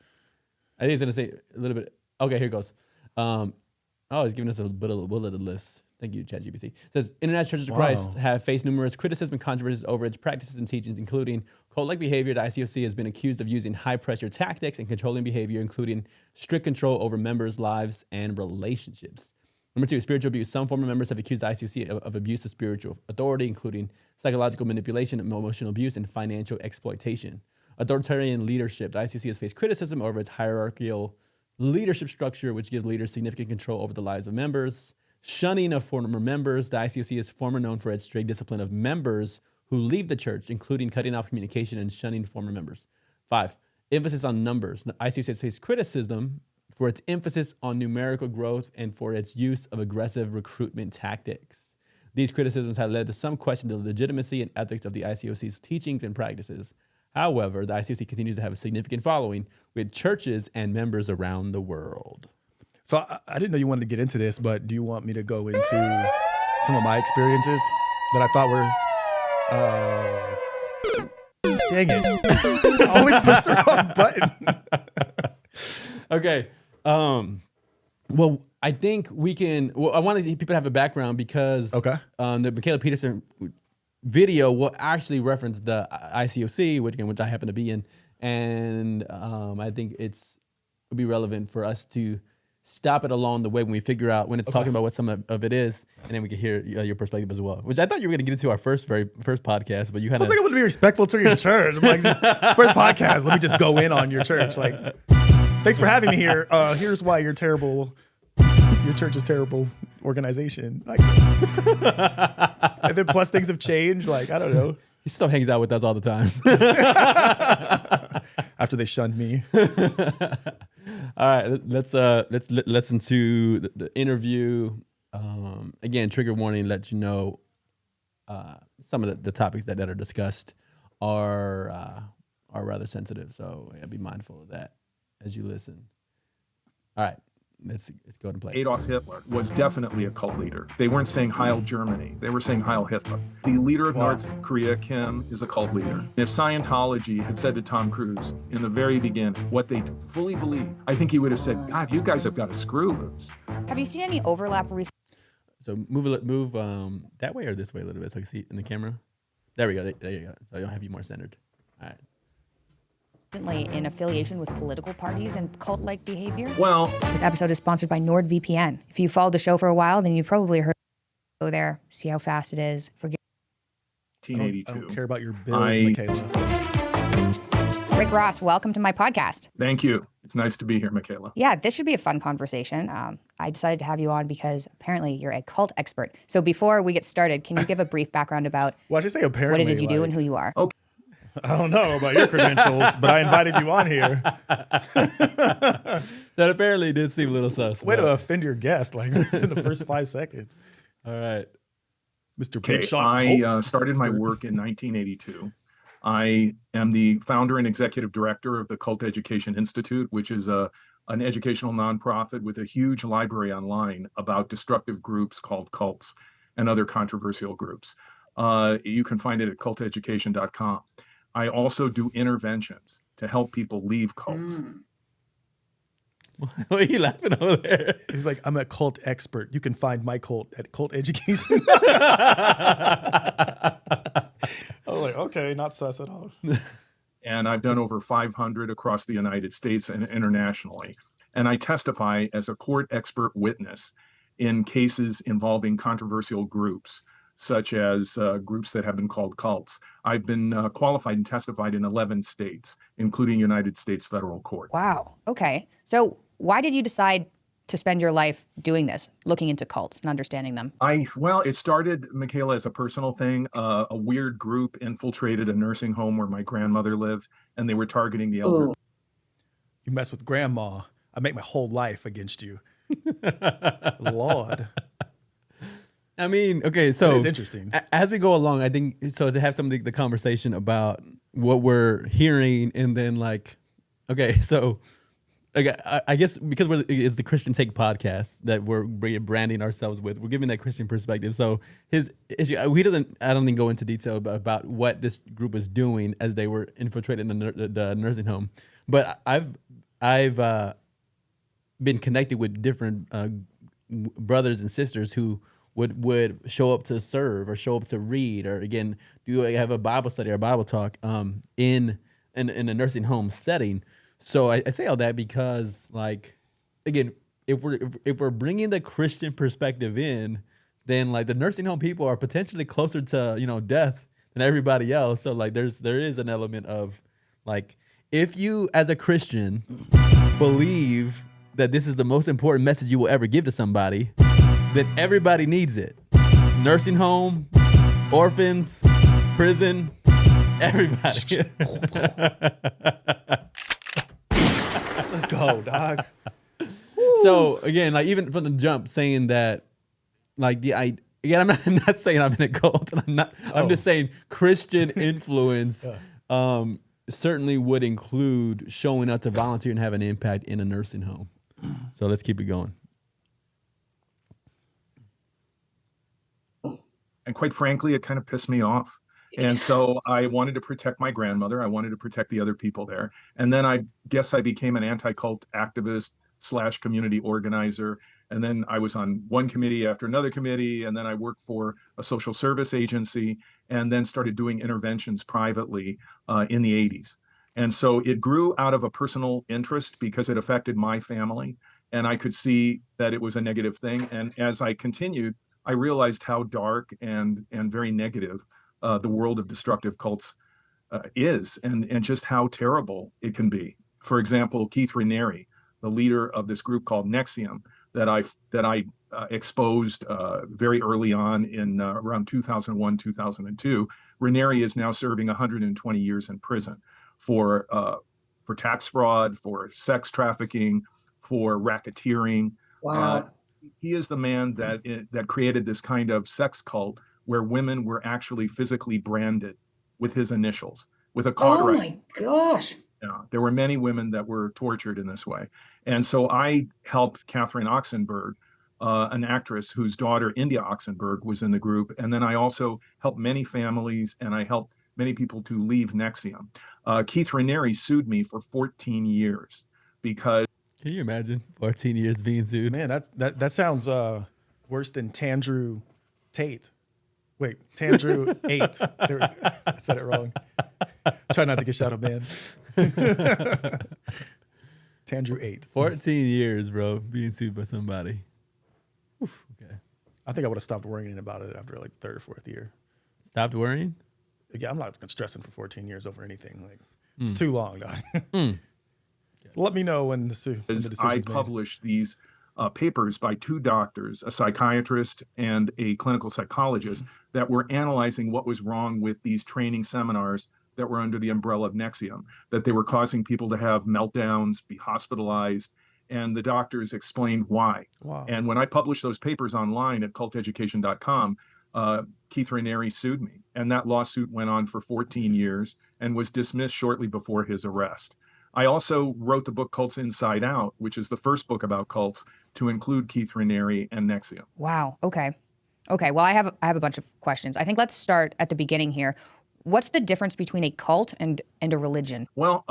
B: I think it's going to say a little bit. Okay, here it goes. It's giving us a bulleted list. Thank you, ChatGPT. It says, International Churches of Christ have faced numerous criticism and controversies over its practices and teachings, including cult-like behavior. The ICOC has been accused of using high-pressure tactics and controlling behavior, including strict control over members' lives and relationships. Number 2, spiritual abuse. Some former members have accused the ICOC of abuse of spiritual authority, including psychological manipulation, emotional abuse, and financial exploitation. Authoritarian leadership. The ICOC has faced criticism over its hierarchical leadership structure, which gives leaders significant control over the lives of members. Shunning of former members. The ICOC is formerly known for its strict discipline of members who leave the church, including cutting off communication and shunning former members. 5, emphasis on numbers. The ICOC has faced criticism for its emphasis on numerical growth and for its use of aggressive recruitment tactics. These criticisms have led to some question of the legitimacy and ethics of the ICOC's teachings and practices. However, the ICOC continues to have a significant following with churches and members around the world.
A: So I didn't know you wanted to get into this, but do you want me to go into some of my experiences that I thought were... dang it. I always push the wrong button.
B: Okay. Well, I think we can... Well, I wanted people to have a background because the Michaela Peterson video will actually reference the ICOC, which I happen to be in. And I think it'll be relevant for us to stop it along the way when we figure out when it's talking about what some of it is, and then we can hear your perspective as well. Which I thought you were going to get into our first podcast, but you kind of...
A: I was like, I want to be respectful to your church. I'm like, first podcast, let me just go in on your church. Like, thanks for having me here. Here's why you're terrible. Your church is terrible organization. Like, and then plus things have changed. Like, I don't know.
B: He still hangs out with us all the time.
A: After they shunned me.
B: All right, let's listen to the interview Again, trigger warning, let you know some of the topics that are discussed are rather sensitive. So yeah, be mindful of that as you listen. All right, let's go ahead and play.
F: Adolf Hitler was definitely a cult leader. They weren't saying Heil Germany. They were saying Heil Hitler. The leader of North Korea, Kim, is a cult leader. If Scientology had said to Tom Cruise in the very beginning what they fully believe, I think he would have said, God, you guys have got a screw loose.
G: Have you seen any overlap
B: So move that way or this way a little bit so I can see it in the camera. There we go. There you go. So I don't have you more centered. All right.
G: recently in affiliation with political parties and cult-like behavior?
F: Well,
G: This episode is sponsored by NordVPN. If you followed the show for a while, then you've probably heard. Go there, see how fast it is. Forget.
A: I
F: 1982.
A: don't care about your bills, Michaela.
G: Rick Ross, welcome to my podcast.
F: Thank you. It's nice to be here, Michaela.
G: Yeah, this should be a fun conversation. I decided to have you on because apparently you're a cult expert. So before we get started, can you give a brief background about
A: Well, I should say apparently.
G: what it is you do and who you are?
A: I don't know about your credentials, but I invited you on here.
B: That apparently did seem a little sus.
A: Way
B: but-
A: to offend your guest, like in the first 5 seconds.
B: All right.
A: Mr.
F: Okay,
A: Big Shot
F: I
A: Cult
F: started my
A: expert.
F: work in 1982. I am the founder and executive director of the Cult Education Institute, which is an educational nonprofit with a huge library online about destructive groups called cults and other controversial groups. You can find it at culteducation.com. I also do interventions to help people leave cults.
B: What are you laughing over there?
A: He's like, I'm a cult expert. You can find my cult at Cult Education. I was like, okay, not sus at all.
F: And I've done over 500 across the United States and internationally. And I testify as a court expert witness in cases involving controversial groups, such as groups that have been called cults. I've been qualified and testified in 11 states, including United States federal court.
G: Wow. Okay. So why did you decide to spend your life doing this, looking into cults and understanding them?
F: Well, it started, Michaela, as a personal thing. A weird group infiltrated a nursing home where my grandmother lived, and they were targeting the elderly.
A: You mess with grandma, I make my whole life against you. Lord.
B: I mean, okay, so
A: That is interesting.
B: As we go along, I think so to have some of the conversation about what we're hearing, and then like, okay, so like, I guess because it's the Christian Take podcast that we're branding ourselves with, we're giving that Christian perspective. So his issue, I don't think go into detail about what this group is doing as they were infiltrating the nursing home, but I've been connected with different brothers and sisters who would show up to serve or show up to read or again have a Bible study or Bible talk in a nursing home setting. So I say all that because like again, if we're bringing the Christian perspective in, then like the nursing home people are potentially closer to death than everybody else. So like there is an element of like if you as a Christian believe that this is the most important message you will ever give to somebody, then everybody needs it. Nursing home, orphans, prison, everybody.
A: Let's go, dog.
B: So again, like even from the jump, saying that, like again, I'm not saying I'm in a cult, and I'm just saying Christian influence certainly would include showing up to volunteer and have an impact in a nursing home. So let's keep it going.
F: And quite frankly, it kind of pissed me off. And so I wanted to protect my grandmother. I wanted to protect the other people there. And then I guess I became an anti-cult activist / community organizer. And then I was on one committee after another committee. And then I worked for a social service agency and then started doing interventions privately in the 80s. And so it grew out of a personal interest because it affected my family. And I could see that it was a negative thing. And as I continued, I realized how dark and very negative the world of destructive cults is, and just how terrible it can be. For example, Keith Raniere, the leader of this group called Nexium, that I exposed very early on in around 2001, 2002. Raniere is now serving 120 years in prison for tax fraud, for sex trafficking, for racketeering.
H: Wow.
F: He is the man that created this kind of sex cult where women were actually physically branded with his initials, with a
H: Oh
F: cauterized.
H: my gosh.
F: Yeah, there were many women that were tortured in this way. And so I helped Catherine Oxenberg, an actress whose daughter, India Oxenberg, was in the group. And then I also helped many families, and I helped many people to leave Nexium. Keith Raniere sued me for 14 years because
B: Can you imagine 14 years being sued?
A: Man, that sounds worse than Tandrew Tate. Wait, Tandrew 8. I said it wrong. Try not to get shadow banned. Tandrew 8.
B: 14 years, bro, being sued by somebody. Oof, okay.
A: I think I would have stopped worrying about it after like third or fourth year.
B: Stopped worrying?
A: Yeah, I'm not stressing for 14 years over anything. Like it's too long, dog. Let me know when the
F: I
A: decision's made.
F: published these papers by two doctors, a psychiatrist and a clinical psychologist, that were analyzing what was wrong with these training seminars that were under the umbrella of Nexium, that they were causing people to have meltdowns, be hospitalized, and the doctors explained why.
A: Wow.
F: And when I published those papers online at culteducation.com, Keith Raniere sued me, and that lawsuit went on for 14 years and was dismissed shortly before his arrest. I also wrote the book Cults Inside Out, which is the first book about cults to include Keith Raniere and Nexium.
G: Wow. Okay. Okay. Well, I have a bunch of questions. I think let's start at the beginning here. What's the difference between a cult and a religion?
F: Well,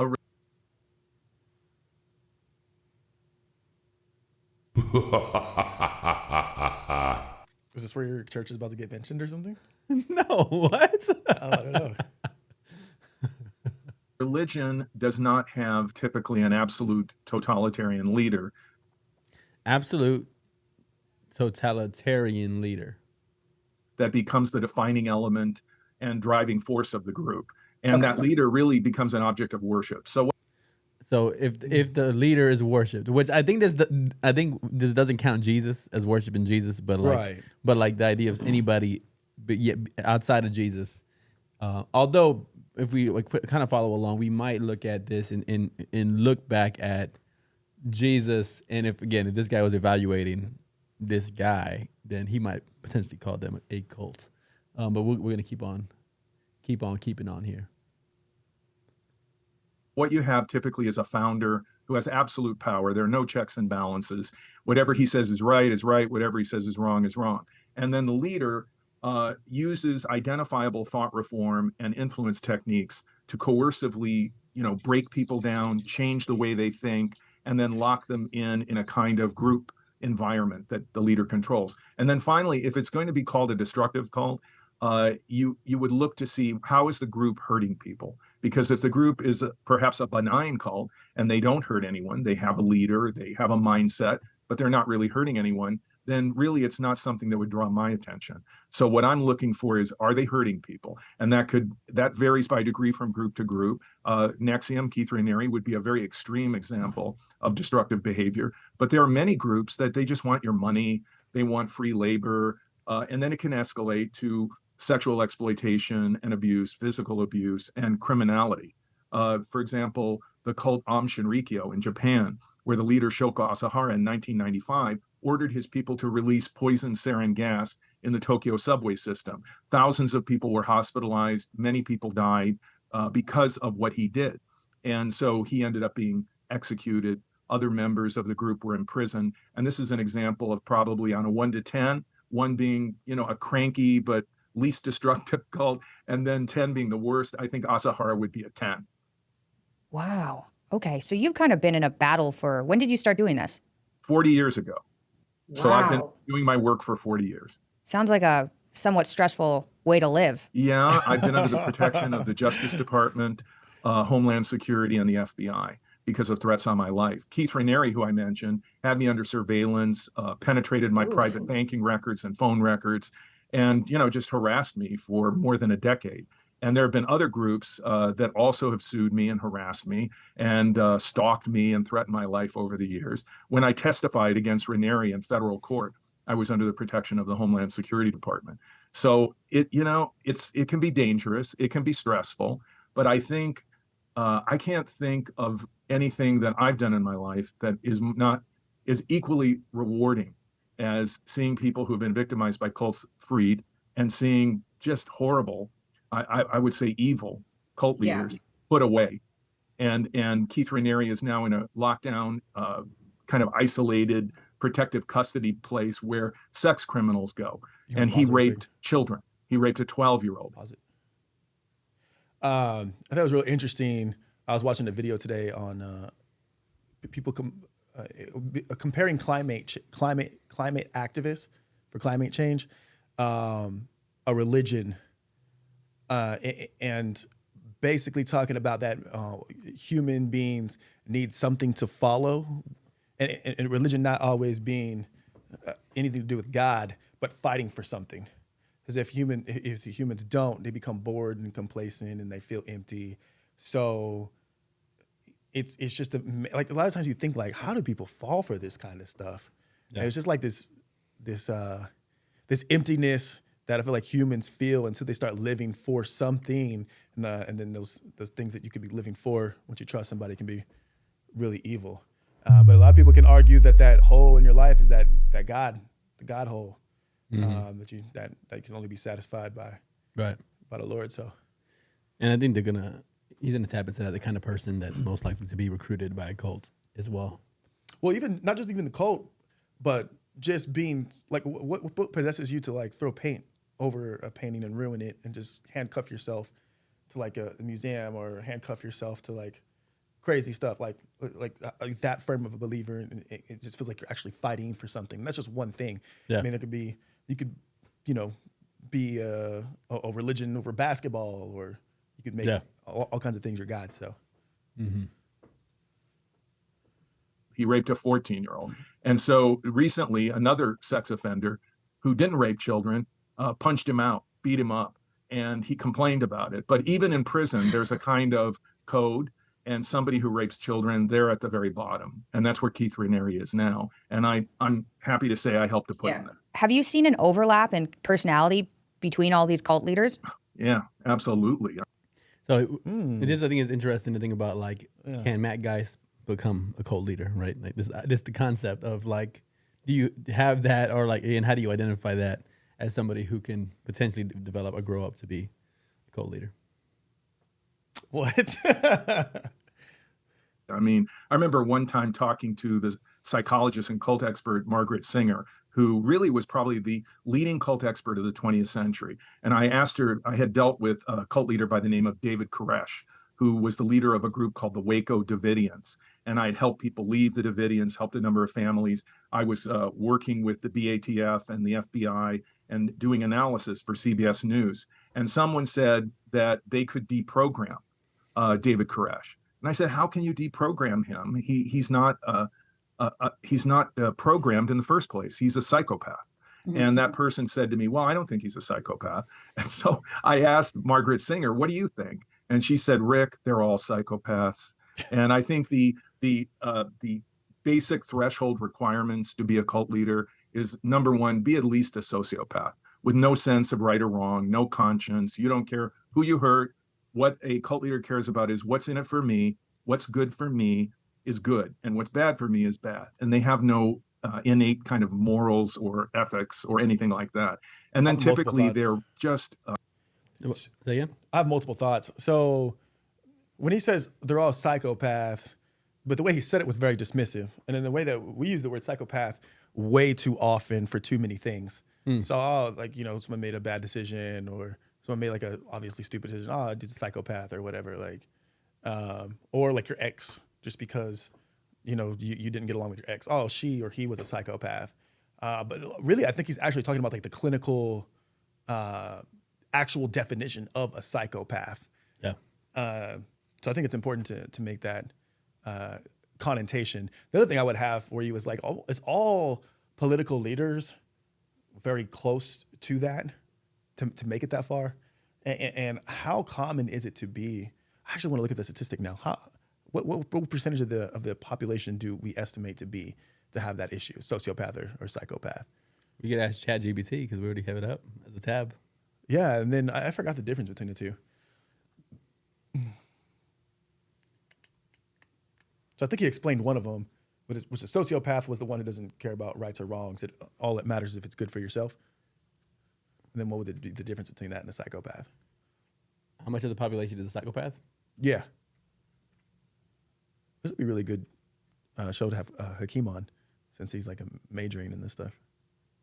A: Is this where your church is about to get mentioned or something?
B: No, what?
A: I don't know.
F: religion does not have typically an absolute totalitarian leader.
B: Absolute totalitarian leader.
F: That becomes the defining element and driving force of the group. And that leader really becomes an object of worship. So
B: if the leader is worshipped, which I think this doesn't count Jesus as worshiping Jesus, but like the idea of anybody but yet outside of Jesus. Although if we kind of follow along, we might look at this and look back at Jesus, and if this guy was evaluating this guy, then he might potentially call them a cult. But we're gonna keep on keeping on here.
F: What you have typically is a founder who has absolute power. There are no checks and balances. Whatever he says is right. Whatever he says is wrong is wrong. And then the leader uses identifiable thought reform and influence techniques to coercively, break people down, change the way they think, and then lock them in a kind of group environment that the leader controls. And then finally, if it's going to be called a destructive cult, you would look to see how is the group hurting people. Because if the group is perhaps a benign cult and they don't hurt anyone, they have a leader, they have a mindset, but they're not really hurting anyone, then really it's not something that would draw my attention. So what I'm looking for is, are they hurting people? And that varies by degree from group to group. Nexium, Keith Raniere, would be a very extreme example of destructive behavior. But there are many groups that they just want your money, they want free labor, and then it can escalate to sexual exploitation and abuse, physical abuse, and criminality. For example, the cult Aum Shinrikyo in Japan, where the leader Shoko Asahara in 1995 ordered his people to release poison sarin gas in the Tokyo subway system. Thousands of people were hospitalized. Many people died because of what he did. And so he ended up being executed. Other members of the group were in prison. And this is an example of probably on a 1 to 10, 1 being, a cranky but least destructive cult, and then 10 being the worst. I think Asahara would be a 10.
G: Wow. Okay. So you've kind of been in a battle for, when did you start doing this?
F: 40 years ago. Wow. So I've been doing my work for 40 years.
G: Sounds like a somewhat stressful way to live.
F: Yeah, I've been under the protection of the Justice Department, Homeland Security, and the FBI because of threats on my life. Keith Raniere, who I mentioned, had me under surveillance, penetrated my private banking records and phone records, and just harassed me for more than a decade. And there have been other groups that also have sued me and harassed me and stalked me and threatened my life over the years. When I testified against Raniere in federal court, I was under the protection of the Homeland Security Department. So it can be dangerous, it can be stressful, but I think I can't think of anything that I've done in my life that is equally rewarding as seeing people who've been victimized by cults freed and seeing just horrible, I would say evil cult leaders put away. And Keith Raniere is now in a lockdown, kind of isolated protective custody place where sex criminals go.
A: You
F: And
A: wanna
F: he
A: pause real quick?
F: raped children. He raped a 12-year-old.
A: Pause it. I thought it was really interesting. I was watching a video today on people comparing climate activists for climate change, a religion, and basically talking about that human beings need something to follow, and religion not always being anything to do with God, but fighting for something. Because if the humans don't, they become bored and complacent and they feel empty. So it's just like a lot of times you think like, how do people fall for this kind of stuff?
B: Yeah.
A: And it's just like this emptiness that I feel like humans feel until they start living for something, and then those things that you could be living for, once you trust somebody, can be really evil. But a lot of people can argue that hole in your life is that God, the God hole, that you can only be satisfied by the Lord. So,
B: And I think he's gonna tap into that, the kind of person that's most likely to be recruited by a cult as well.
A: well, even not just even the cult, but just being like, what possesses you to like throw paint over a painting and ruin it, and just handcuff yourself to like a museum, or handcuff yourself to like crazy stuff, like that firm of a believer, and it just feels like you're actually fighting for something. And that's just one thing.
B: Yeah.
A: I mean, you could be a religion over basketball, or you could make all kinds of things your God. So.
F: He raped a 14-year-old. And so recently, another sex offender who didn't rape children punched him out, beat him up, and he complained about it. But even in prison, there's a kind of code, and somebody who rapes children, they're at the very bottom. And that's where Keith Raniere is now. And I'm happy to say I helped to put him there.
G: Have you seen an overlap in personality between all these cult leaders?
F: Yeah, absolutely.
B: So it is, I think it's interesting to think about, like, can Matt Geis become a cult leader, right? Like this the concept of like, do you have that, or like, and how do you identify that as somebody who can potentially develop or grow up to be a cult leader?
A: What?
F: I mean, I remember one time talking to the psychologist and cult expert, Margaret Singer, who really was probably the leading cult expert of the 20th century. And I asked her, I had dealt with a cult leader by the name of David Koresh, who was the leader of a group called the Waco Davidians. And I'd helped people leave the Davidians, helped a number of families. I was working with the BATF and the FBI and doing analysis for CBS News. And someone said that they could deprogram David Koresh. And I said, how can you deprogram him? He's not programmed in the first place. He's a psychopath. And that person said to me, well, I don't think he's a psychopath. And so I asked Margaret Singer, what do you think? And she said, Rick, they're all psychopaths. And I think the basic threshold requirements to be a cult leader is, number one, be at least a sociopath with no sense of right or wrong, no conscience. You don't care who you hurt. What a cult leader cares about is what's in it for me, what's good for me is good, and what's bad for me is bad. And they have no innate kind of morals or ethics or anything like that. And then typically they're just...
B: Say again?
A: I have multiple thoughts. So when he says they're all psychopaths, but the way he said it was very dismissive. And in the way that we use the word psychopath way too often for too many things. So, someone made a bad decision, or someone made like a obviously stupid decision. Oh, he's a psychopath or whatever. Like, or like your ex, just because, you didn't get along with your ex. Oh, she or he was a psychopath. But really, I think he's actually talking about like the clinical, actual definition of a psychopath.
B: Yeah.
A: So I think it's important to make that connotation. The other thing I would have for you is like, is all political leaders very close to that, to make it that far? And how common is it to be? I actually want to look at the statistic now. What percentage of the population do we estimate to have that issue, sociopath or psychopath?
B: We could ask ChatGPT because we already have it up as a tab.
A: Yeah, and then I forgot the difference between the two. So I think he explained one of them, which a sociopath was the one who doesn't care about rights or wrongs. All that matters is if it's good for yourself. And then what would be the difference between that and a psychopath?
B: How much of the population is a psychopath?
A: Yeah. This would be a really good show to have Hakeem on, since he's like majoring in this stuff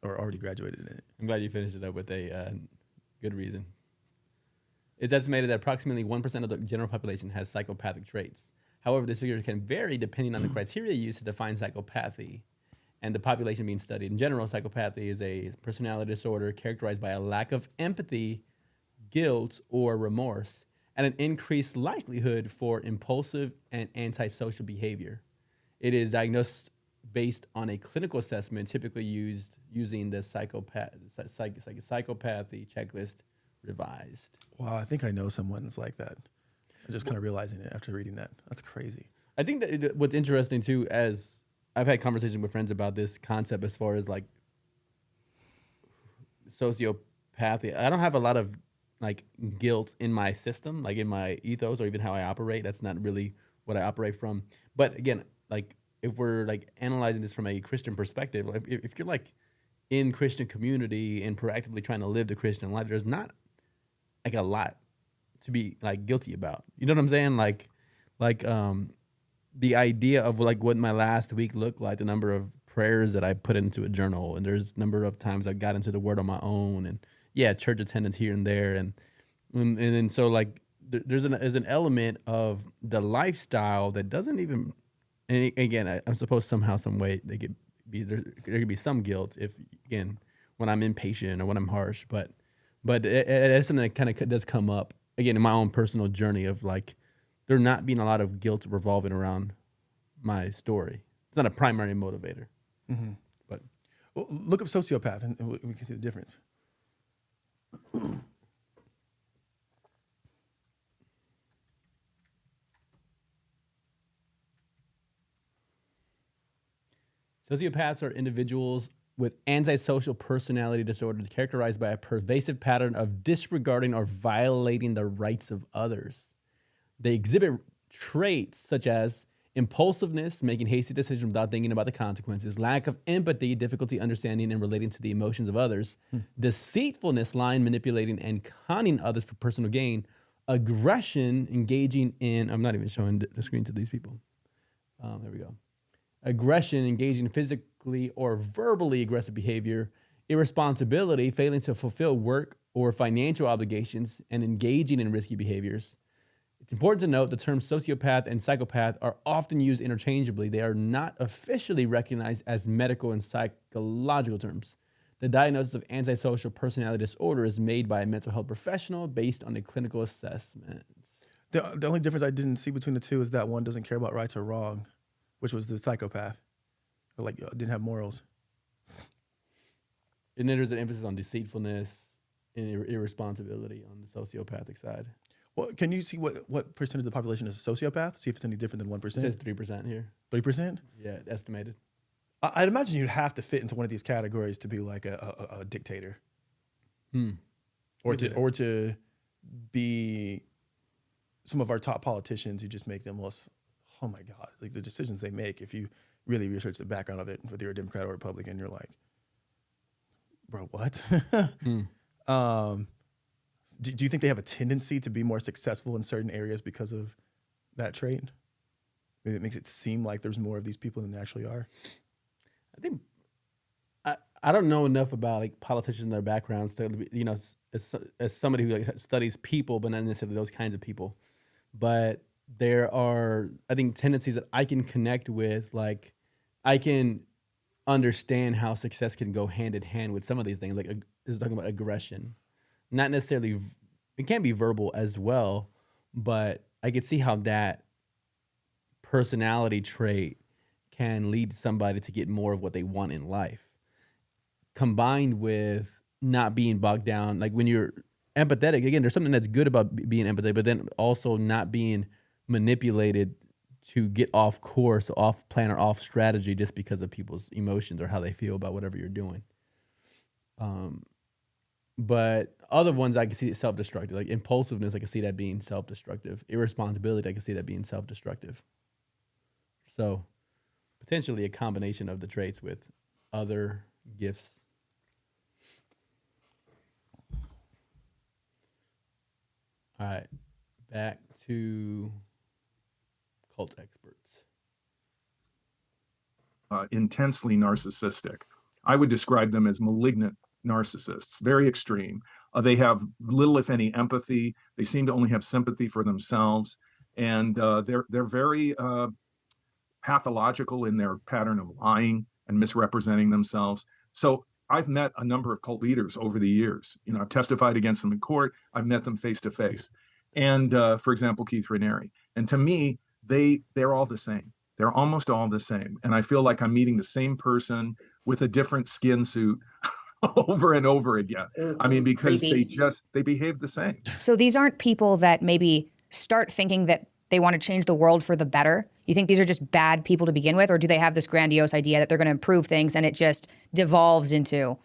A: or already graduated in it.
B: I'm glad you finished it up with a good reason. It's estimated that approximately 1% of the general population has psychopathic traits. However, this figure can vary depending on the criteria used to define psychopathy and the population being studied. In general, psychopathy is a personality disorder characterized by a lack of empathy, guilt, or remorse, and an increased likelihood for impulsive and antisocial behavior. It is diagnosed based on a clinical assessment typically used using the psychopathy checklist revised.
A: Wow, I think I know someone that's like that. I'm just kind of realizing it after reading that. That's crazy.
B: I think that what's interesting too, as I've had conversations with friends about this concept as far as like sociopathy. I don't have a lot of like guilt in my system, like in my ethos or even how I operate. That's not really what I operate from. But again, like if we're like analyzing this from a Christian perspective, like if you're like in Christian community and proactively trying to live the Christian life, there's not like a lot to be like guilty about. You know what I'm saying? Like the idea of like what my last week looked like, the number of prayers that I put into a journal, and there's number of times I got into the Word on my own, and yeah, church attendance here and there, and then so like there's an element of the lifestyle that doesn't even. And again, I'm supposed somehow, some way, there could be some guilt if again when I'm impatient or when I'm harsh, but it's something that kind of does come up again in my own personal journey of like there not being a lot of guilt revolving around my story. It's not a primary motivator, but
A: well, look up sociopath and we can see the difference.
B: Sociopaths are individuals with antisocial personality disorder characterized by a pervasive pattern of disregarding or violating the rights of others. They exhibit traits such as impulsiveness, making hasty decisions without thinking about the consequences, lack of empathy, difficulty understanding and relating to the emotions of others, deceitfulness, lying, manipulating, and conning others for personal gain, aggression, engaging in, I'm not even showing the screen to these people. There we go. Aggression, engaging in physically or verbally aggressive behavior, irresponsibility, failing to fulfill work or financial obligations, and engaging in risky behaviors. It's important to note the terms sociopath and psychopath are often used interchangeably. They are not officially recognized as medical and psychological terms. The diagnosis of antisocial personality disorder is made by a mental health professional based on a clinical assessment.
A: The only difference I didn't see between the two is that one doesn't care about rights or wrong, which was the psychopath. Like, didn't have morals.
B: And then there's an emphasis on deceitfulness and irresponsibility on the sociopathic side.
A: Well, can you see what percentage of the population is a sociopath? See if it's any different than 1%.
B: It says 3% here.
A: 3%?
B: Yeah, estimated.
A: I'd imagine you'd have to fit into one of these categories to be like a dictator. Or to be some of our top politicians. You just make them most, oh my God, like the decisions they make, if you really research the background of it, whether you're a Democrat or Republican, you're like, bro, what? Do you think they have a tendency to be more successful in certain areas because of that trait? Maybe it makes it seem like there's more of these people than there actually are.
B: I think I don't know enough about like politicians and their backgrounds to, you know, as somebody who like studies people, but not necessarily those kinds of people. But there are, I think, tendencies that I can connect with. Like, I can understand how success can go hand in hand with some of these things. Like, is talking about aggression, not necessarily. It can be verbal as well, but I could see how that personality trait can lead somebody to get more of what they want in life, combined with not being bogged down. Like when you're empathetic, again, there's something that's good about being empathetic, but then also not being manipulated to get off course, off plan, or off strategy just because of people's emotions or how they feel about whatever you're doing. But other ones I can see self-destructive, like impulsiveness, I can see that being self-destructive. Irresponsibility, I can see that being self-destructive. So potentially a combination of the traits with other gifts. All right, back to cult experts.
F: Intensely narcissistic. I would describe them as malignant narcissists, very extreme. They have little, if any, empathy. They seem to only have sympathy for themselves, and they're very pathological in their pattern of lying and misrepresenting themselves. So I've met a number of cult leaders over the years. You know, I've testified against them in court. I've met them face to face. And for example, Keith Raniere. And to me, they're all the same. They're almost all the same. And I feel like I'm meeting the same person with a different skin suit over and over again. I mean, because they behave the same.
G: So these aren't people that maybe start thinking that they want to change the world for the better. You think these are just bad people to begin with, or do they have this grandiose idea that they're going to improve things and it just devolves into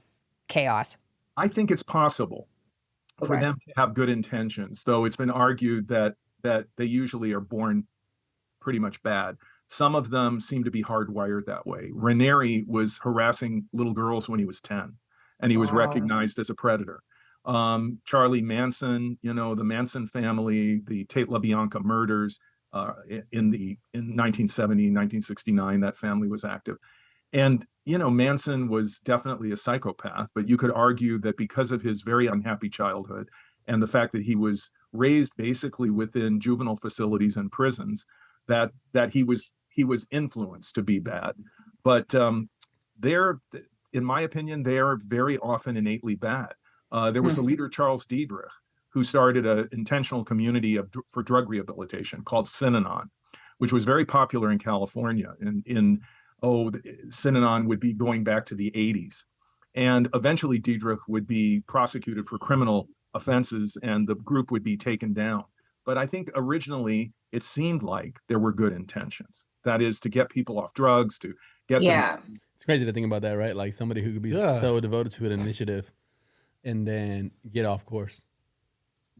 G: chaos?
F: I think it's possible for them to have good intentions, though it's been argued that they usually are born pretty much bad. Some of them seem to be hardwired that way. Raniere was harassing little girls when he was 10, and he was recognized as a predator. Charlie Manson, you know, the Manson family, the Tate LaBianca murders in 1970, 1969, that family was active. And, you know, Manson was definitely a psychopath, but you could argue that because of his very unhappy childhood and the fact that he was raised basically within juvenile facilities and prisons, that he was influenced to be bad. But they're, in my opinion, they are very often innately bad. There was a leader, Charles Diedrich, who started an intentional community for drug rehabilitation called Synanon, which was very popular in California. Synanon would be going back to the 80s. And eventually Diedrich would be prosecuted for criminal offenses and the group would be taken down. But I think originally it seemed like there were good intentions. That is, to get people off drugs, to get them.
B: It's crazy to think about that, right? Like somebody who could be so devoted to an initiative and then get off course.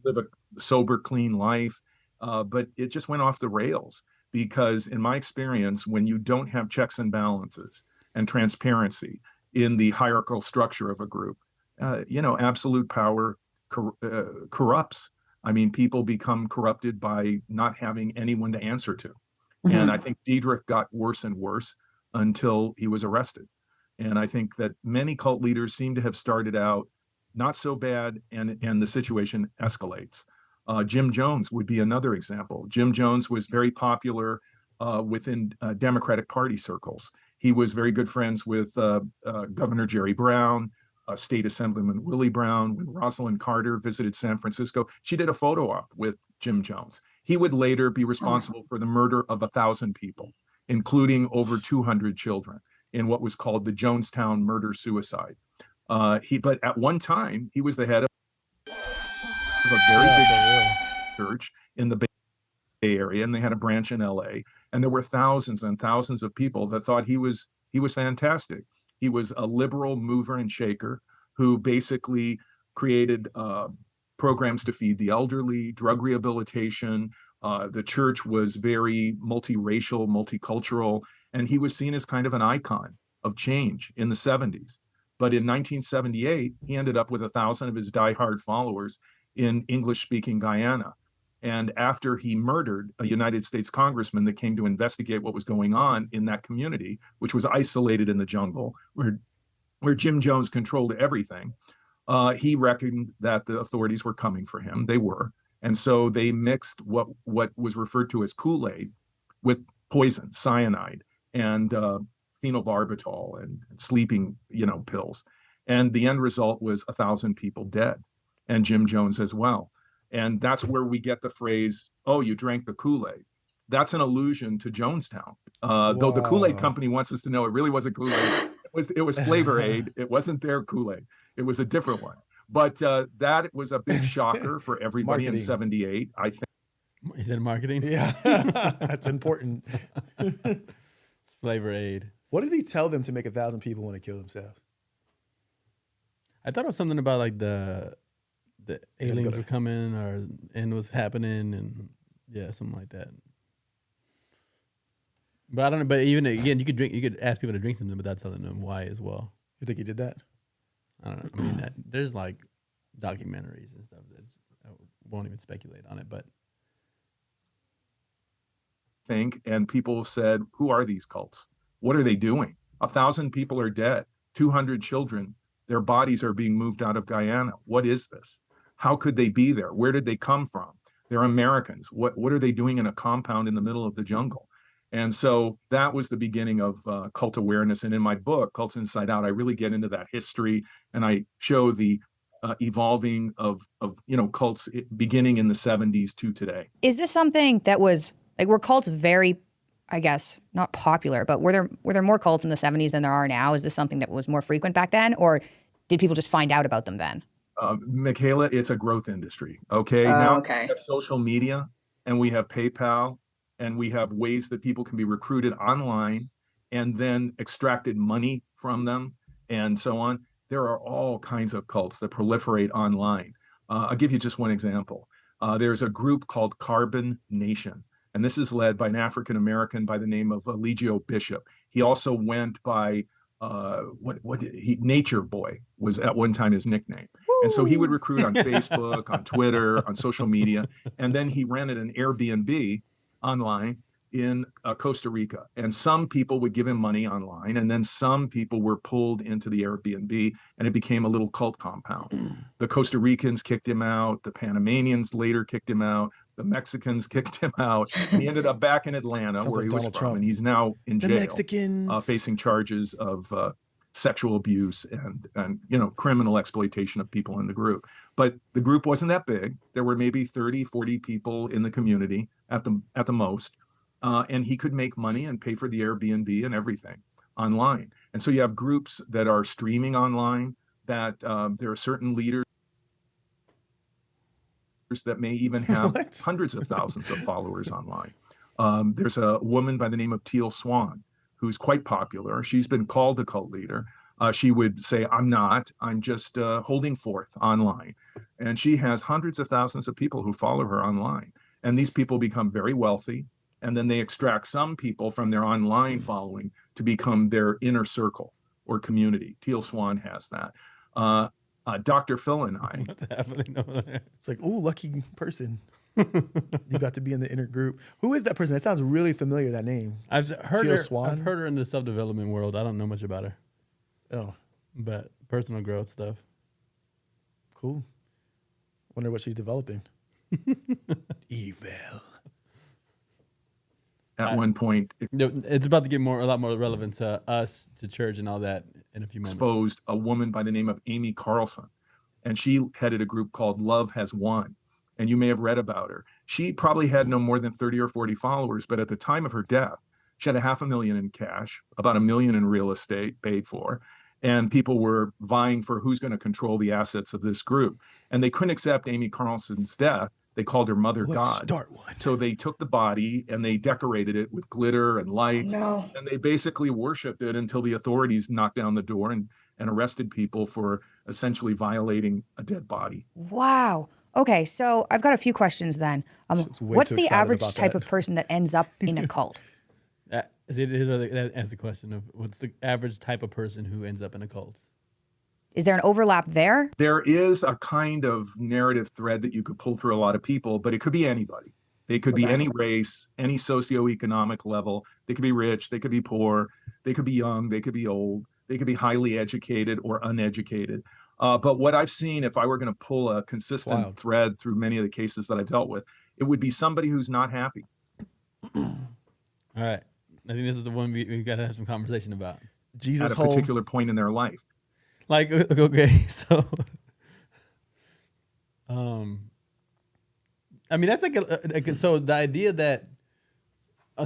F: Live a sober, clean life. But it just went off the rails because in my experience, when you don't have checks and balances and transparency in the hierarchical structure of a group, absolute power corrupts. I mean, people become corrupted by not having anyone to answer to. Mm-hmm. And I think Diedrich got worse and worse until he was arrested. And I think that many cult leaders seem to have started out not so bad, and the situation escalates. Jim Jones would be another example. Jim Jones was very popular within Democratic Party circles. He was very good friends with Governor Jerry Brown, State Assemblyman Willie Brown. When Rosalind Carter visited San Francisco, she did a photo op with Jim Jones. He would later be responsible for the murder of 1,000 people, including over 200 children, in what was called the Jonestown murder-suicide. But at one time, he was the head of a very big church in the Bay Area, and they had a branch in LA. And there were thousands and thousands of people that thought he was fantastic. He was a liberal mover and shaker who basically created programs to feed the elderly, drug rehabilitation. The church was very multiracial, multicultural, and he was seen as kind of an icon of change in the 70s. But in 1978, he ended up with 1,000 of his diehard followers in English-speaking Guyana. And after he murdered a United States congressman that came to investigate what was going on in that community, which was isolated in the jungle, where Jim Jones controlled everything, he reckoned that the authorities were coming for him. They were. And so they mixed what was referred to as Kool-Aid with poison, cyanide, and phenobarbital and sleeping, pills. And the end result was 1,000 people dead, and Jim Jones as well. And that's where we get the phrase, "Oh, you drank the Kool-Aid." That's an allusion to Jonestown. Though the Kool-Aid company wants us to know it really wasn't Kool-Aid. It was Flavor Aid. It wasn't their Kool-Aid. It was a different one. But that was a big shocker for everybody in 78, I think.
B: Is it marketing?
A: Yeah, that's important.
B: Flavor Aid.
A: What did he tell them to make 1,000 people want to kill themselves?
B: I thought it was something about like the aliens were coming and was happening, and something like that. But I don't know. But even again, you could ask people to drink something without telling them why as well.
A: You think he did that?
B: I don't know. I mean, there's like documentaries and stuff that I won't even speculate on it. But
F: And people said, who are these cults? What are they doing? 1,000 people are dead, 200 children, their bodies are being moved out of Guyana. What is this? How could they be there? Where did they come from? They're Americans. What are they doing in a compound in the middle of the jungle? And so that was the beginning of cult awareness. And in my book, Cults Inside Out, I really get into that history, and I show the evolving of cults beginning in the 70s to today.
G: Is this something that was like, were cults very, I guess, not popular, but were there more cults in the 70s than there are now? Is this something that was more frequent back then, or did people just find out about them then?
F: Michaela, it's a growth industry. Okay. Now we have social media, and we have PayPal, and we have ways that people can be recruited online and then extracted money from them and so on. There are all kinds of cults that proliferate online. I'll give you just one example. There's a group called Carbon Nation, and this is led by an African-American by the name of Eligio Bishop. He also went by Nature Boy was at one time his nickname. Woo! And so he would recruit on Facebook, on Twitter, on social media, and then he rented an Airbnb online in Costa Rica. And some people would give him money online, and then some people were pulled into the Airbnb, and it became a little cult compound. The Costa Ricans kicked him out. The Panamanians later kicked him out. The Mexicans kicked him out. And he ended up back in Atlanta, where he was from, Trump. And he's now in jail,
A: Mexicans.
F: Facing charges of sexual abuse and criminal exploitation of people in the group. But the group wasn't that big. There were maybe 30, 40 people in the community at the most. And he could make money and pay for the Airbnb and everything online. And so you have groups that are streaming online, that there are certain leaders that may even have hundreds of thousands of followers online. There's a woman by the name of Teal Swan, who's quite popular. She's been called a cult leader. She would say, I'm not, I'm just holding forth online. And she has hundreds of thousands of people who follow her online. And these people become very wealthy. And then they extract some people from their online following to become their inner circle or community. Teal Swan has that. Dr. Phil and I.
B: What's happening over there?
A: It's like, ooh, lucky person. You got to be in the inner group. Who is that person? That sounds really familiar, that name.
B: I've heard
A: Teal
B: her.
A: Swan?
B: I've heard her in the self-development world. I don't know much about her,
A: Oh,
B: but personal growth stuff.
A: cool. Wonder what she's developing. Evil.
F: At one point,
B: It's about to get a lot more relevant to us, to church, and all that in a few moments.
F: exposed a woman by the name of Amy Carlson, and she headed a group called Love Has Won. And you may have read about her. She probably had no more than 30 or 40 followers, but at the time of her death, she had $500,000 in cash, about $1 million in real estate paid for, and people were vying for who's going to control the assets of this group. And they couldn't accept Amy Carlson's death. They called her Mother
A: Let's
F: God.
A: start one.
F: So they took the body and they decorated it with glitter and lights.
G: No.
F: And they basically worshiped it until the authorities knocked down the door and arrested people for essentially violating a dead body.
G: Wow. Okay, so I've got a few questions then.
A: She's way
G: What's
A: too
G: the
A: excited
G: average
A: about
G: type
A: that.
G: of person that ends up in a cult?
B: That answers the question of what's the average type of person who ends up in a cult.
G: Is there an overlap there?
F: There is a kind of narrative thread that you could pull through a lot of people, but it could be anybody. They could be any race, any socioeconomic level. They could be rich, they could be poor, they could be young, they could be old, they could be highly educated or uneducated. But what I've seen, if I were going to pull a consistent thread through many of the cases that I've dealt with, it would be somebody who's not happy.
B: All right. I think this is the one we got to have some conversation about.
A: Jesus
F: at a particular point in their life.
B: Like, okay, so, I mean, that's like so the idea that,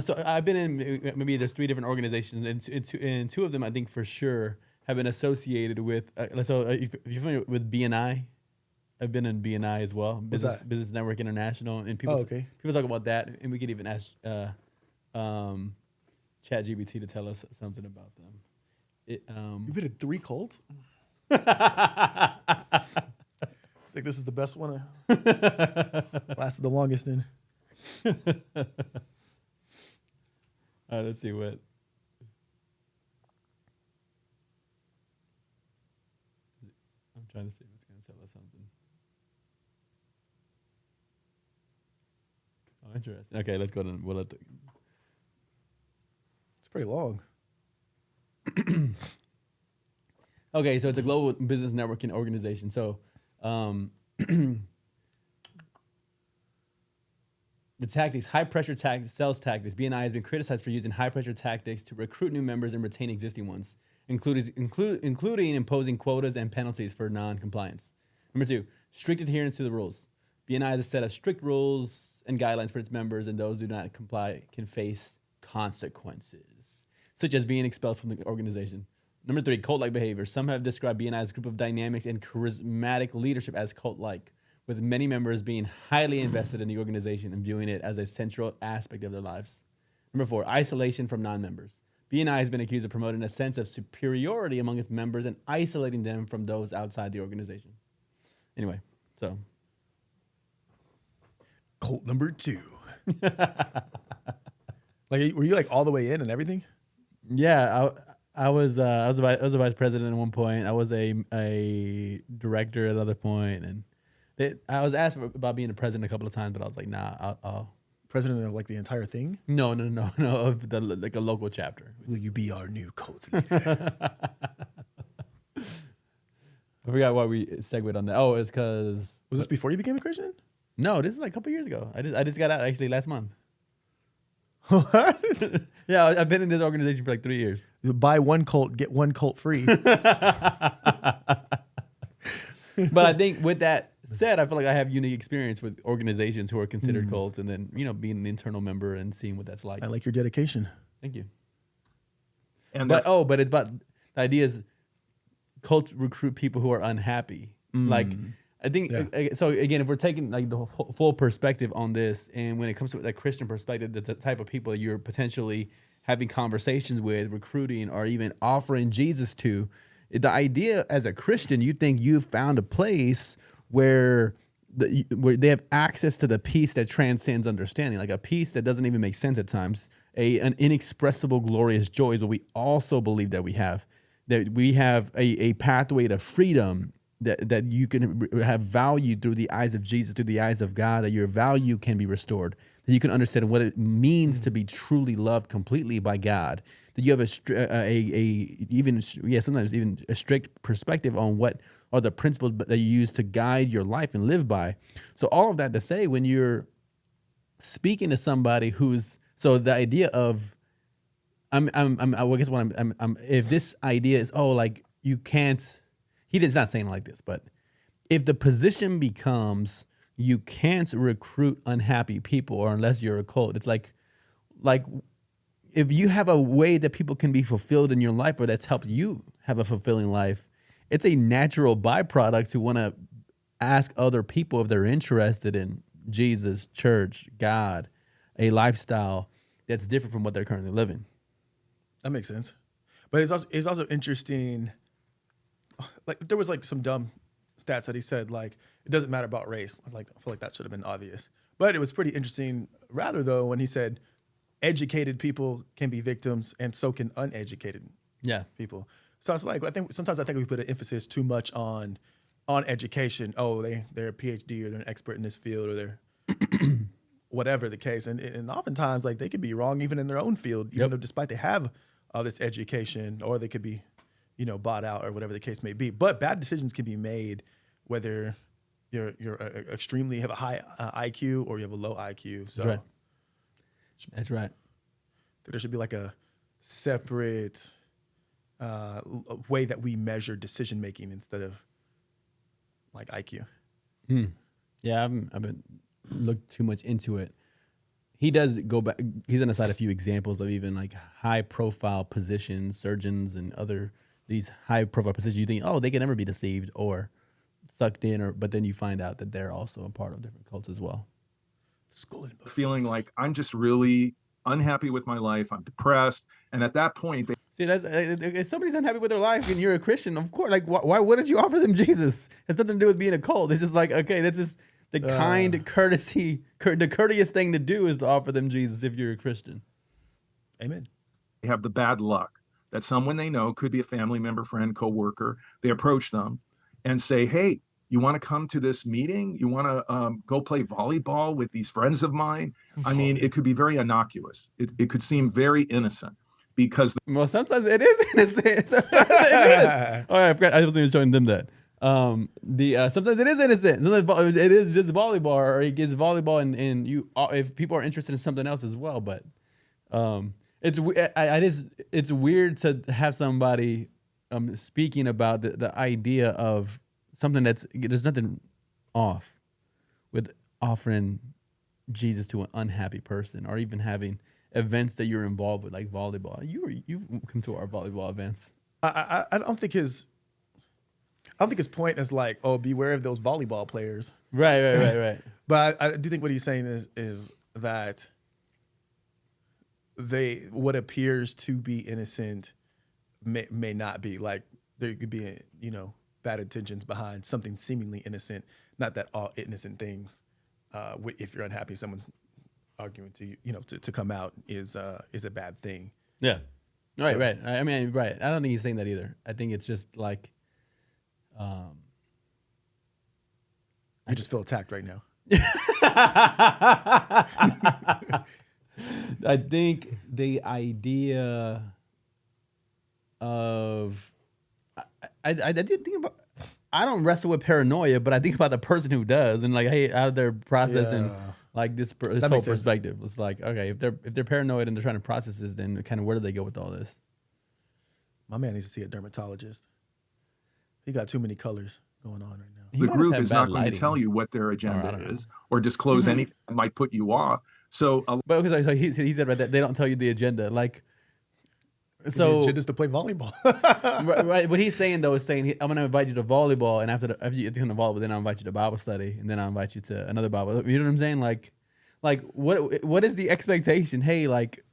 B: so I've been in, maybe there's 3 different organizations, and two of them I think for sure have been associated with, so if you're familiar with BNI, I've been in BNI as well, Business Network International, and people talk about that, and we could even ask ChatGPT to tell us something about them.
A: You've been in 3 cults? It's like, this is the best one. Lasted the longest in.
B: Let's see what. I'm trying to see if it's going to tell us something. Oh, interesting. Okay, let's go to. We'll let the.
A: It's pretty long.
B: Okay, so it's a global business networking organization. So, the tactics, high pressure tactics, sales tactics. BNI has been criticized for using high pressure tactics to recruit new members and retain existing ones, including imposing quotas and penalties for non-compliance. Number 2, strict adherence to the rules. BNI has a set of strict rules and guidelines for its members, and those who do not comply can face consequences, such as being expelled from the organization. Number 3, cult-like behavior. Some have described BNI as a group of dynamics and charismatic leadership as cult-like, with many members being highly invested in the organization and viewing it as a central aspect of their lives. Number 4, isolation from non-members. BNI has been accused of promoting a sense of superiority among its members and isolating them from those outside the organization. Anyway, so.
A: Cult number 2. Like, were you like all the way in and everything?
B: Yeah, I was a vice president at one point. I was a director at another point, and I was asked about being a president a couple of times, but I was like, nah, I'll
A: President of like the entire thing?
B: no, of the like a local chapter.
A: Will you be our new cult leader?
B: I forgot why we segued on that. Oh, it's because
A: Was this before you became a Christian?
B: no, this is like a couple years ago. I just got out actually last month.
A: What?
B: Yeah, I've been in this organization for like 3 years.
A: Buy one cult, get one cult free.
B: But I think with that said, I feel like I have unique experience with organizations who are considered cults, and then being an internal member and seeing what that's like.
A: I like your dedication.
B: Thank you.
F: And
B: But it's about the idea is cults recruit people who are unhappy. Like I think so. Again, if we're taking like the full perspective on this, and when it comes to that Christian perspective, that's the type of people that you're potentially having conversations with, recruiting, or even offering Jesus to. The idea as a Christian, you think you've found a place where they have access to the peace that transcends understanding, like a peace that doesn't even make sense at times. An inexpressible, glorious joy is what we also believe that we have. That we have a pathway to freedom, that you can have value through the eyes of Jesus, through the eyes of God, that your value can be restored, that you can understand what it means to be truly loved completely by God, that you have sometimes even a strict perspective on what are the principles that you use to guide your life and live by. So all of that to say, when you're speaking to somebody so the idea of, if this idea is, like you can't, he is not saying it like this, but if the position becomes you can't recruit unhappy people, or unless you're a cult, it's like if you have a way that people can be fulfilled in your life, or that's helped you have a fulfilling life, it's a natural byproduct to want to ask other people if they're interested in Jesus, church, God, a lifestyle that's different from what they're currently living.
A: That makes sense. But it's also interesting. Like there was like some dumb stats that he said, like it doesn't matter about race. Like I feel like that should have been obvious. But it was pretty interesting, rather though, when he said educated people can be victims and so can uneducated people. So it's like I think we put an emphasis too much on education. Oh, they're a PhD or they're an expert in this field, or they're whatever the case. And oftentimes like they could be wrong even in their own field, even though despite they have all this education, or they could be bought out or whatever the case may be. But bad decisions can be made whether you're extremely have a high IQ or you have a low IQ. So
B: That's right.
A: there should be like a separate way that we measure decision making instead of like IQ.
B: Yeah, I haven't looked too much into it. He does go back. He's on the side a few examples of even like high profile positions, surgeons and other these high profile positions. You think, they can never be deceived or sucked in, but then you find out that they're also a part of different cults as well.
F: feeling like I'm just really unhappy with my life. I'm depressed. And at that point,
B: See, that's if somebody's unhappy with their life and you're a Christian, of course, like why wouldn't you offer them Jesus? It has nothing to do with being a cult. It's just like, okay, that's just the the courteous thing to do is to offer them Jesus if you're a Christian.
A: Amen.
F: They have the bad luck that someone they know, could be a family member, friend, coworker, they approach them and say, hey, you want to come to this meeting? You want to go play volleyball with these friends of mine? I mean, it could be very innocuous. It could seem very innocent because
B: Well, sometimes it is innocent. Sometimes it is. Oh, I forgot. I wasn't even showing them that. Sometimes it is innocent. Sometimes it is just volleyball, or it gets volleyball, and you if people are interested in something else as well. But it's weird to have somebody speaking about the idea of something there's nothing off with offering Jesus to an unhappy person, or even having events that you're involved with, like volleyball. You've come to our volleyball events.
A: I don't think his point is like, oh, beware of those volleyball players.
B: Right.
A: But I do think what he's saying is that what appears to be innocent may not be. Like, there could be bad intentions behind something seemingly innocent. Not that all innocent things, if you're unhappy, someone's arguing to you, to come out is a bad thing.
B: Yeah. Right. I mean, right. I don't think he's saying that either. I think it's just like,
A: I just feel attacked right now.
B: I think the idea of I do think about. I don't wrestle with paranoia, but I think about the person who does, and like, hey, out of their processing, like this whole perspective. It's like, okay, if they're paranoid and they're trying to process this, then kind of where do they go with all this?
A: My man needs to see a dermatologist. He got too many colors going on right now.
F: The group is not going to tell you what their agenda is or disclose anything that might put you off. So,
B: but because he said right that they don't tell you the agenda, like. So
A: the agenda is to play volleyball.
B: right. What he's saying though is saying, I'm going to invite you to volleyball, and after you come to volleyball, then I'll invite you to Bible study, and then I'll invite you to another Bible. You know what I'm saying? Like what is the expectation? Hey, like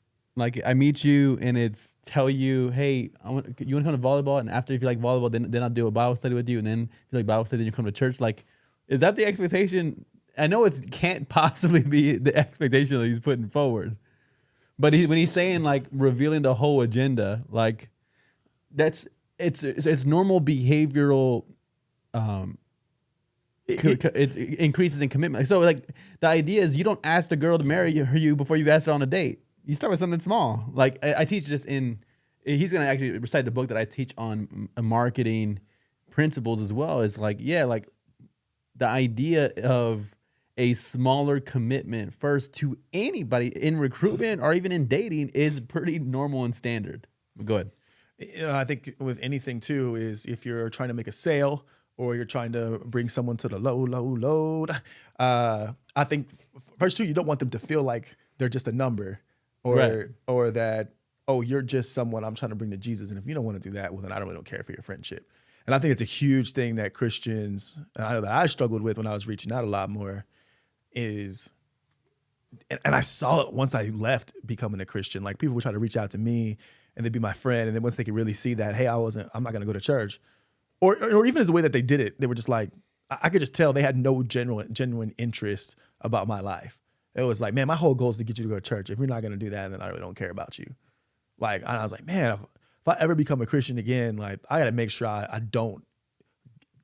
B: I meet you and it's tell you, hey, you want to come to volleyball, and after if you like volleyball, then I'll do a Bible study with you, and then if you like Bible study, then you come to church. Like, is that the expectation? I know it can't possibly be the expectation that he's putting forward. But when he's saying like revealing the whole agenda, like it's normal behavioral. It increases in commitment. So like the idea is you don't ask the girl to marry you before you've asked her on a date. You start with something small. Like I teach this he's gonna actually recite the book that I teach on marketing principles as well. Is like like the idea of a smaller commitment first to anybody in recruitment or even in dating is pretty normal and standard. Go ahead.
A: I think with anything too is if you're trying to make a sale or you're trying to bring someone to the low load, I think first too, you don't want them to feel like they're just a number or that, oh, you're just someone I'm trying to bring to Jesus. And if you don't want to do that, well, then I really don't care for your friendship. And I think it's a huge thing that Christians, and I know that I struggled with when I was reaching out a lot more, is, and I saw it once I left becoming a Christian. Like people would try to reach out to me and they'd be my friend. And then once they could really see that, hey, I'm not going to go to church. Or even as the way that they did it, they were just like, I could just tell they had no genuine interest about my life. It was like, man, my whole goal is to get you to go to church. If you're not going to do that, then I really don't care about you. Like, I was like, man, if I ever become a Christian again, like I got to make sure I don't,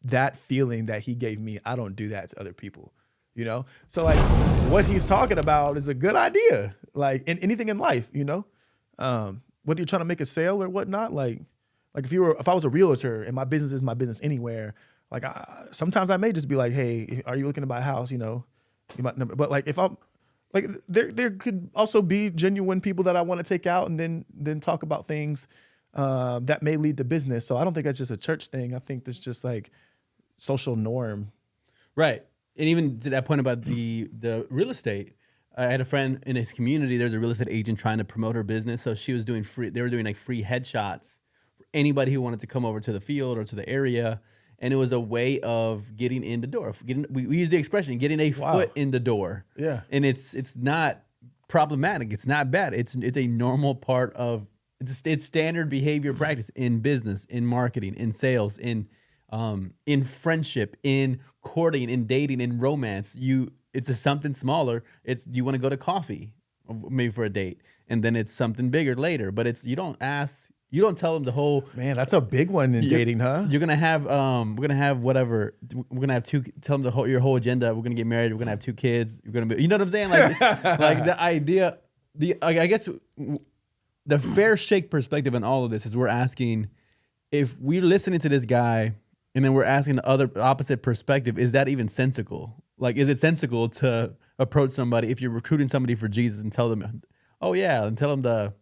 A: that feeling that he gave me, I don't do that to other people. So like what he's talking about is a good idea, like in anything in life, whether you're trying to make a sale or whatnot, like if I was a realtor and my business is my business anywhere, like sometimes I may just be like, hey, are you looking to buy a house? You might, but like if I'm like, there could also be genuine people that I want to take out and then talk about things that may lead to business. So I don't think that's just a church thing. I think that's just like social norm.
B: Right. And even to that point about the real estate, I had a friend in his community. There's a real estate agent trying to promote her business. So she was doing they were doing like free headshots for anybody who wanted to come over to the field or to the area. And it was a way of getting in the door. We use the expression, getting a foot in the door. Yeah. And it's not problematic. It's not bad. It's a normal part of, it's standard behavior practice in business, in marketing, in sales, in friendship, in courting, in dating, in romance. It's something smaller. You want to go to coffee, maybe for a date. and then it's something bigger later. But it's you don't tell them the whole.
A: Man, that's a big one in dating, huh?
B: You're gonna have we're gonna have whatever. We're gonna have two. Tell them your whole agenda. We're gonna get married. We're gonna have 2 kids. You're gonna be. You know what I'm saying? Like like the idea. I guess the fair shake perspective on all of this is we're asking if we're listening to this guy and then we're asking the other opposite perspective. Is that even sensical? Like, is it sensical to approach somebody if you're recruiting somebody for Jesus and tell them, oh yeah, and tell them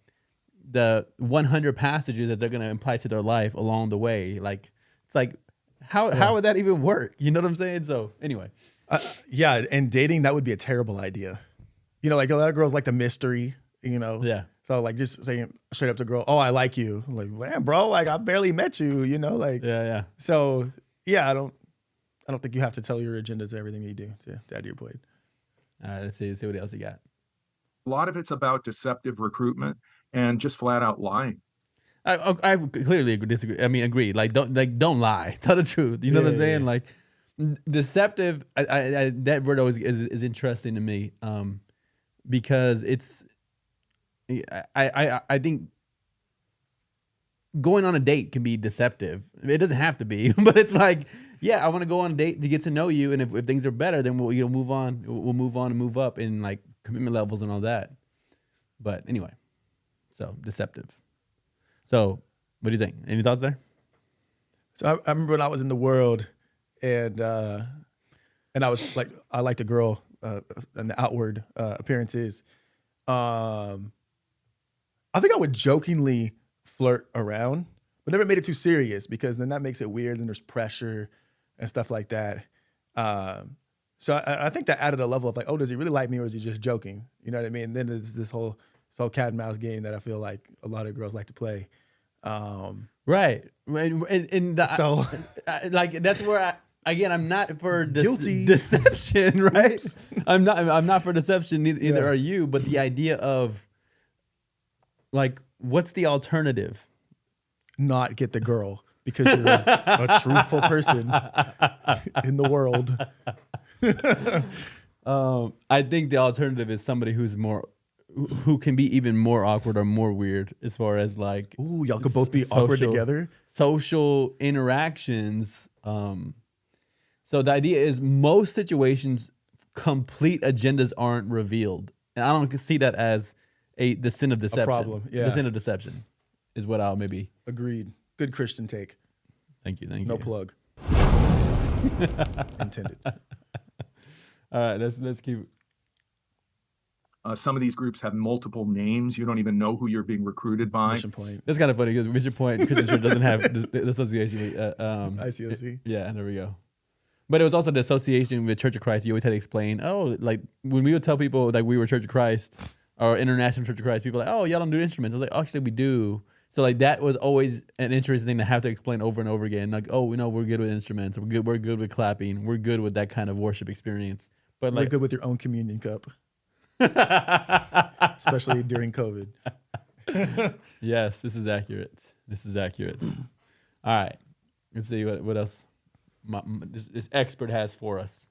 B: the 100 passages that they're going to apply to their life along the way. Like, it's like, how would that even work? You know what I'm saying? So anyway.
A: Yeah. And dating, that would be a terrible idea. You know, like a lot of girls like the mystery, you know?
B: Yeah.
A: So like just saying straight up to a girl, oh, I like you. I'm like, man, bro, like I barely met you, you know? Like,
B: Yeah.
A: So yeah, I don't think you have to tell your agendas to everything you do to add to your plate.
B: All right. Let's see what else you got.
F: A lot of it's about deceptive recruitment and just flat out lying.
B: I clearly disagree. I mean, agree. Like, don't lie. Tell the truth. You know what I'm saying?
A: Yeah.
B: Like, deceptive. I that word always is interesting to me, because it's. I think going on a date can be deceptive. It doesn't have to be, but it's like, yeah, I want to go on a date to get to know you, and if things are better, then we'll move on. We'll move on and move up in like commitment levels and all that. But anyway, so deceptive. So what do you think? Any thoughts there?
A: So I remember when I was in the world and I was like, I liked a girl and the outward appearances. I think I would jokingly flirt around, but never made it too serious because then that makes it weird and there's pressure and stuff like that. So I think that added a level of like, oh, does he really like me or is he just joking? You know what I mean? And then it's this whole cat and mouse game that I feel like a lot of girls like to play.
B: Right. And
A: So
B: like that's where I'm not for
A: Guilty.
B: deception, right? I'm not for deception. Either are you. But the idea of like, what's the alternative?
A: not get the girl because you're a truthful person in the world.
B: I think the alternative is somebody who can be even more awkward or more weird as far as like,
A: Ooh, y'all could both be awkward together.
B: Social interactions. So the idea is most situations, complete agendas aren't revealed. And I don't see that as the sin of deception.
A: problem, yeah.
B: The sin of deception is what I'll maybe.
A: Agreed. Good Christian take.
B: Thank you.
A: No plug. Intended.
B: All right, let's keep.
F: Some of these groups have multiple names. You don't even know who you're being recruited by.
A: Mission Point.
B: That's kind of funny because Mission Point Christian Church doesn't have the association.
A: ICOC.
B: Yeah, there we go. But it was also the association with Church of Christ. You always had to explain, like when we would tell people like we were Church of Christ or International Church of Christ, people were like, oh, y'all don't do instruments. I was like, actually, we do. So like that was always an interesting thing to have to explain over and over again. Like, oh, we know we're good with instruments. We're good with clapping. We're good with that kind of worship experience. But like,
A: We're good with your own communion cup. Especially during COVID.
B: yes, this is accurate. All right, let's see what else this expert has for us.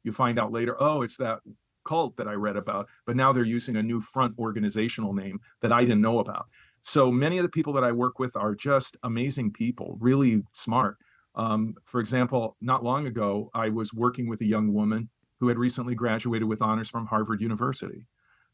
F: You find out later, oh, it's that cult that I read about, but now they're using a new front organizational name that I didn't know about. So many of the people that I work with are just amazing people, really smart. For example, not long ago, I was working with a young woman who had recently graduated with honors from Harvard University.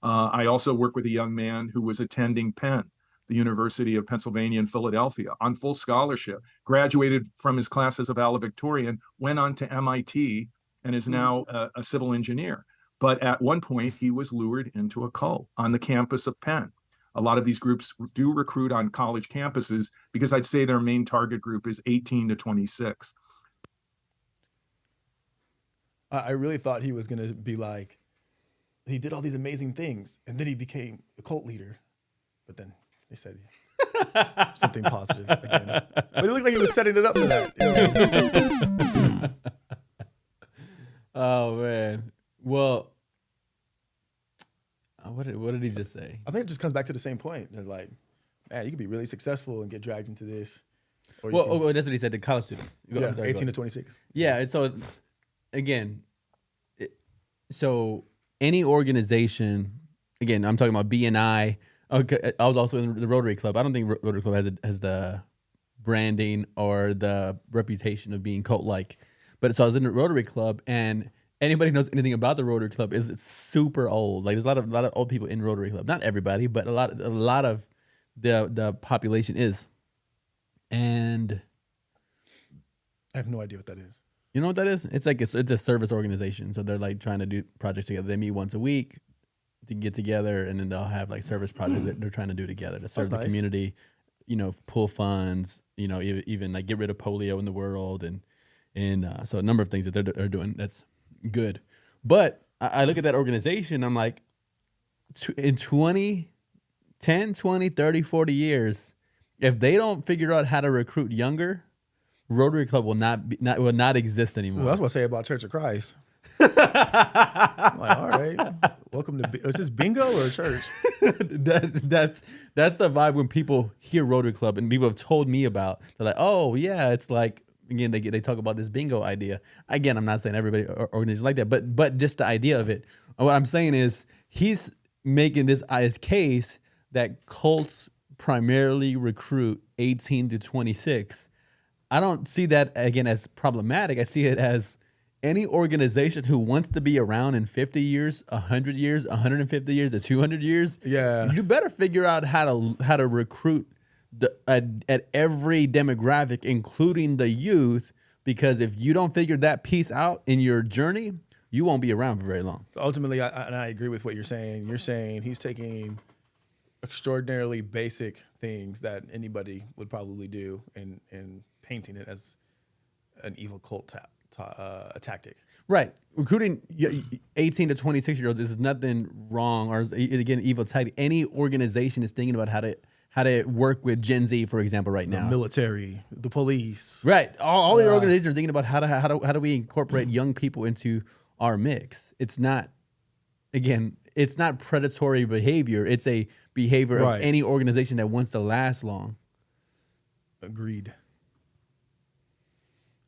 F: I also work with a young man who was attending Penn, the University of Pennsylvania in Philadelphia, on full scholarship, graduated from his class as a valedictorian, went on to MIT, and is now a civil engineer. But at one point, he was lured into a cult on the campus of Penn. A lot of these groups do recruit on college campuses because I'd say their main target group is 18 to 26.
A: I really thought he was going to be like, he did all these amazing things and then he became a cult leader. But then they said something positive again. But it looked like he was setting it up for that. You know?
B: Oh man. Well, what did he just say?
A: I think it just comes back to the same point. It's like, man, you could be really successful and get dragged into this. Or you can,
B: That's what he said to college students.
A: yeah,
B: I'm sorry,
A: 18 to 26.
B: Yeah, and so again, so any organization again, I'm talking about BNI. Okay, I was also in the Rotary Club. I don't think Rotary Club has the branding or the reputation of being cult-like. But so I was in the Rotary Club, and anybody who knows anything about the Rotary Club is it's super old. Like there's a lot of old people in Rotary Club. Not everybody, but a lot of the population is. And
A: I have no idea what that is.
B: you know what that is? It's like it's a service organization. So they're like trying to do projects together. They meet once a week to get together, and then they'll have like service projects that they're trying to do together to serve the
A: nice.
B: community. You know, pull funds. You know, even like get rid of polio in the world, and so a number of things that they're doing. That's good. But I look at that organization. I'm like, in 20, 10, 20, 30, 40 years, if they don't figure out how to recruit younger, Rotary Club will not exist anymore.
A: Ooh, that's what I say about Church of Christ. I'm like, all right, welcome to. Is this bingo or church?
B: That's the vibe when people hear Rotary Club, and people have told me about. They're like, oh yeah, it's like, again, they talk about this bingo idea. Again, I'm not saying everybody organizations like that, but just the idea of it. What I'm saying is he's making this as case that cults primarily recruit 18 to 26. I don't see that again as problematic. I see it as any organization who wants to be around in 50 years, 100 years, 150 years, or 200 years.
A: Yeah.
B: You better figure out how to recruit at every demographic, including the youth, because if you don't figure that piece out in your journey, you won't be around for very long.
A: So ultimately, I agree with what you're saying. You're saying he's taking extraordinarily basic things that anybody would probably do and painting it as an evil cult a tactic.
B: Right. Recruiting 18 to 26-year-olds is nothing wrong, or again, evil tactic. Any organization is thinking about how to work with Gen Z, for example, right now.
A: The military, the police.
B: Right. All the organizations are thinking about how do we incorporate young people into our mix. It's not predatory behavior. It's a behavior of any organization that wants to last long.
A: Agreed.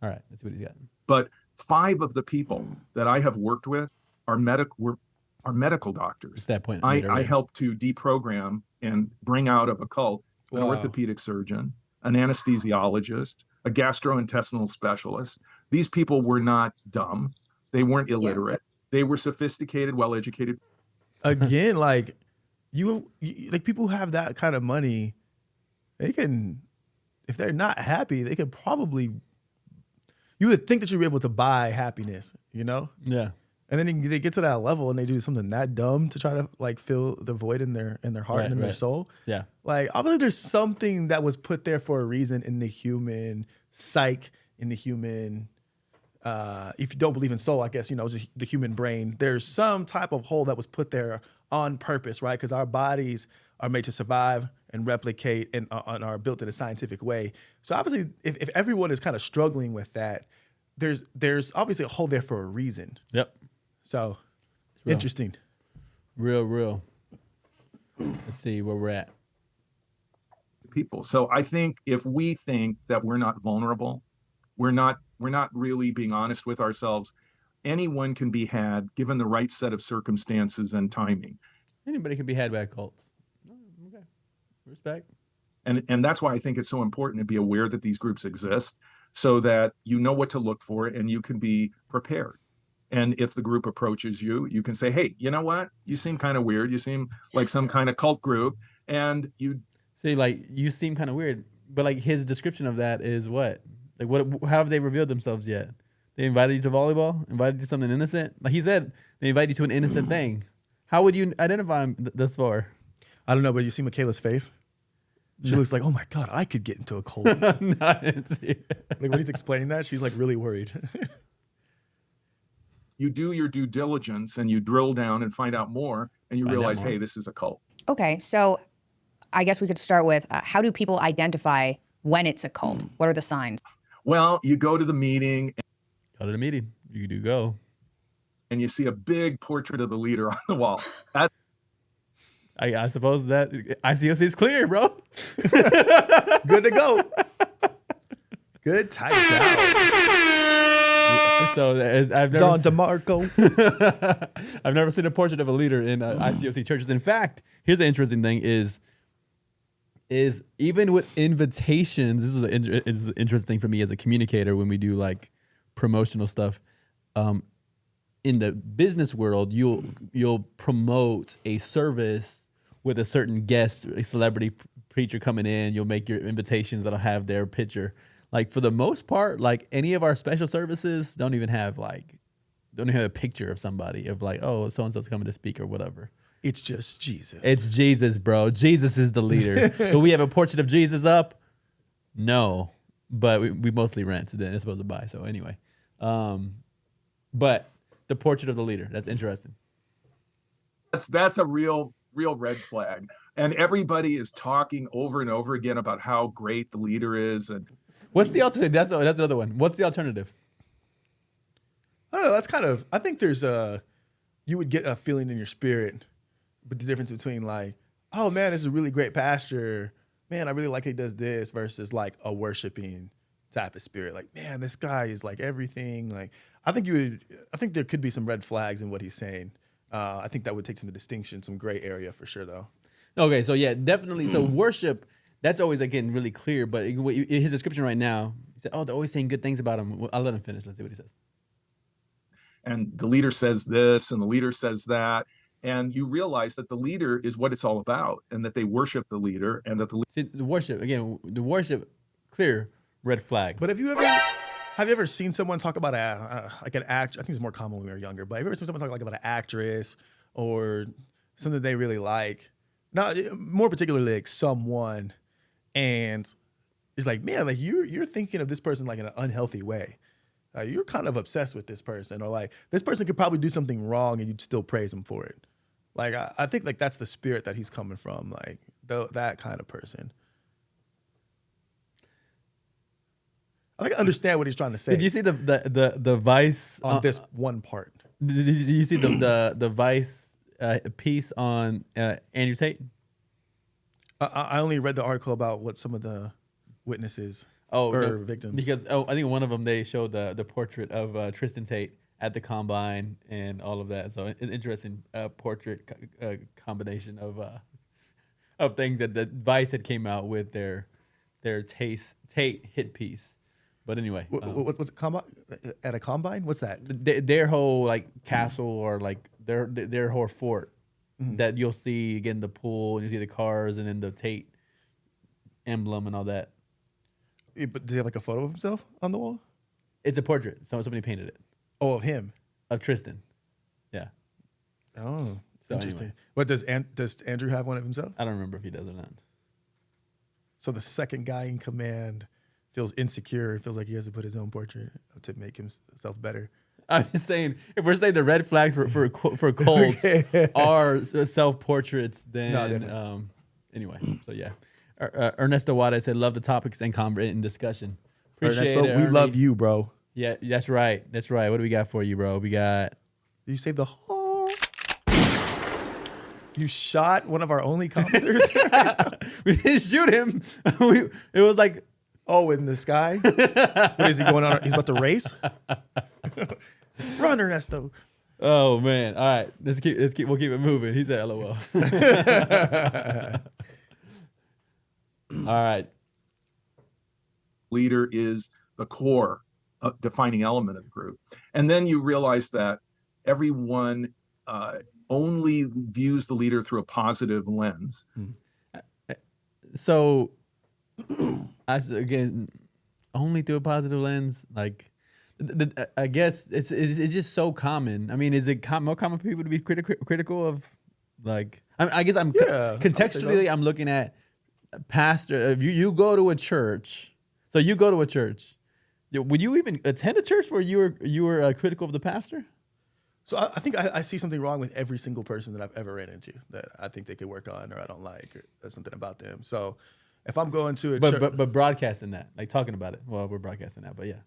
B: All right, let's see what he's got.
F: But 5 of the people that I have worked with are medical doctors.
B: It's that point.
F: I helped to deprogram and bring out of a cult an orthopedic surgeon, an anesthesiologist, a gastrointestinal specialist. These people were not dumb. They weren't illiterate. They were sophisticated, well-educated.
A: Again, like you like people who have that kind of money, they can, if they're not happy, they could probably. You would think that you'd be able to buy happiness, you know?
B: Yeah.
A: And then they get to that level and they do something that dumb to try to like fill the void in their heart and in their soul.
B: Yeah.
A: Like obviously there's something that was put there for a reason in the human psyche, in the human if you don't believe in soul, I guess, you know, just the human brain. There's some type of hole that was put there on purpose, right? Because our bodies are made to survive and replicate and are built in a scientific way. So obviously, if everyone is kind of struggling with that, there's obviously a hole there for a reason.
B: Yep.
A: So
B: Real.
A: interesting.
B: Real. Let's see where we're at.
F: People. So I think if we think that we're not vulnerable, we're not really being honest with ourselves. Anyone can be had given the right set of circumstances and timing.
B: Anybody can be had by cults. Okay. Respect.
F: And that's why I think it's so important to be aware that these groups exist so that you know what to look for and you can be prepared. And if the group approaches you, you can say, hey, you know what? You seem kind of weird. You seem like some kind of cult group. And you
B: say, like, you seem kind of weird. But like his description of that is what? Like what? How have they revealed themselves yet? They invited you to volleyball? Invited you to something innocent? Like he said, they invited you to an innocent thing. How would you identify him thus far?
A: I don't know, but you see Michaela's face? She looks like, oh my God, I could get into a cult.
B: No, I didn't see it.
A: Like when he's explaining that, she's like really worried.
F: You do your due diligence and you drill down and find out more and you realize, hey, this is a cult.
G: Okay, so I guess we could start with how do people identify when it's a cult? What are the signs?
F: Well, you go to the meeting.
B: Go to the meeting. You do go.
F: And you see a big portrait of the leader on the wall.
B: I suppose that ICOC is clear, bro.
A: Good to go. Good type out.
B: So I've never
A: Don DeMarco.
B: I've never seen a portrait of a leader in ICOC churches. In fact, here's the interesting thing: is even with invitations, this is interesting for me as a communicator when we do like promotional stuff. In the business world, you'll promote a service with a certain guest, a celebrity preacher coming in. You'll make your invitations that'll have their picture. Like for the most part, like any of our special services don't even have a picture of somebody of like, oh, so and so's coming to speak or whatever.
A: It's just Jesus.
B: It's Jesus, bro. Jesus is the leader. Do we have a portrait of Jesus up? No, but we mostly rent. Then it's supposed to buy. So anyway, but the portrait of the leader. That's interesting.
F: That's a real red flag. And everybody is talking over and over again about how great the leader is. And
B: what's the alternative? That's another one. What's the alternative?
A: I don't know. That's kind of, I think there's you would get a feeling in your spirit, but the difference between like, oh man, this is a really great pastor. Man, I really like he does this versus like a worshiping type of spirit. Like, man, this guy is like everything. Like, I think there could be some red flags in what he's saying. I think that would take some distinction, some gray area for sure though.
B: Okay, so yeah, definitely. So worship, that's always again really clear. But in his description right now, he said, "Oh, they're always saying good things about him." I'll let him finish. Let's see what he says.
F: And the leader says this, and the leader says that, and you realize that the leader is what it's all about, and that they worship the leader, and that
B: the worship, clear red flag.
A: But have you ever seen someone talk about like an act? I think it's more common when we were younger. But have you ever seen someone talk like about an actress or something they really like? Not more particularly like someone, and it's like, man, like you're thinking of this person like in an unhealthy way. You're kind of obsessed with this person, or like this person could probably do something wrong and you'd still praise him for it. Like I think like that's the spirit that he's coming from, like that kind of person. I think I understand what he's trying to say.
B: Did you see the Vice
A: on this one part?
B: Did you see the Vice piece on Andrew Tate?
A: I only read the article about what some of the witnesses victims.
B: Because I think one of them they showed the portrait of Tristan Tate at the combine and all of that. So an interesting portrait combination of things that Vice had came out with their Tate hit piece. But anyway,
A: what's at a combine? What's that?
B: Their whole like castle or like their whole fort that you'll see again, the pool, and you see the cars and then the Tate emblem and all that.
A: Yeah, but does he have like a photo of himself on the wall?
B: It's a portrait. Somebody painted it.
A: Oh, of him?
B: Of Tristan. Yeah.
A: Oh,
B: so
A: interesting.
B: Anyway.
A: What does Andrew have one of himself?
B: I don't remember if he does or not.
A: So the second guy in command feels insecure and feels like he has to put his own portrait to make himself better.
B: I'm just saying, if we're saying the red flags for cults are self-portraits, then anyway. So yeah, Ernesto Wada said, "Love the topics and discussion." Appreciate
A: Ernesto,
B: it.
A: we love you, bro.
B: Yeah, that's right. That's right. What do we got for you, bro? We got.
A: You saved the whole. You shot one of our only commenters.
B: We didn't shoot him. It was like.
A: Oh, in the sky? What is he going on? He's about to race? Run, Ernesto.
B: Oh man. All right. We'll keep it moving. He said LOL. All right.
F: Leader is the core defining element of the group. And then you realize that everyone only views the leader through a positive lens.
B: So again, only through a positive lens, like I guess it's just so common. I mean, is it more common for people to be critical of, like? I guess I'm contextually I'm looking at pastor. If you go to a church, so you go to a church, would you even attend a church where you were critical of the pastor?
A: So I think I see something wrong with every single person that I've ever ran into that I think they could work on or I don't like, or there's something about them. So if I'm going to a church,
B: but broadcasting that, like talking about it. Well, we're broadcasting that, but yeah.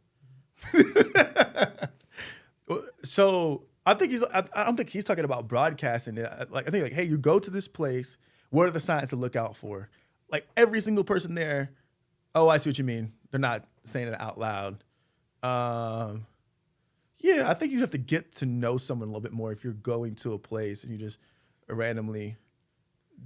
A: So I don't think he's talking about broadcasting it. Like I think like, hey, you go to this place. What are the signs to look out for? Like every single person there. Oh, I see what you mean. They're not saying it out loud. Yeah, I think you have to get to know someone a little bit more if you're going to a place and you just randomly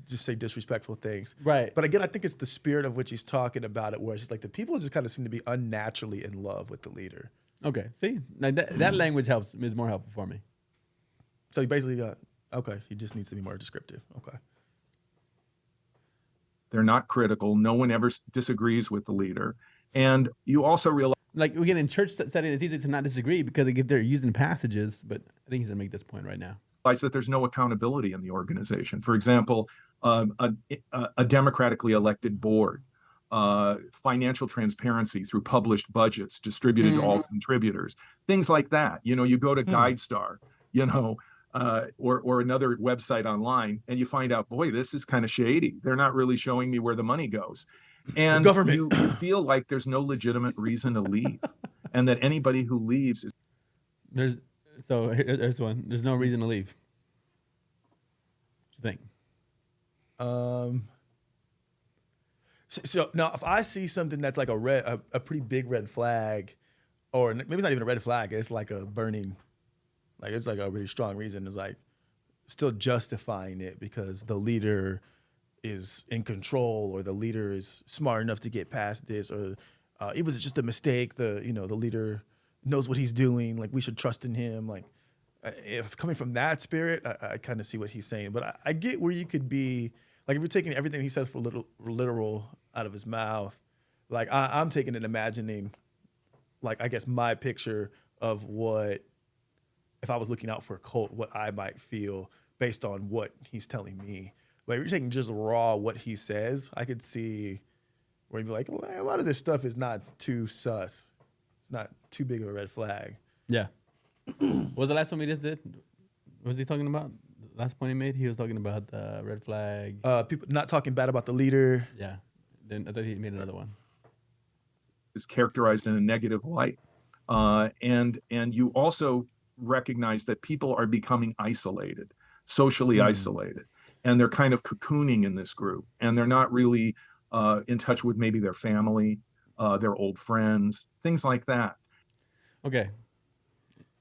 A: just say disrespectful things.
B: Right.
A: But again, I think it's the spirit of which he's talking about it, where it's just like the people just kind of seem to be unnaturally in love with the leader.
B: Okay. See, like that language is more helpful for me.
A: So he basically got, okay, he just needs to be more descriptive. Okay.
F: They're not critical. No one ever disagrees with the leader. And you also realize
B: Like again, in church setting, it's easy to not disagree because they're using passages. But I think he's gonna make this point right now.
F: that there's no accountability in the organization. For example, a democratically elected board, financial transparency through published budgets distributed to all contributors, things like that. You know, you go to GuideStar, you know, or another website online, and you find out, boy, this is kind of shady. They're not really showing me where the money goes. And
A: government.
F: you feel like there's no legitimate reason to leave, and that anybody who leaves is
B: There's one. There's no reason to leave. What you think?
A: So now, if I see something that's like a pretty big red flag, or maybe it's not even a red flag, it's like a burning, like it's like a really strong reason. It's like still justifying it because the leader is in control, or the leader is smart enough to get past this, or it was just a mistake. The leader knows what he's doing. Like we should trust in him. Like if coming from that spirit, I kind of see what he's saying. But I get where you could be. Like if you're taking everything he says for literal out of his mouth, like I'm taking it imagining, like I guess my picture of what, if I was looking out for a cult, what I might feel based on what he's telling me. But if you're taking just raw what he says, I could see where he'd be like, well, a lot of this stuff is not too sus. It's not too big of a red flag.
B: Yeah. What was the last one we just did? What was he talking about? The last point he made? He was talking about the red flag.
A: People not talking bad about the leader.
B: Yeah. Then I thought he made another one.
F: is characterized in a negative light. And you also recognize that people are becoming isolated, socially isolated, and they're kind of cocooning in this group, and they're not really in touch with maybe their family, their old friends, things like that.
B: Okay.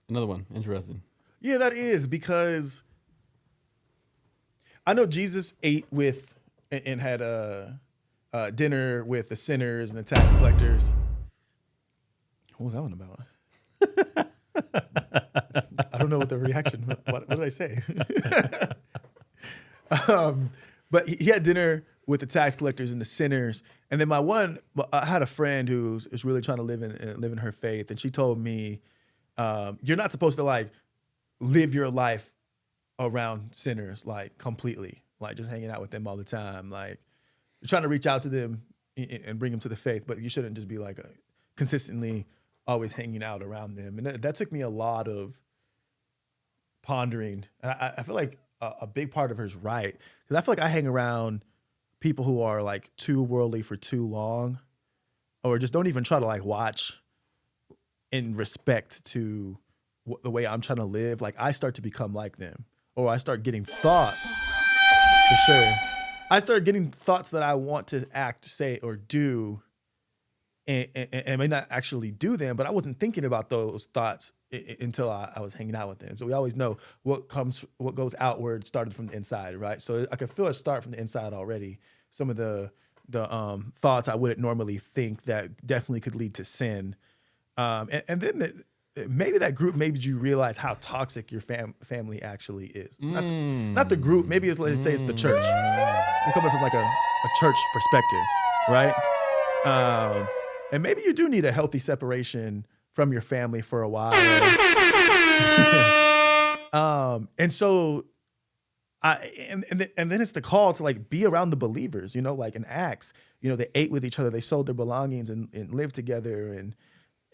B: Another one. Interesting.
A: Yeah, that is, because I know Jesus ate with and had dinner with the sinners and the tax collectors. What was that one about? I don't know what the reaction. What did I say? But he had dinner with the tax collectors and the sinners. And then I had a friend who is really trying to live in her faith, and she told me, "You're not supposed to like live your life around sinners like completely, like just hanging out with them all the time. Like you're trying to reach out to them and bring them to the faith, but you shouldn't just be like consistently always hanging out around them." And that took me a lot of pondering. And I feel like a big part of her is right, because I feel like I hang around people who are like too worldly for too long, or just don't even try to like watch in respect to the way I'm trying to live. Like I start to become like them, or I start getting thoughts, for sure. I start getting thoughts that I want to act, say, or do, and may not actually do them, but I wasn't thinking about those thoughts until I was hanging out with them. So we always know what goes outward started from the inside, right? So I could feel it start from the inside already. Some of the thoughts I wouldn't normally think that definitely could lead to sin. And then maybe that group made you realize how toxic your family actually is. Not the group. Maybe let's say it's the church. I'm coming from like a church perspective, right? And maybe you do need a healthy separation from your family for a while. And so and then it's the call to like be around the believers, like in Acts, they ate with each other, they sold their belongings and lived together.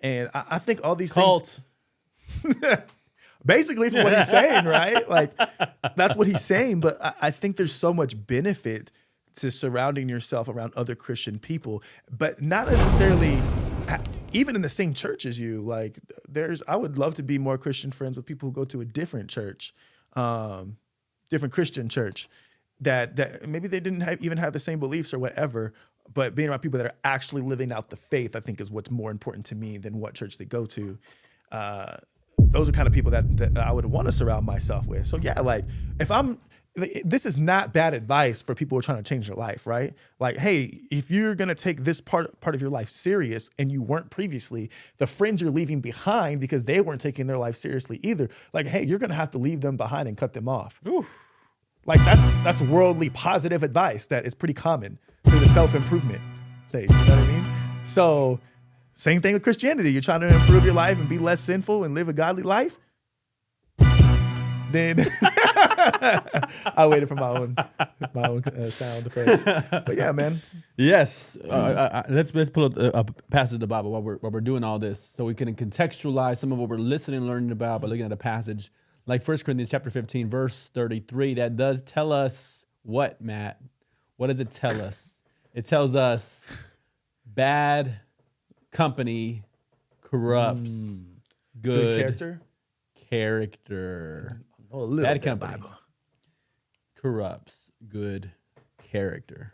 A: And I think all these
B: Cult.
A: things, basically from what he's saying, right? Like that's what he's saying. But I think there's so much benefit to surrounding yourself around other Christian people, but not necessarily even in the same church as you. Like I would love to be more Christian friends with people who go to a different church, different Christian church, that maybe they didn't even have the same beliefs or whatever, but being around people that are actually living out the faith, I think is what's more important to me than what church they go to. those are kind of people that I would want to surround myself with. So yeah, like this is not bad advice for people who are trying to change their life, right? Like, hey, if you're gonna take this part of your life serious and you weren't previously, the friends you're leaving behind because they weren't taking their life seriously either, like, hey, you're gonna have to leave them behind and cut them off.
B: Oof.
A: Like that's worldly positive advice that is pretty common through the self-improvement stage. You know what I mean? So same thing with Christianity. You're trying to improve your life and be less sinful and live a godly life. Then I waited for my own sound effect. But yeah, man.
B: Yes. Let's pull up a passage of the Bible while we're doing all this, so we can contextualize some of what we're listening and learning about by looking at a passage like 1 Corinthians chapter 15, verse 33. That does tell us what, Matt? What does it tell us? It tells us bad company corrupts good character.
A: Oh, a little
B: Bad
A: bit
B: company
A: Bible.
B: corrupts good character.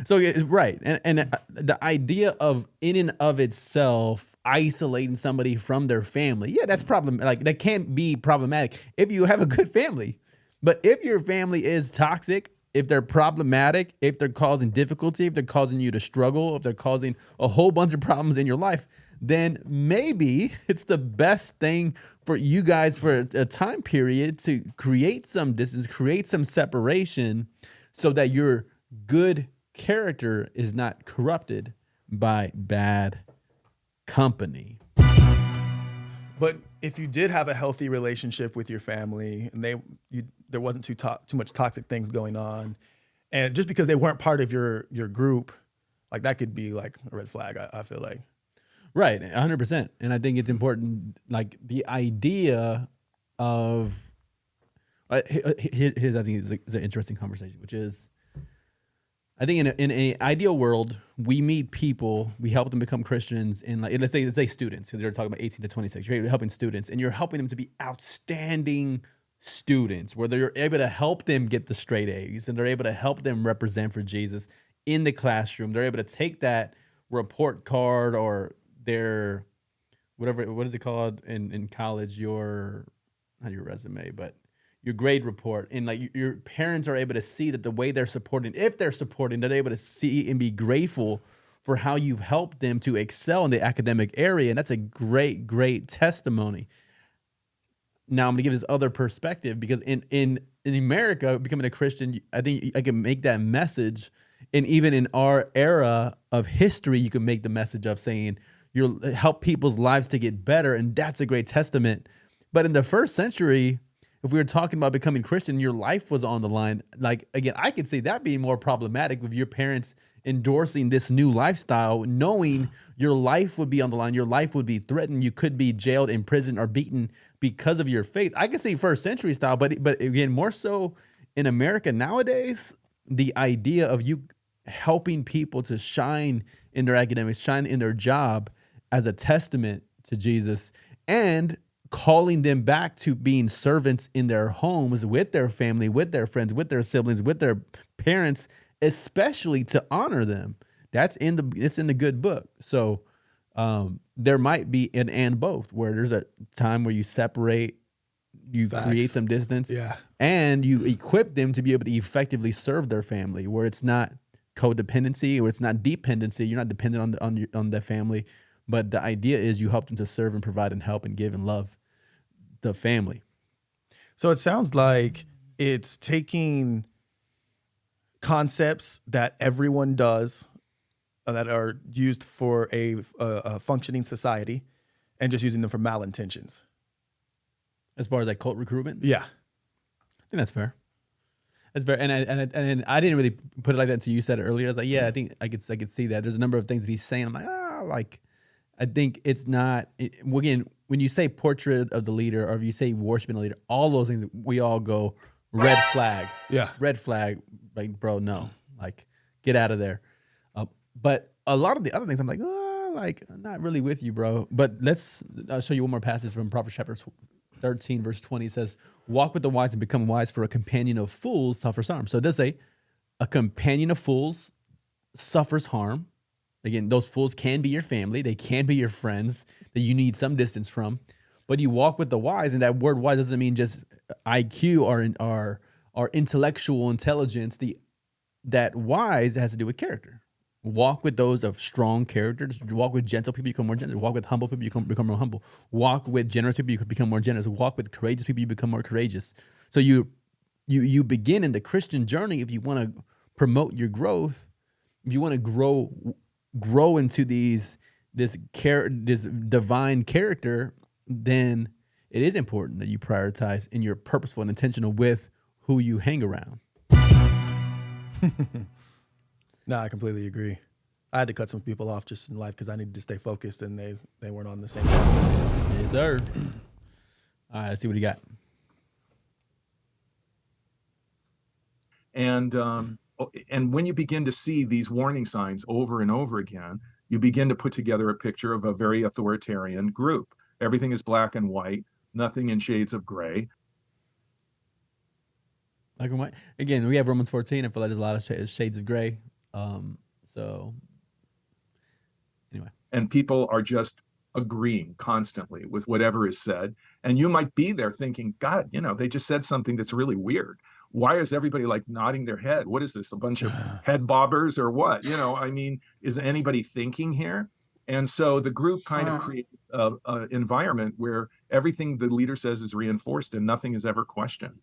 B: So right, and the idea of in and of itself isolating somebody from their family, yeah, that's like that can't be problematic if you have a good family. But if your family is toxic, if they're problematic, if they're causing difficulty, if they're causing you to struggle, if they're causing a whole bunch of problems in your life, then maybe it's the best thing for you guys for a time period to create some distance, create some separation so that your good character is not corrupted by bad company.
A: But if you did have a healthy relationship with your family and there wasn't too much toxic things going on, and just because they weren't part of your group, like that could be like a red flag, I feel like.
B: Right, 100%. And I think it's important, like the idea of, here's I think is an interesting conversation, which is, I think in an ideal world, we meet people, we help them become Christians, and like let's say students, because they're talking about 18 to 26. You're helping students, and you're helping them to be outstanding students, where they're able to help them get the straight A's, and they're able to help them represent for Jesus in the classroom. They're able to take that report card or their whatever, what is it called in college? Not your resume, but your grade report, and like your parents are able to see that the way they're supporting, if they're supporting, they're able to see and be grateful for how you've helped them to excel in the academic area. And that's a great, great testimony. Now I'm gonna give this other perspective, because in America, becoming a Christian, I think I can make that message. And even in our era of history, you can make the message of saying you'll help people's lives to get better. And that's a great testament. But in the first century, if we were talking about becoming Christian, your life was on the line. Like, again, I could see that being more problematic with your parents endorsing this new lifestyle, knowing your life would be on the line, your life would be threatened, you could be jailed, imprisoned, or beaten because of your faith. I could see first century style, but again, more so in America nowadays, the idea of you helping people to shine in their academics, shine in their job as a testament to Jesus, and calling them back to being servants in their homes with their family, with their friends, with their siblings, with their parents, especially to honor them. It's in the good book. So there might be an and both, where there's a time where you separate, you create some distance, and you equip them to be able to effectively serve their family, where it's not codependency or it's not dependency. You're not dependent on the family, but the idea is you help them to serve and provide and help and give and love the family.
A: So it sounds like it's taking concepts that everyone does that are used for a functioning society and just using them for malintentions.
B: As far as like cult recruitment?
A: Yeah.
B: I think that's fair. That's fair. And I didn't really put it like that until you said it earlier. I was like, yeah, I think I could see that. There's a number of things that he's saying. I'm like, I think it's not, again, when you say portrait of the leader, or if you say worshiping the leader, all those things, we all go red flag. Yeah. Red flag. Like, bro, no. Like, get out of there. But a lot of the other things, I'm like, I'm not really with you, bro. But I'll show you one more passage from Proverbs chapter 13, verse 20. It says, walk with the wise and become wise, for a companion of fools suffers harm. So it does say, a companion of fools suffers harm. Again, those fools can be your family. They can be your friends that you need some distance from. but you walk with the wise, and that word wise doesn't mean just IQ or intellectual intelligence. That wise has to do with character. Walk with those of strong characters. Walk with gentle people, you become more gentle. Walk with humble people, you become more humble. Walk with generous people, you become more generous. Walk with courageous people, you become more courageous. So you begin in the Christian journey. If you want to promote your growth, if you want to grow into this divine character, then it is important that you prioritize and you're purposeful and intentional with who you hang around.
A: No, I completely agree. I had to cut some people off just in life because I needed to stay focused, and they weren't on the same level.
B: Yes, sir. All right, let's see what he got.
F: And when you begin to see these warning signs over and over again, you begin to put together a picture of a very authoritarian group. Everything is black and white, nothing in shades of gray.
B: Black and white. Again, we have Romans 14. I feel like there's a lot of shades of gray. So anyway.
F: And people are just agreeing constantly with whatever is said. And you might be there thinking, God, they just said something that's really weird. Why is everybody like nodding their head? What is this? A bunch of head bobbers or what? Is anybody thinking here? And so the group kind of creates an environment where everything the leader says is reinforced and nothing is ever questioned.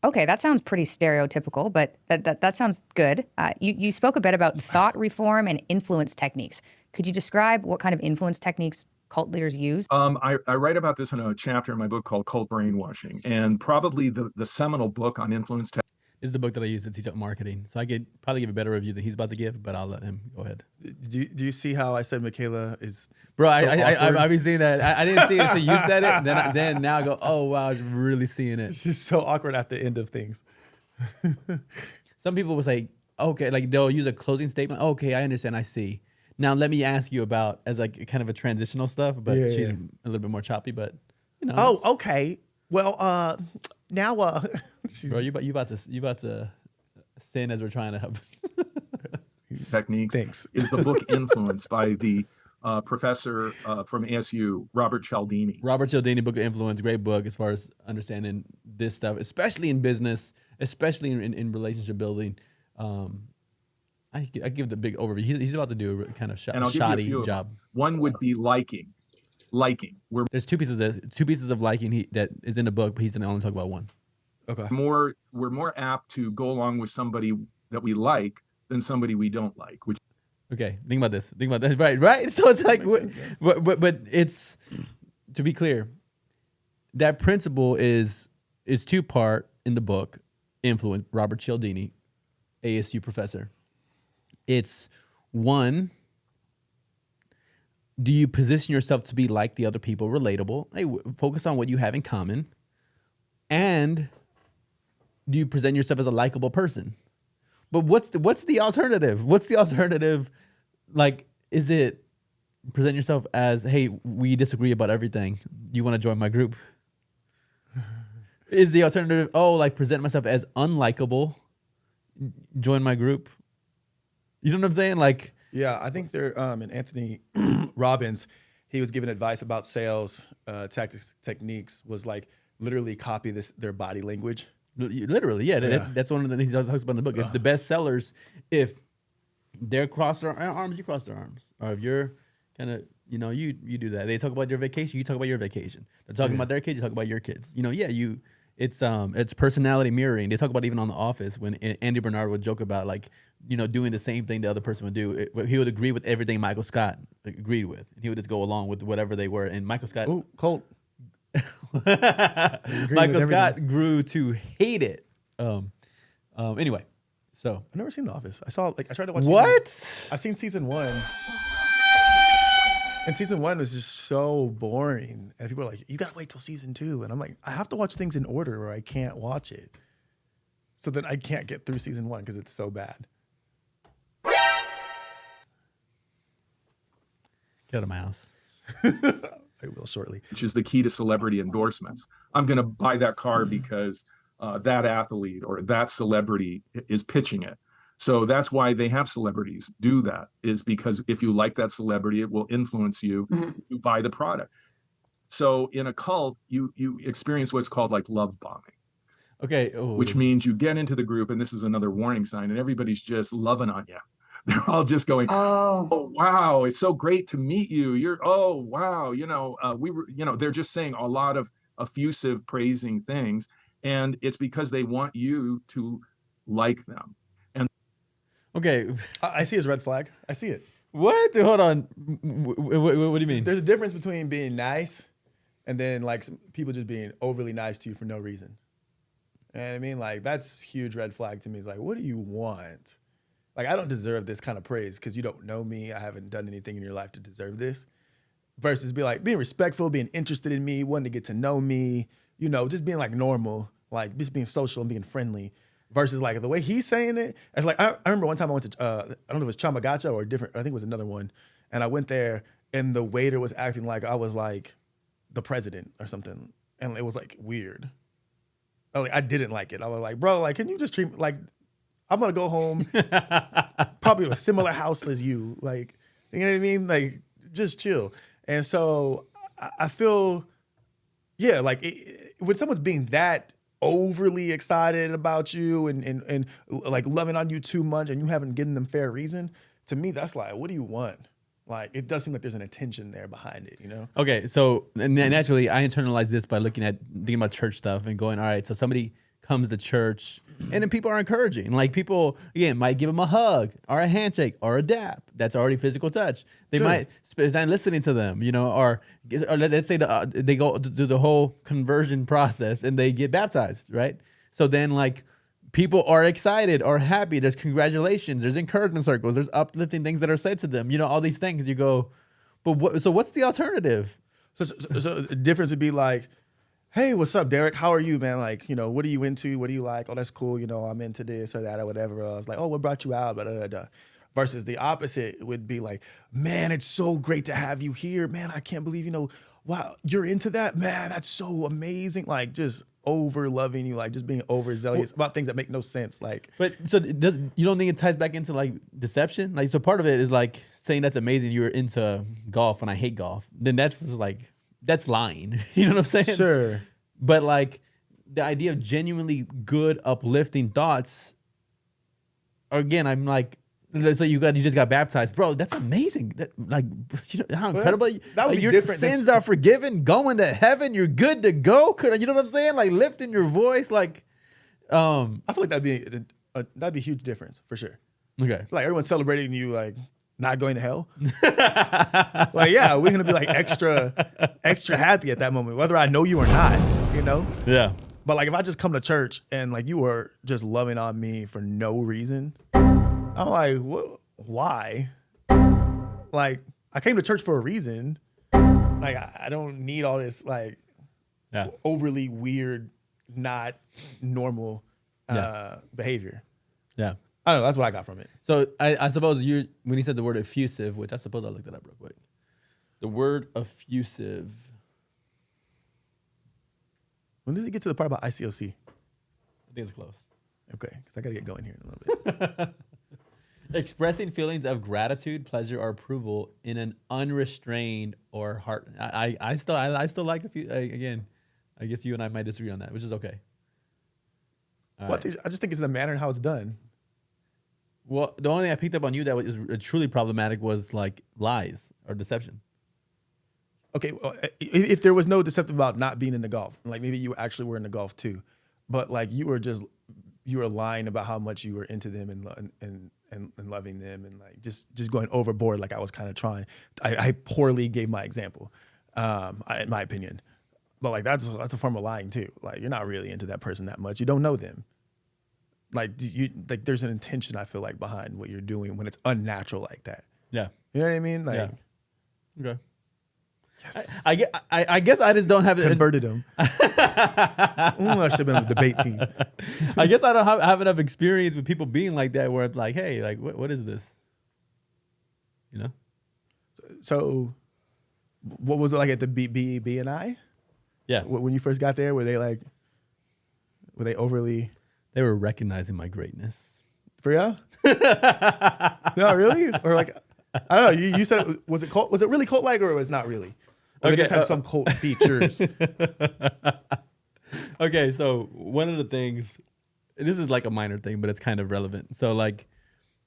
G: Okay, that sounds pretty stereotypical, but that sounds good. You spoke a bit about thought reform and influence techniques. Could you describe what kind of influence techniques cult leaders use?
F: I write about this in a chapter in my book called Cult Brainwashing, and probably the seminal book on influence techniques.
B: This is the book that I use to teach marketing. So I could probably give a better review than he's about to give, but I'll let him go ahead.
A: Do you see how I said Michaela is?
B: Bro,
A: so
B: I've been seeing that. I didn't see it until you said it. Then now I go, oh wow, I was really seeing it.
A: She's so awkward at the end of things.
B: Some people will say, okay, like they'll use a closing statement. Okay, I understand. I see. Now let me ask you about as like kind of a transitional stuff, but she's a little bit more choppy. But
A: Oh, okay. Well, now,
B: bro, you about to sin as we're trying to help.
F: Techniques.
A: Thanks.
F: Is the book Influence by the professor from ASU, Robert Cialdini.
B: Robert Cialdini, Book of Influence, great book as far as understanding this stuff, especially in business, especially in relationship building. I give the big overview. He's about to do a kind of shoddy job.
F: One would be liking.
B: There's two pieces of liking that is in the book, but he's gonna only talk about one.
A: Okay.
F: We're more apt to go along with somebody that we like than somebody we don't like.
B: Okay, think about this. Right. So it's like, but it's, to be clear, that principle is two-part in the book. Influence, Robert Cialdini, ASU professor. It's one. Do you position yourself to be like the other people, relatable? Hey, focus on what you have in common. And do you present yourself as a likable person? But what's the alternative? What's the alternative? Like, is it present yourself as, hey, we disagree about everything. You want to join my group? Is the alternative, present myself as unlikable, join my group? You know what I'm saying? Like,
A: yeah, I think they're and Anthony Robbins, he was giving advice about sales tactics, techniques, was like literally copy their body language.
B: Literally, yeah. That's one of the things he talks about in the book. If the best sellers, if they're cross their arms, you cross their arms. Or if you're kind of, you do that. They talk about your vacation, you talk about your vacation. They're talking about their kids, you talk about your kids. It's personality mirroring. They talk about even on The Office when Andy Bernard would joke about doing the same thing the other person would do. He would agree with everything Michael Scott agreed with. And he would just go along with whatever they were. And Michael Scott...
A: Ooh, Colt.
B: Michael Scott grew to hate it. Anyway, so...
A: I've never seen The Office. I tried to watch... I've seen season 1. And season 1 was just so boring. And people are like, you got to wait till season 2. And I'm like, I have to watch things in order or I can't watch it. So then I can't get through season 1 because it's so bad.
B: Get out of my house.
A: I will shortly.
F: Which is the key to celebrity endorsements. I'm going to buy that car because that athlete or that celebrity is pitching it. So that's why they have celebrities do that, is because if you like that celebrity, it will influence you to buy the product. So in a cult, you experience what's called like love bombing,
B: Okay. Oh,
F: which means you get into the group, and this is another warning sign, and everybody's just loving on you. They're all just going, "Oh wow, it's so great to meet you. You're oh wow, we were, they're just saying a lot of effusive, praising things, and it's because they want you to like them." And
B: okay.
A: I see his red flag. I see it.
B: What? Hold on. What do you mean?
A: There's a difference between being nice and then like some people just being overly nice to you for no reason. And I mean, like, that's a huge red flag to me. It's like, what do you want? Like, I don't deserve this kind of praise because you don't know me. I haven't done anything in your life to deserve this. Versus being respectful, being interested in me, wanting to get to know me, just being like normal, like just being social and being friendly. Versus like the way he's saying it. It's like, I remember one time I went to, I don't know if it was Chamagacha or different, I think it was another one. And I went there and the waiter was acting like I was like the president or something. And it was like weird. I didn't like it. I was like, bro, like, can you just treat me like I'm gonna go home, probably a similar house as you, like, you know what I mean? Like, just chill. And so I feel, yeah, like when someone's being that overly excited about you and like loving on you too much, and you haven't given them fair reason, to me that's like, what do you want? Like, it does seem like there's an intention there behind it,
B: Okay, so naturally, I internalize this by thinking about church stuff and going, all right, so somebody comes to church, and then people are encouraging. Like, people, again, might give them a hug or a handshake or a dap. That's already physical touch. They might spend time listening to them, or let's say they go through the whole conversion process and they get baptized, right? So then, like, people are excited or happy. There's congratulations. There's encouragement circles. There's uplifting things that are said to them. All these things. You go, but so what's the alternative?
A: So the difference would be like, hey, what's up, Derek? How are you, man? Like, what are you into? What do you like? Oh, that's cool. I'm into this or that or whatever. I was like, oh, what brought you out? Blah, blah, blah, blah. Versus the opposite would be like, man, it's so great to have you here. Man, I can't believe, wow, you're into that? Man, that's so amazing. Like, just over loving you, like just being overzealous about things that make no sense. Like,
B: but so you don't think it ties back into like deception? Like, so part of it is like saying that's amazing. You're into golf and I hate golf. Then that's just like, that's lying. You know what I'm saying?
A: Sure.
B: But like the idea of genuinely good, uplifting thoughts. Again, I'm like, let's say you just got baptized, bro. That's amazing. That, like, how incredible!
A: That would
B: like,
A: be
B: your
A: different.
B: Sins are forgiven. Going to heaven. You're good to go. You know what I'm saying? Like lifting your voice. Like,
A: I feel like that'd be a huge difference for sure.
B: Okay.
A: Like everyone's celebrating you, like not going to hell. Like, yeah, we're gonna be like extra happy at that moment, whether I know you or not.
B: Yeah.
A: But like if I just come to church and like you were just loving on me for no reason, I'm like, what? Why? Like, I came to church for a reason. Like, I don't need all this like overly weird, not normal behavior.
B: Yeah.
A: I don't know. That's what I got from it.
B: So I suppose when he said the word effusive, which I suppose I looked that up real quick. The word effusive.
A: When does it get to the part about ICOC?
B: I think it's close.
A: Okay, because I got to get going here in a little bit.
B: Expressing feelings of gratitude, pleasure, or approval in an unrestrained or heart. I still like a few. Again, I guess you and I might disagree on that, which is okay.
A: I just think it's the manner and how it's done.
B: Well, the only thing I picked up on you that was truly problematic was like lies or deception.
A: Okay, well, if there was no deceptive about not being in the golf, like maybe you actually were in the golf too, but like you were lying about how much you were into them and loving them and like just going overboard. Like I was kind of trying. I poorly gave my example, in my opinion, but like that's a form of lying too. Like you're not really into that person that much. You don't know them. Like there's an intention I feel like behind what you're doing when it's unnatural like that.
B: Yeah,
A: you know what I mean. Like,
B: yeah. Okay. Yes. I guess I just don't have it.
A: Converted him. I should have been on the debate team.
B: I guess I don't have enough experience with people being like that where it's like, hey, like, what is this?
A: So what was it like at the B and I?
B: Yeah.
A: When you first got there, were they overly?
B: They were recognizing my greatness.
A: For real? No, really? Or like, I don't know. You said was it really cult like or it was not really? Or they
B: Okay,
A: just have some cult features.
B: Okay, so one of the things, this is like a minor thing, but it's kind of relevant. So like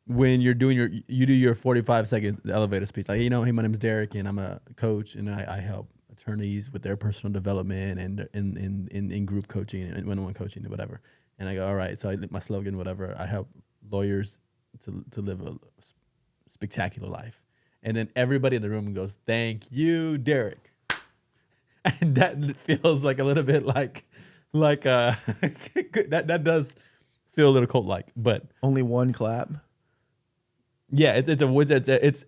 B: when you're doing you do your 45-second elevator speech, like, you know, hey, my name is Derek and I'm a coach and I help attorneys with their personal development and in group coaching and one-on-one coaching and whatever. And I go, all right, so my slogan, whatever, I help lawyers to live a spectacular life. And then everybody in the room goes, thank you, Derek. And that feels like a little bit like that does feel a little cult-like, but
A: Only one clap.
B: yeah, it's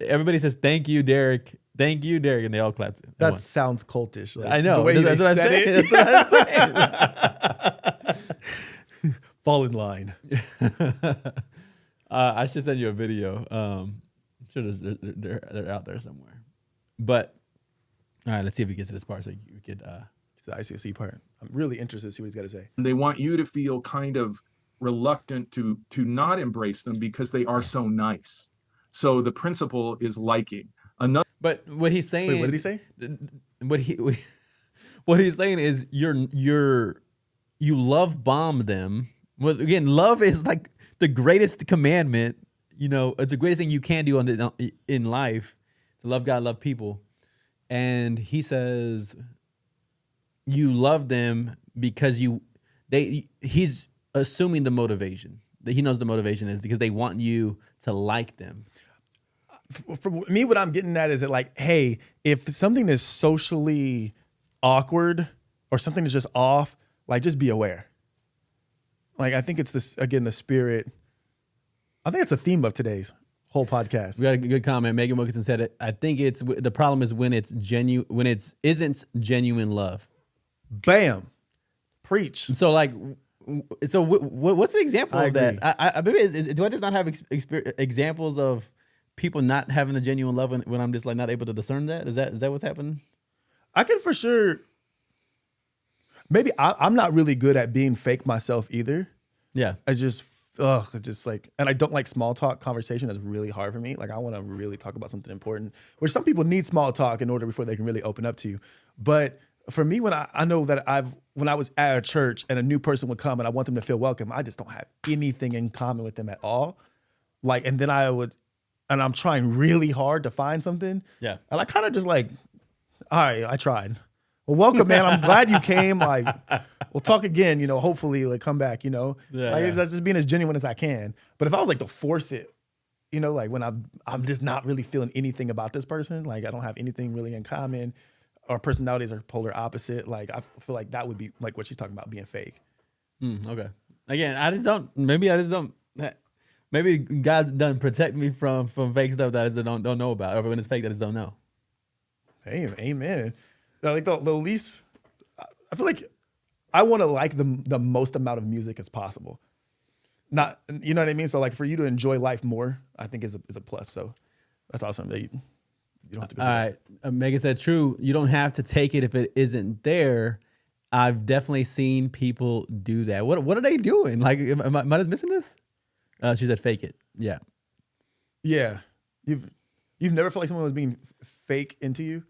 B: everybody says thank you, Derek, and they all clap. at
A: That
B: once.
A: sounds cultish. Like,
B: I know.
A: The way
B: That's
A: they
B: what I'm
A: said
B: saying.
A: it.
B: That's what I'm saying.
A: Fall in line.
B: I should send you a video. I'm sure they're out there somewhere. But all right, let's see if we get to this part so we could.
A: It's the ICC part. I'm really interested to see what he's got to say.
F: They want you to feel kind of reluctant to not embrace them because they are so nice. So the principle is liking. Another
B: But what he's saying.
A: Wait, what did he say?
B: What he's saying is you love bomb them. Well, again, love is like the greatest commandment. You know, it's the greatest thing you can do in life, to love God, love people. And he says you love them because he's assuming the motivation, that he knows the motivation is because they want you to like them.
A: For me, what I'm getting at is that, like, hey, if something is socially awkward or something is just off, like, just be aware. Like, I think it's this, again, the spirit. I think it's the theme of today's whole podcast.
B: We got a good comment. Megan Wilkinson said it. I think the problem is when it's genuine, when it isn't genuine love.
A: Bam. Preach.
B: So like, what's the example
A: I
B: of that?
A: agree.
B: Do I just not have examples of people not having a genuine love when I'm just like not able to discern that? Is that what's happening?
A: I can for sure. Maybe I'm not really good at being fake myself either.
B: Yeah.
A: I just like, and I don't like small talk conversation. That's really hard for me. Like, I want to really talk about something important, which some people need small talk in order before they can really open up to you. But for me, when I know that when I was at a church and a new person would come and I want them to feel welcome, I just don't have anything in common with them at all. Like, and then I'm trying really hard to find something.
B: Yeah.
A: And I kind of just like, all right, I tried. Well, welcome, man. I'm glad you came. Like, we'll talk again, you know, hopefully, like, come back, you know.
B: Yeah,
A: like,
B: yeah.
A: That's just being as genuine as I can. But if I was like to force it, you know, like when I'm just not really feeling anything about this person, like I don't have anything really in common, our personalities are polar opposite, like I feel like that would be like what she's talking about, being fake.
B: Okay. Again, maybe God doesn't protect me from fake stuff that I just don't know about, or when it's fake that I just don't know.
A: Hey, amen. Like the least, I feel like I want to like the most amount of music as possible. Not, you know what I mean? So like for you to enjoy life more, I think is a plus. So that's awesome that you don't have to go.
B: All right. Megan said, true. You don't have to take it if it isn't there. I've definitely seen people do that. What are they doing? Like, am I just missing this? She said, fake it. Yeah.
A: Yeah. You've never felt like someone was being fake into you?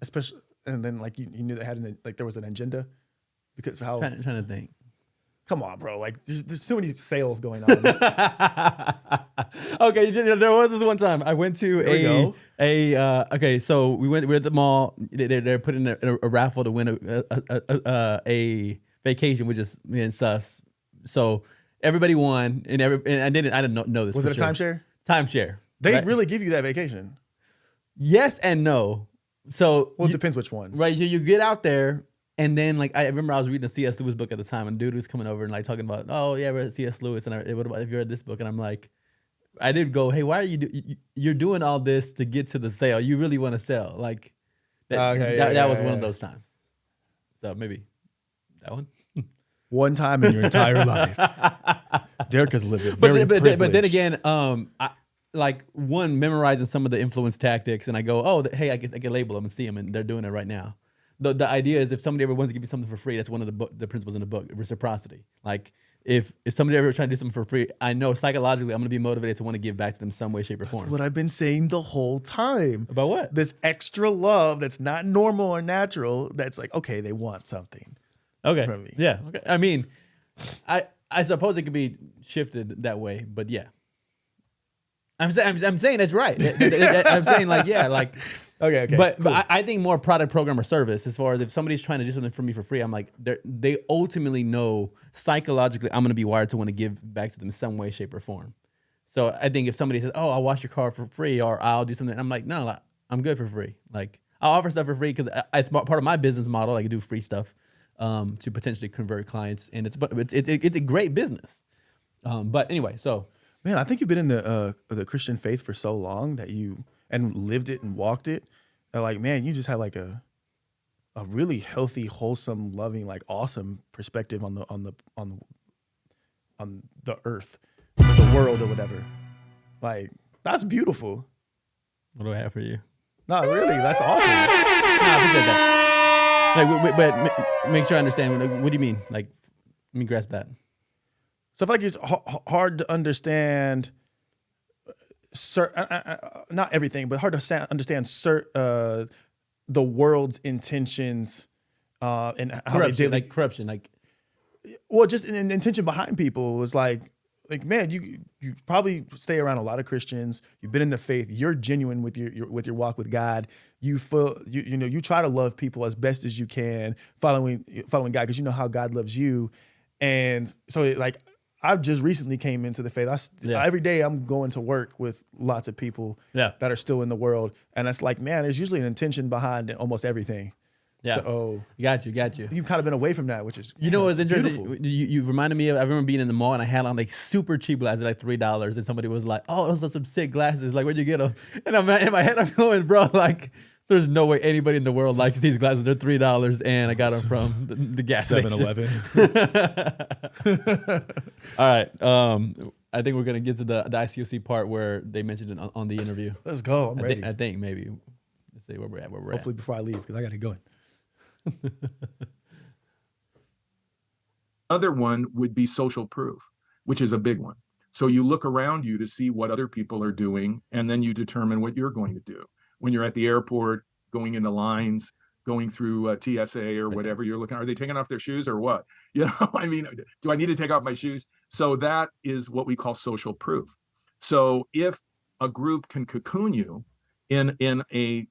A: Especially, and then like you knew that there was an agenda because of how.
B: Trying to think.
A: Come on, bro. Like there's so many sales going on.
B: Okay, there was this one time I went to okay, so we're at the mall. They're putting a raffle to win a vacation, which is me and Sus. So everybody won, and I didn't know this.
A: Was it a timeshare?
B: Timeshare.
A: They
B: right?
A: really give you that vacation.
B: Yes and no. So
A: Well, it depends which one.
B: Right. So you get out there, and then like I remember I was reading a C.S. Lewis book at the time, and dude was coming over and like talking about, oh yeah, we're at C.S. Lewis, and what about if you're at this book? And I'm like, I did go, hey, why are you're doing all this to get to the sale? You really want to sell? Like that was one of those times. So maybe that one.
A: One time in your entire life. Derek has lived it.
B: But then again, I like memorizing some of the influence tactics, and I go, oh, hey, I can label them and see them, and they're doing it right now. The idea is if somebody ever wants to give you something for free, that's one of the principles in the book, reciprocity. Like if somebody ever trying to do something for free, I know psychologically I'm going to be motivated to want to give back to them some way, shape, or form.
A: What I've been saying the whole time.
B: About what?
A: This extra love that's not normal or natural. That's like, okay, they want something.
B: Okay.
A: From me.
B: Yeah. Okay. I mean, I suppose it could be shifted that way, but yeah. I'm saying that's right. I'm saying like, yeah, like.
A: Okay.
B: But
A: cool.
B: but I think more product, program, or service. As far as if somebody's trying to do something for me for free, I'm like, they ultimately know psychologically I'm going to be wired to want to give back to them in some way, shape, or form. So I think if somebody says, "Oh, I'll wash your car for free," or "I'll do something," I'm like, "No, like, I'm good for free." Like I'll offer stuff for free because it's part of my business model. I can do free stuff to potentially convert clients, and it's a great business. But anyway, so
A: Man, I think you've been in the Christian faith for so long that you and lived it and walked it. That like, man, you just have like a really healthy, wholesome, loving, like awesome perspective on the earth, or the world, or whatever. Like that's beautiful.
B: what do I have for you?
A: No, really, that's awesome.
B: No, I appreciate that. Like, but make sure I understand. Like, what do you mean? Like, let me grasp that.
A: So I feel like it's hard to understand, not everything, but hard to understand the world's intentions and how they
B: Corruption,
A: did.
B: like corruption, like
A: Well, just an intention behind people was like man, you probably stay around a lot of Christians. You've been in the faith. You're genuine with your walk with God. You feel you try to love people as best as you can, following God because you know how God loves you, and so like. I've just recently came into the faith. Every day I'm going to work with lots of people that are still in the world. And it's like, man, there's usually an intention behind almost everything.
B: Yeah.
A: So
B: got you.
A: you've kind of been away from that, which is
B: what's interesting?
A: beautiful.
B: You reminded me of, I remember being in the mall and I had on like super cheap glasses, like $3. And somebody was like, "Oh, those are some sick glasses. Like, where'd you get them?" And I'm in my head, I'm going, bro, like, there's no way anybody in the world likes these glasses. They're $3 and I got them from the gas
A: 7-Eleven.
B: All right. I think we're going to get to the ICOC part where they mentioned it on the interview.
A: Let's go. I'm ready.
B: I think maybe. Let's see where we're at.
A: Hopefully before I leave because I got to get going.
F: Other one would be social proof, which is a big one. So you look around you to see what other people are doing, and then you determine what you're going to do. When you're at the airport, going into lines, going through TSA or whatever, you're looking, are they taking off their shoes or what? I mean, do I need to take off my shoes? So that is what we call social proof. So if a group can cocoon you in a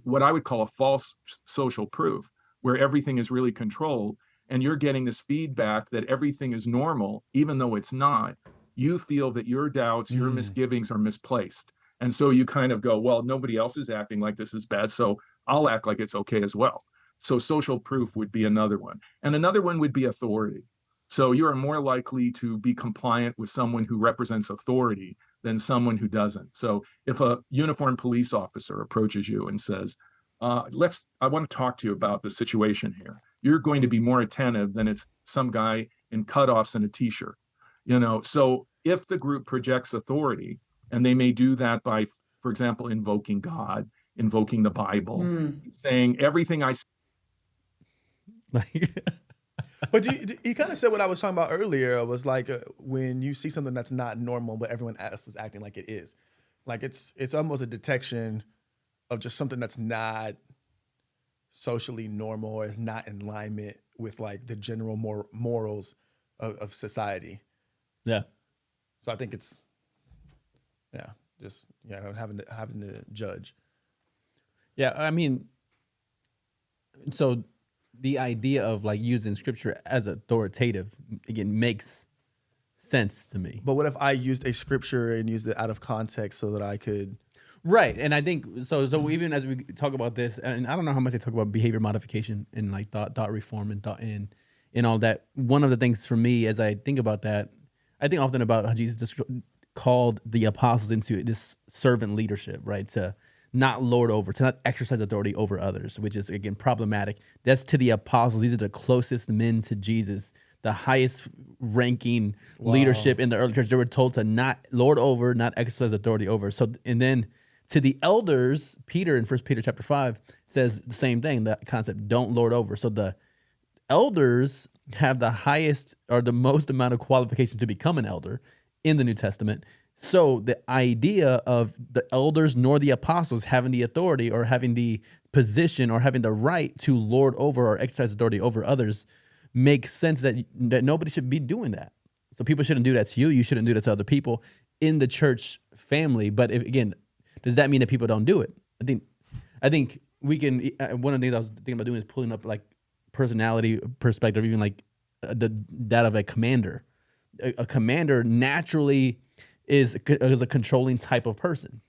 F: what I would call a false social proof, where everything is really controlled, and you're getting this feedback that everything is normal, even though it's not, you feel that your doubts, your misgivings are misplaced. And so you kind of go, well, nobody else is acting like this is bad, so I'll act like it's okay as well. So social proof would be another one. And another one would be authority. So you are more likely to be compliant with someone who represents authority than someone who doesn't. So if a uniformed police officer approaches you and says, I want to talk to you about the situation here, you're going to be more attentive than it's some guy in cutoffs and a t-shirt. So if the group projects authority, and they may do that by, for example, invoking God, invoking the Bible, saying everything I
A: But you kind of said what I was talking about earlier. Was like when you see something that's not normal, but everyone else is acting like it is. Like it's almost a detection of just something that's not socially normal or is not in alignment with like the general morals of society.
B: Yeah.
A: So I think it's having to judge.
B: Yeah, I mean, so the idea of like using scripture as authoritative again makes sense to me.
A: But what if I used a scripture and used it out of context so that I could?
B: Right, and I think so. Even as we talk about this, and I don't know how much they talk about behavior modification and like thought reform and thought and all that. One of the things for me, as I think about that, I think often about how Jesus just called the apostles into this servant leadership, right? To not lord over, to not exercise authority over others, which is again problematic. That's to the apostles. These are the closest men to Jesus, the highest ranking leadership in the early church. They were told to not lord over, not exercise authority over. So, and then to the elders, Peter in 1 Peter chapter 5 says the same thing, that concept, don't lord over. So the elders have the highest or the most amount of qualifications to become an elder in the New Testament. So the idea of the elders nor the apostles having the authority or having the position or having the right to lord over or exercise authority over others makes sense that nobody should be doing that. So people shouldn't do that to you. You shouldn't do that to other people in the church family. But again, does that mean that people don't do it? I think we can. One of the things I was thinking about doing is pulling up like personality perspective, even like that of a commander. A commander naturally is a controlling type of person.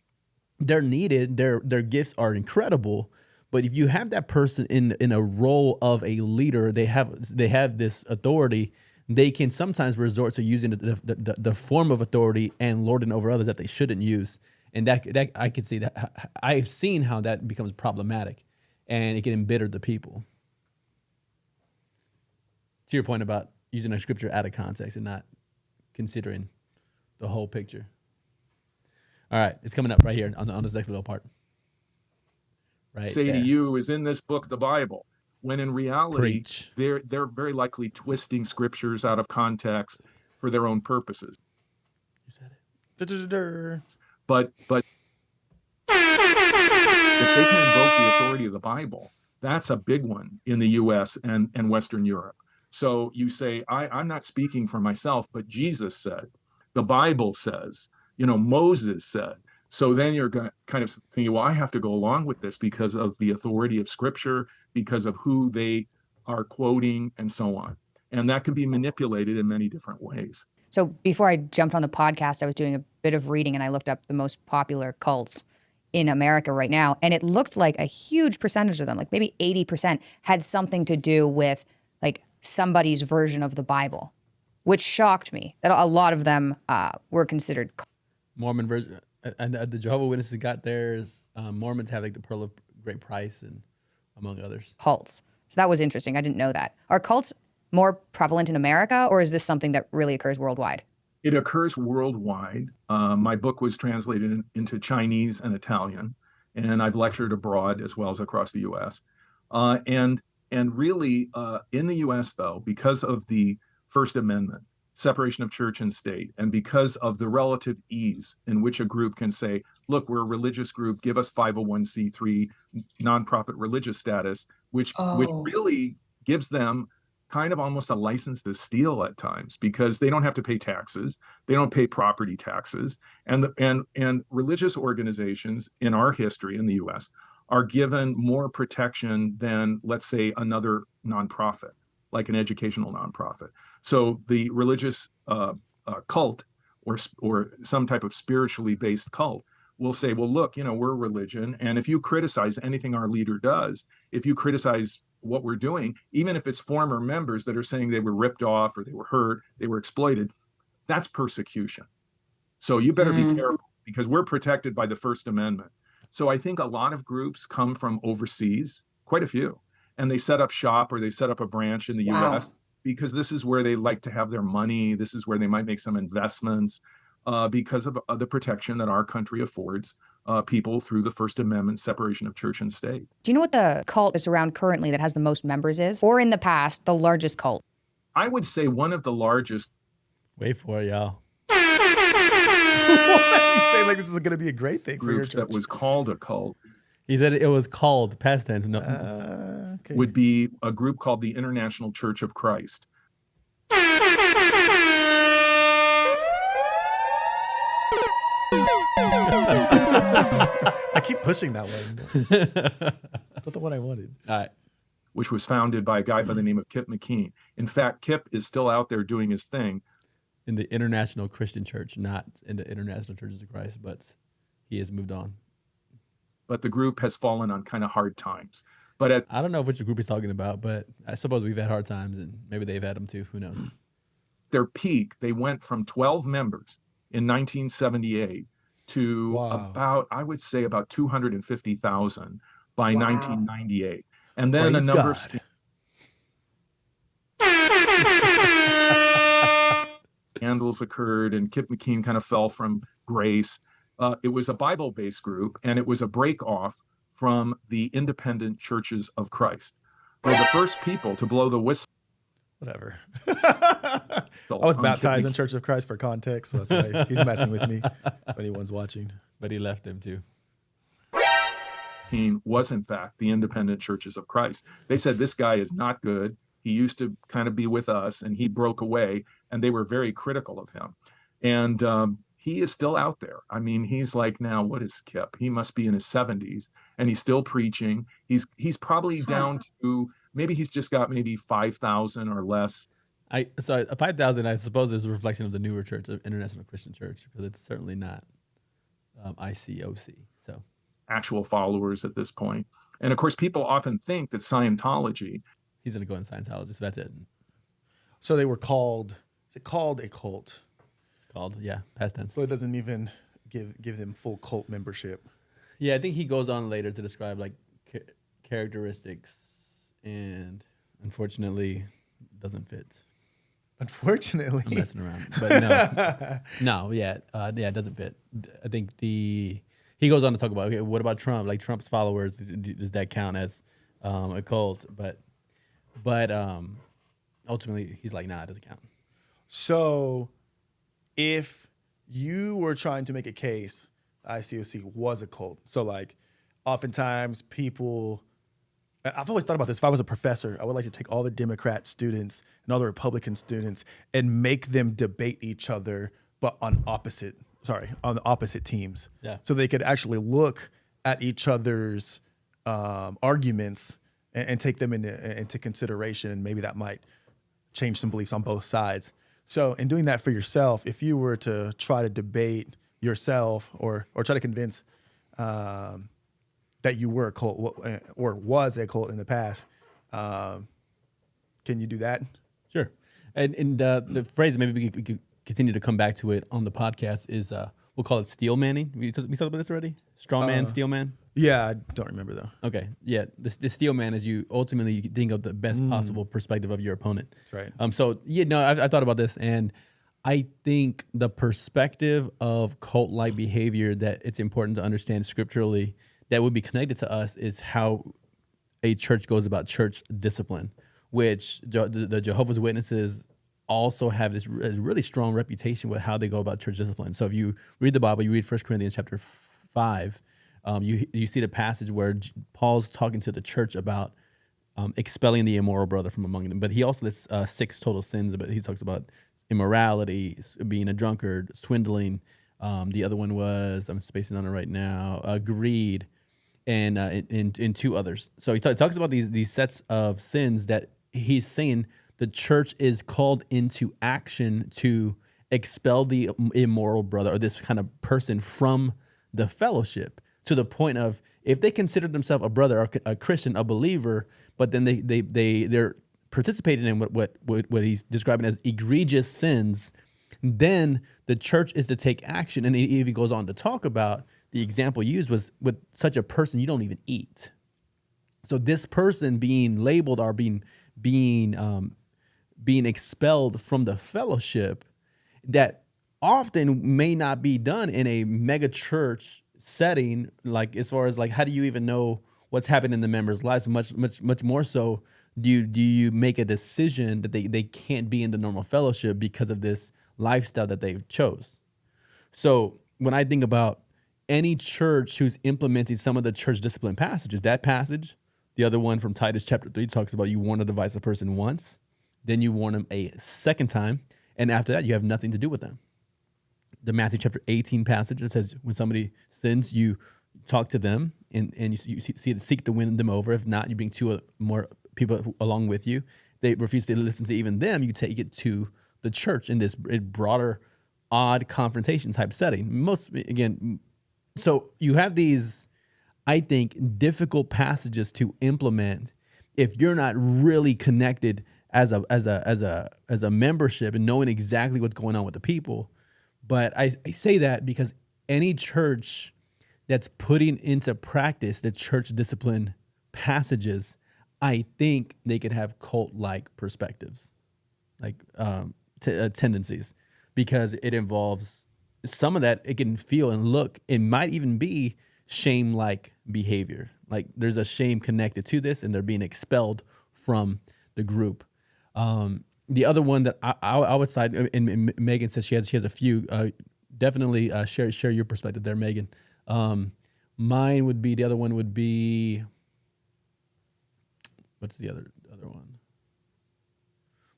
B: They're needed. Their gifts are incredible. But if you have that person in a role of a leader, they have this authority. They can sometimes resort to using the form of authority and lording over others that they shouldn't use. And that I can see that I've seen how that becomes problematic, and it can embitter the people. To your point about using a scripture out of context and not considering the whole picture. All right, it's coming up right here on this next little part. Right.
F: Say
B: there.
F: to you is in this book, the Bible, when in reality,
B: Preach.
F: they're very likely twisting scriptures out of context for their own purposes.
B: You said it.
A: Da-da-da-da.
F: But if they can invoke the authority of the Bible, that's a big one in the US and Western Europe. So you say, I'm not speaking for myself, but Jesus said, the Bible says, Moses said. So then you're kind of thinking, well, I have to go along with this because of the authority of Scripture, because of who they are quoting, and so on. And that can be manipulated in many different ways.
G: So before I jumped on the podcast, I was doing a bit of reading and I looked up the most popular cults in America right now. And it looked like a huge percentage of them, like maybe 80%, had something to do with like somebody's version of the Bible, which shocked me that a lot of them were considered
B: Mormon version. And the Jehovah's Witnesses got theirs. Mormons have like the Pearl of Great Price, and among others.
G: cults. So that was interesting. I didn't know that. Are cults more prevalent in America, or is this something that really occurs worldwide?
F: It occurs worldwide. My book was translated into Chinese and Italian, and I've lectured abroad as well as across the U.S. And really, in the U.S., though, because of the First Amendment, separation of church and state, and because of the relative ease in which a group can say, look, we're a religious group, give us 501c3 nonprofit religious status, which really gives them kind of almost a license to steal at times, because they don't have to pay taxes, they don't pay property taxes, and religious organizations in our history in the U.S. are given more protection than, let's say, another nonprofit, like an educational nonprofit. So the religious cult or some type of spiritually based cult will say, well, look, we're a religion, and if you criticize anything our leader does, if you criticize what we're doing, even if it's former members that are saying they were ripped off or they were hurt, they were exploited, that's persecution. So you better be careful, because we're protected by the First Amendment. So I think a lot of groups come from overseas, quite a few, and they set up shop or they set up a branch in the US because this is where they like to have their money. This is where they might make some investments because of the protection that our country affords people through the First Amendment separation of church and state.
G: Do you know what the cult that's around currently that has the most members is? Or in the past, the largest cult?
F: I would say one of the largest.
B: Wait for it, y'all.
A: You say like this is going to be a great thing for your
F: Groups
A: church.
F: that was called a cult
B: He said it was called past tense. No.
A: Okay.
F: would be a group called the International Church of Christ.
A: I keep pushing that one. That's not the one I wanted.
B: All right.
F: Which was founded by a guy by the name of Kip McKean. In fact, Kip is still out there doing his thing.
B: In the International Christian Church, not in the International Churches of Christ, but he has moved on.
F: But the group has fallen on kind of hard times. But
B: I don't know which group he's talking about, but I suppose we've had hard times, and maybe they've had them too. Who knows?
F: their peak, they went from 12 members in 1978 to about, I would say, about 250,000 by 1998. And then
A: Praise
F: a number
A: God.
F: of scandals occurred, and Kip McKean kind of fell from grace. It was a Bible-based group, and it was a break-off from the independent churches of Christ. Well, the first people to blow the whistle
A: Whatever.
F: So
A: I was
F: I'm
A: baptized
F: kidding.
A: in Church of Christ for context, so that's why he's messing with me if anyone's watching.
B: But he left them too.
F: Was in fact the independent churches of Christ. They said this guy is not good. He used to kind of be with us and he broke away, and they were very critical of him. And he is still out there. I mean, he's like, now what is Kip? He must be in his 70s and he's still preaching. He's probably down to, maybe he's just got maybe 5,000 or less.
B: So 5,000, I suppose, is a reflection of the newer church, of International Christian Church, because it's certainly not ICOC. So
F: Actual followers at this point. And of course, people often think that Scientology,
B: he's going to go in Scientology, so that's it.
A: So they were called. Is it called a cult?
B: Called, yeah, past tense.
A: So it doesn't even give them full cult membership.
B: Yeah, I think he goes on later to describe like characteristics, and unfortunately, doesn't fit.
A: Unfortunately,
B: I'm messing around, but no, it doesn't fit. I think he goes on to talk about, okay, what about Trump? Like Trump's followers, does that count as a cult? But ultimately, he's like, nah, it doesn't count.
A: So if you were trying to make a case, ICOC was a cult. So like, oftentimes people. I've always thought about this. If I was a professor, I would like to take all the Democrat students and all the Republican students and make them debate each other, but on the opposite teams.
B: Yeah.
A: So they could actually look at each other's arguments and take them into consideration, and maybe that might change some beliefs on both sides. So in doing that for yourself, if you were to try to debate yourself or try to convince that you were a cult or was a cult in the past, can you do that?
B: Sure. And the phrase, maybe we could continue to come back to it on the podcast, is we'll call it steel manning. We talked about this already? Straw man, steel man?
A: Yeah, I don't remember though.
B: Okay. Yeah. The steel man is you think of the best possible perspective of your opponent.
A: That's right.
B: So, yeah, no, I thought about this, and I think the perspective of cult-like behavior that it's important to understand scripturally that would be connected to us is how a church goes about church discipline, which the Jehovah's Witnesses also have this really strong reputation with how they go about church discipline. So if you read the Bible, you read 1 Corinthians chapter 5, you see the passage where Paul's talking to the church about expelling the immoral brother from among them. But he also lists 6 total sins. But he talks about immorality, being a drunkard, swindling. The other one was, I'm spacing on it right now, greed, and in 2 others. So he talks about these sets of sins that he's saying the church is called into action to expel the immoral brother or this kind of person from the fellowship, to the point of, if they consider themselves a brother, or a Christian, a believer, but then they're participating in what he's describing as egregious sins, then the church is to take action. And he even goes on to talk about the example used was with such a person you don't even eat. So this person being labeled or being expelled from the fellowship, that often may not be done in a mega church setting, like as far as like, how do you even know what's happening in the members' lives? Much more so, do you make a decision that they can't be in the normal fellowship because of this lifestyle that they've chose? So when I think about any church who's implementing some of the church discipline passages, that passage, the other one from Titus chapter 3 talks about you warn a divisive person once, then you warn them a second time, and after that you have nothing to do with them. The Matthew chapter 18 passage that says when somebody sins, you talk to them and you seek to win them over. If not, you bring 2 or more people along with you. If they refuse to listen to even them, you take it to the church in this broader, odd confrontation type setting. So you have these, I think, difficult passages to implement if you're not really connected as a membership and knowing exactly what's going on with the people. But I say that because any church that's putting into practice the church discipline passages, I think they could have cult-like perspectives, like tendencies, because it involves some of that. It can feel and look, it might even be shame-like behavior. Like there's a shame connected to this and they're being expelled from the group. the other one that I would side, and Megan says she has a few. Definitely share your perspective there, Megan. Mine would be, the other one would be, what's the other one?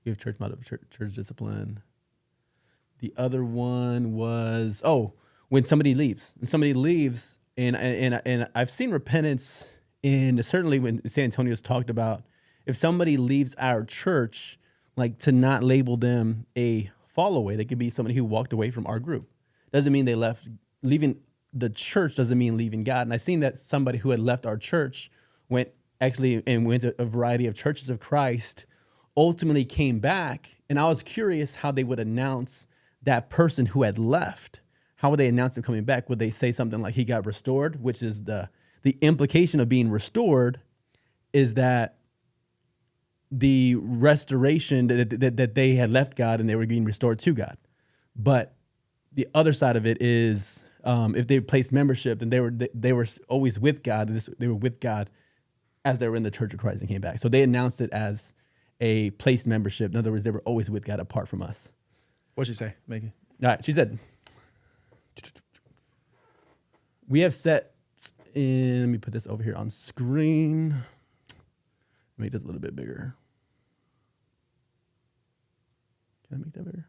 B: We have church motto, church discipline. The other one was, when somebody leaves. When somebody leaves, and I've seen repentance in, certainly when San Antonio's talked about, if somebody leaves our church, like to not label them a fall away. They could be somebody who walked away from our group. Doesn't mean they left. Leaving the church doesn't mean leaving God. And I seen that somebody who had left our church went to a variety of churches of Christ, ultimately came back. And I was curious how they would announce that person who had left. How would they announce him coming back? Would they say something like he got restored, which is the implication of being restored is that the restoration that they had left God and they were being restored to God. But the other side of it is if they placed membership, then they were always with God. They were with God as they were in the Church of Christ and came back. So they announced it as a placed membership. In other words, they were always with God apart from us.
A: What'd she say, Megan?
B: All right, she said, we have set in, let me put this over here on screen. Make this a little bit bigger. Can I make that bigger?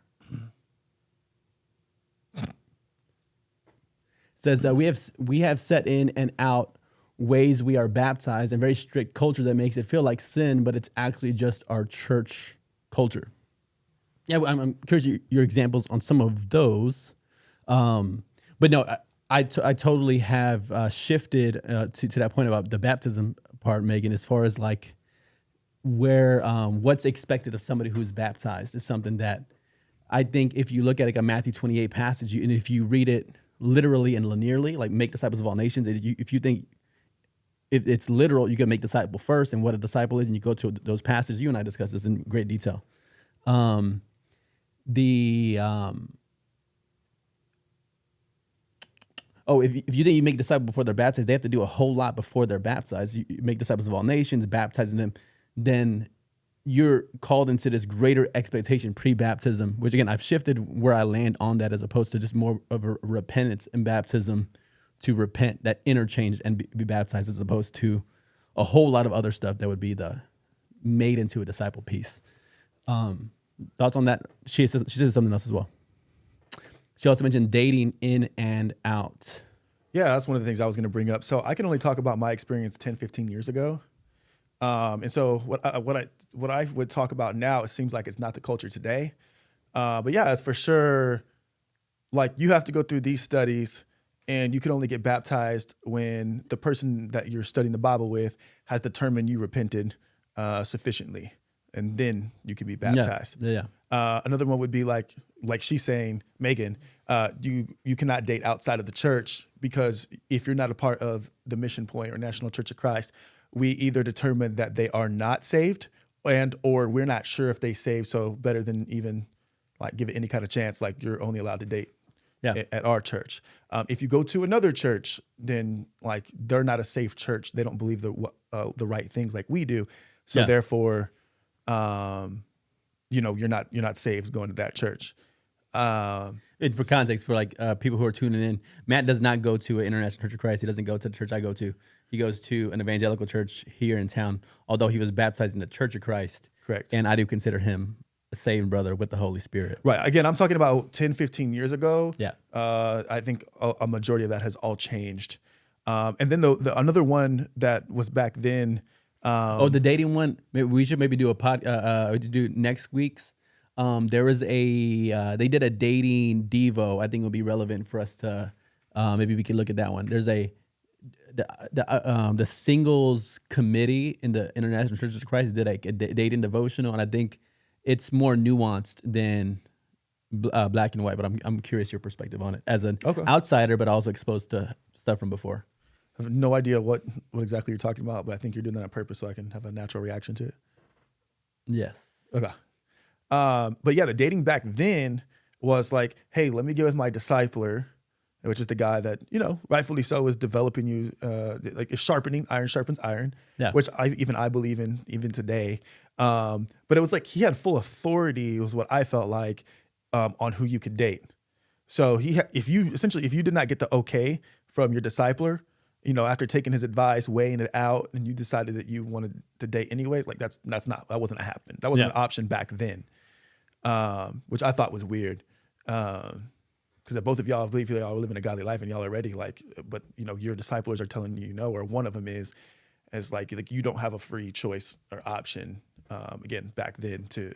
B: Says we have set in and out ways we are baptized and very strict culture that makes it feel like sin, but it's actually just our church culture. Yeah, I'm curious your examples on some of those. But no, I totally have shifted to that point about the baptism part, Megan, as far as like where what's expected of somebody who's baptized is something that I think if you look at like a Matthew 28 passage, and if you read it literally and linearly, like make disciples of all nations, if you think if it's literal, you can make disciple first and what a disciple is, and you go to those passages. You and I discussed this in great detail. If you think you make disciples before they're baptized, they have to do a whole lot before they're baptized. You make disciples of all nations, baptizing them, then you're called into this greater expectation pre-baptism, which again, I've shifted where I land on that as opposed to just more of a repentance in baptism to repent, that interchange and be baptized, as opposed to a whole lot of other stuff that would be the made into a disciple piece. Thoughts on that? She said something else as well. She also mentioned dating in and out.
A: Yeah, that's one of the things I was going to bring up. So I can only talk about my experience 10, 15 years ago. And so what I would talk about now, it seems like it's not the culture today. But yeah, it's for sure, like you have to go through these studies and you can only get baptized when the person that you're studying the Bible with has determined you repented sufficiently. And then you can be baptized.
B: Yeah.
A: Another one would be like she's saying, Megan, you cannot date outside of the church, because if you're not a part of the Mission Point or National Church of Christ, we either determine that they are not saved or we're not sure if they saved. So better than even like give it any kind of chance, like you're only allowed to date at our church. If you go to another church, then like they're not a safe church. They don't believe the right things like we do. So therefore, you're not saved going to that church.
B: And for context, for like people who are tuning in, Matt does not go to an International Church of Christ. He doesn't go to the church I go to. He goes to an evangelical church here in town, although he was baptized in the Church of Christ.
A: Correct.
B: And I do consider him a saved brother with the Holy Spirit.
A: Right. Again, I'm talking about 10, 15 years ago.
B: Yeah.
A: I think a majority of that has all changed. And then the another one that was back then.
B: The dating one. Maybe we should do a do next week's. There was they did a dating Devo. I think it would be relevant for us to maybe we can look at that one. There's the singles committee in the International Church of Christ did a dating devotional, and I think it's more nuanced than black and white. But I'm curious your perspective on it as an outsider, but also exposed to stuff from before.
A: I have no idea what exactly you're talking about, but I think you're doing that on purpose so I can have a natural reaction to it.
B: Yes.
A: Okay. But yeah, the dating back then was like, hey, let me get with my discipler which is the guy that, you know, rightfully so, is developing you, like is sharpening, iron sharpens iron,
B: Yeah.
A: which I believe in even today. But it was like he had full authority, was what I felt like, on who you could date. So if you did not get the okay from your discipler, you know, after taking his advice, weighing it out, and you decided that you wanted to date anyways, like that wasn't a happen. That wasn't an option back then, which I thought was weird. Because both of y'all believe y'all living a godly life and y'all are ready, like, but you know, your disciplers are telling you no, or one of them is like you don't have a free choice or option. Again, back then to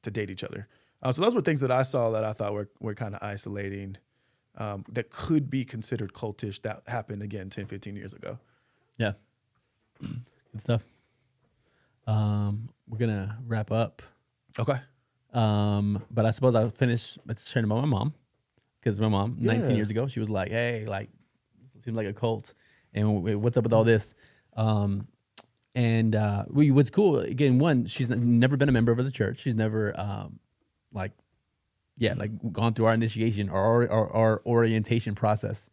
A: date each other. So those were things that I saw that I thought were kind of isolating, that could be considered cultish, that happened again 10, 15 years ago.
B: Yeah. Good stuff. We're gonna wrap up.
A: Okay.
B: But I suppose I'll finish sharing about my mom, because my mom, 19
A: Yeah.
B: years ago, she was like, "Hey, like, it seems like a cult, and what's up with all this?" What's cool again, one, she's never been a member of the church. She's never gone through our initiation or our orientation process.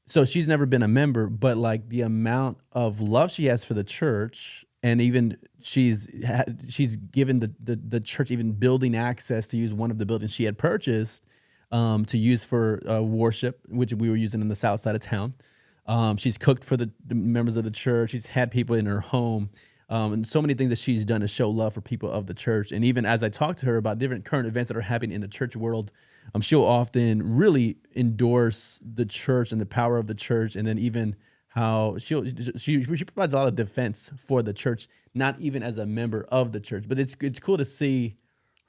B: So she's never been a member, but like the amount of love she has for the church, and even she's given the church even building access to use one of the buildings she had purchased to use for worship, which we were using in the south side of town. She's cooked for the members of the church. She's had people in her home. And so many things that she's done to show love for people of the church. And even as I talk to her about different current events that are happening in the church world, she'll often really endorse the church and the power of the church. And then even how she provides a lot of defense for the church, not even as a member of the church. But it's cool to see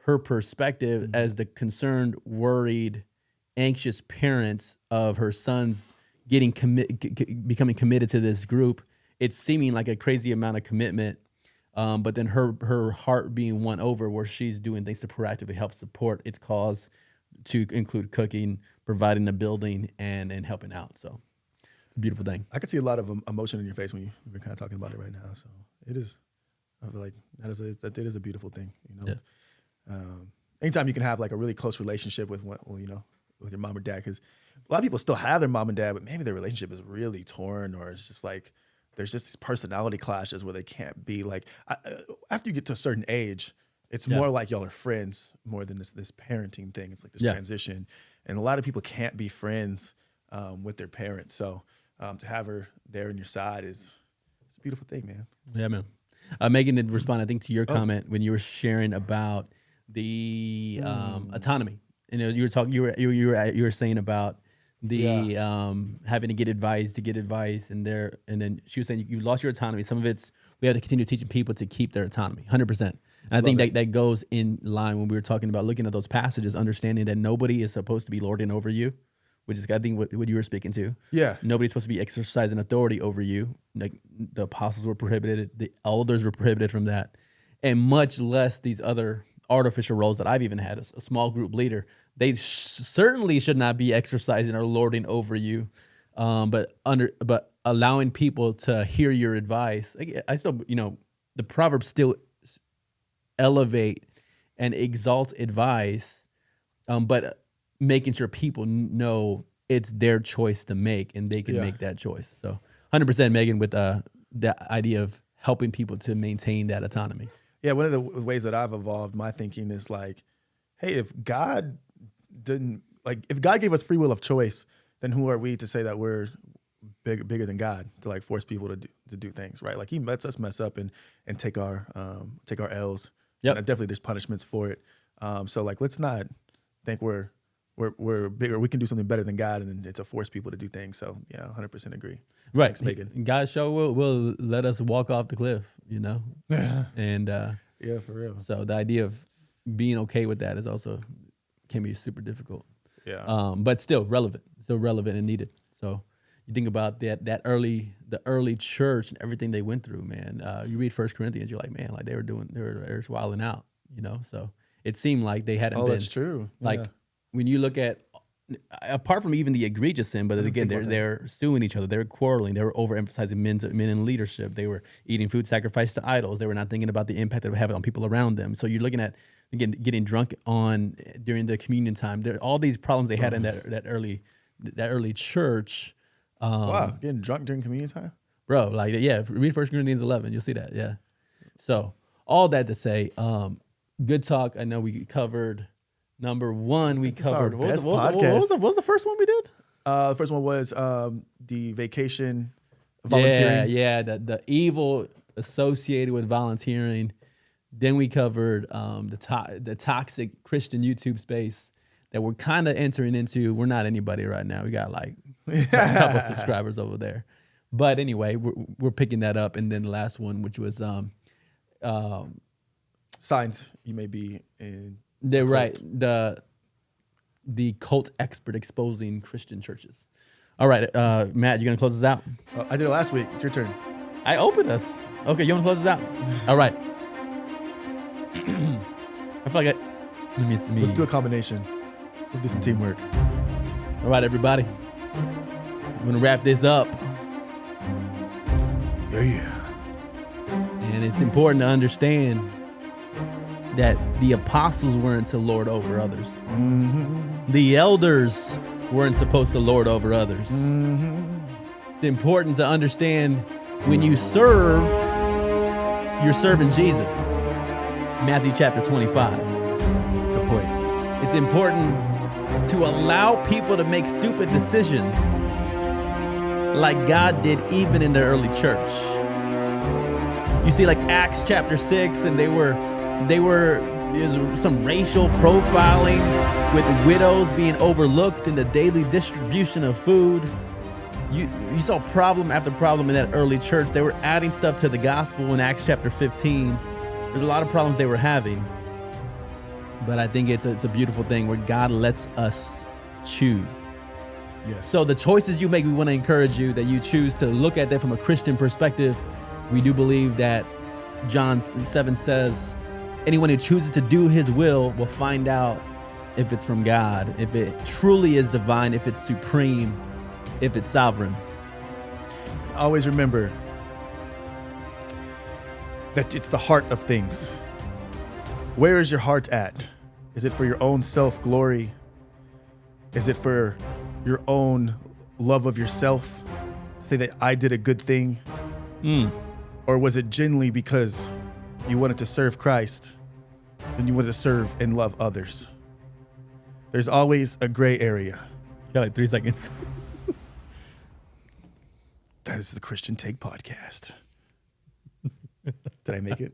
B: her perspective as the concerned, worried, anxious parents of her sons becoming committed to this group. It's seeming like a crazy amount of commitment, but then her heart being won over, where she's doing things to proactively help support its cause, to include cooking, providing a building, and helping out. So it's a beautiful thing.
A: I could see a lot of emotion in your face when you're kind of talking about it right now. So it is, I feel like it is a beautiful thing, you know.
B: Yeah.
A: Anytime you can have like a really close relationship with with your mom or dad, because a lot of people still have their mom and dad, but maybe their relationship is really torn, or it's just like there's just these personality clashes where they can't be like, after you get to a certain age, it's more like y'all are friends more than this parenting thing. It's like this transition, and a lot of people can't be friends with their parents. So to have her there on your side it's a beautiful thing, man.
B: Yeah, man. Megan did respond, I think, to your comment when you were sharing about the autonomy. You know, you were saying about the having to get advice, and then she was saying you lost your autonomy. Some of it's, we have to continue teaching people to keep their autonomy, 100%. And I think that goes in line when we were talking about looking at those passages, understanding that nobody is supposed to be lording over you, which is, I think, what you were speaking to.
A: Yeah.
B: Nobody's supposed to be exercising authority over you. Like the apostles were prohibited, the elders were prohibited from that, and much less these other artificial roles that I've even had, a small group leader. They certainly should not be exercising or lording over you, but allowing people to hear your advice. I still, the Proverbs still elevate and exalt advice, but making sure people know it's their choice to make, and they can make that choice. So 100% Megan with the idea of helping people to maintain that autonomy.
A: Yeah, one of the ways that I've evolved my thinking is like, hey, if God gave us free will of choice, then who are we to say that we're bigger than God to like force people to do things, right? Like he lets us mess up and take our L's.
B: Yep.
A: And definitely there's punishments for it. So like, let's not think we're bigger. We can do something better than God, and then to force people to do things. So yeah, 100% agree.
B: Right.
A: Thanks, Megan.
B: God show will let us walk off the cliff, and
A: yeah, for real.
B: so the idea of being okay with that is also can be super difficult.
A: Yeah.
B: But still relevant and needed. So you think about the early church and everything they went through, man. You read 1 Corinthians, you're like, man, like they were just wilding out, So it seemed like they hadn't been.
A: Oh, that's true.
B: Like
A: Yeah.
B: when you look at apart from even the egregious sin, but again, they're suing each other, they're quarreling, they were overemphasizing men in leadership, they were eating food sacrificed to idols, they were not thinking about the impact that it would have on people around them. So you're looking at, again, getting drunk on during the communion time. There all these problems they had in that early church.
A: Wow, getting drunk during communion time?
B: Bro, like, yeah, read 1 Corinthians 11, you'll see that, yeah. So all that to say, good talk. I know we covered number one. We covered what was the first one we did?
A: The first one was the vacation, volunteering.
B: Yeah, the evil associated with volunteering. Then we covered the toxic Christian YouTube space that we're kind of entering into. We're not anybody right now. We got like a couple subscribers over there. But anyway, we're picking that up. And then the last one, which was
A: signs you may be in.
B: They're right. The cult expert exposing Christian churches. All right, Matt, you gonna close us out?
A: I did it last week. It's your turn.
B: I opened us. Okay, you wanna close us out? All right. I feel like
A: Let's do a combination. We'll do some teamwork.
B: All right, everybody. I'm gonna wrap this up.
A: Yeah.
B: And it's important to understand that the apostles weren't to lord over others.
A: Mm-hmm.
B: The elders weren't supposed to lord over others.
A: Mm-hmm.
B: It's important to understand when you serve, you're serving Jesus. Matthew chapter 25.
A: Good point.
B: It's important to allow people to make stupid decisions like God did even in the early church. You see, like Acts chapter 6, and there's some racial profiling with widows being overlooked in the daily distribution of food. You saw problem after problem in that early church. They were adding stuff to the gospel in Acts chapter 15. There's a lot of problems they were having. But I think it's a beautiful thing where God lets us choose.
A: Yes.
B: So the choices you make, we want to encourage you that you choose to look at that from a Christian perspective. We do believe that John 7 says, anyone who chooses to do his will find out if it's from God, if it truly is divine, if it's supreme, if it's sovereign.
A: Always remember that it's the heart of things. Where is your heart at? Is it for your own self-glory? Is it for your own love of yourself? Say that I did a good thing? Or was it genuinely because you wanted to serve Christ and you wanted to serve and love others? There's always a gray area.
B: Got like 3 seconds.
A: That is the Christian Take Podcast. Did I make it?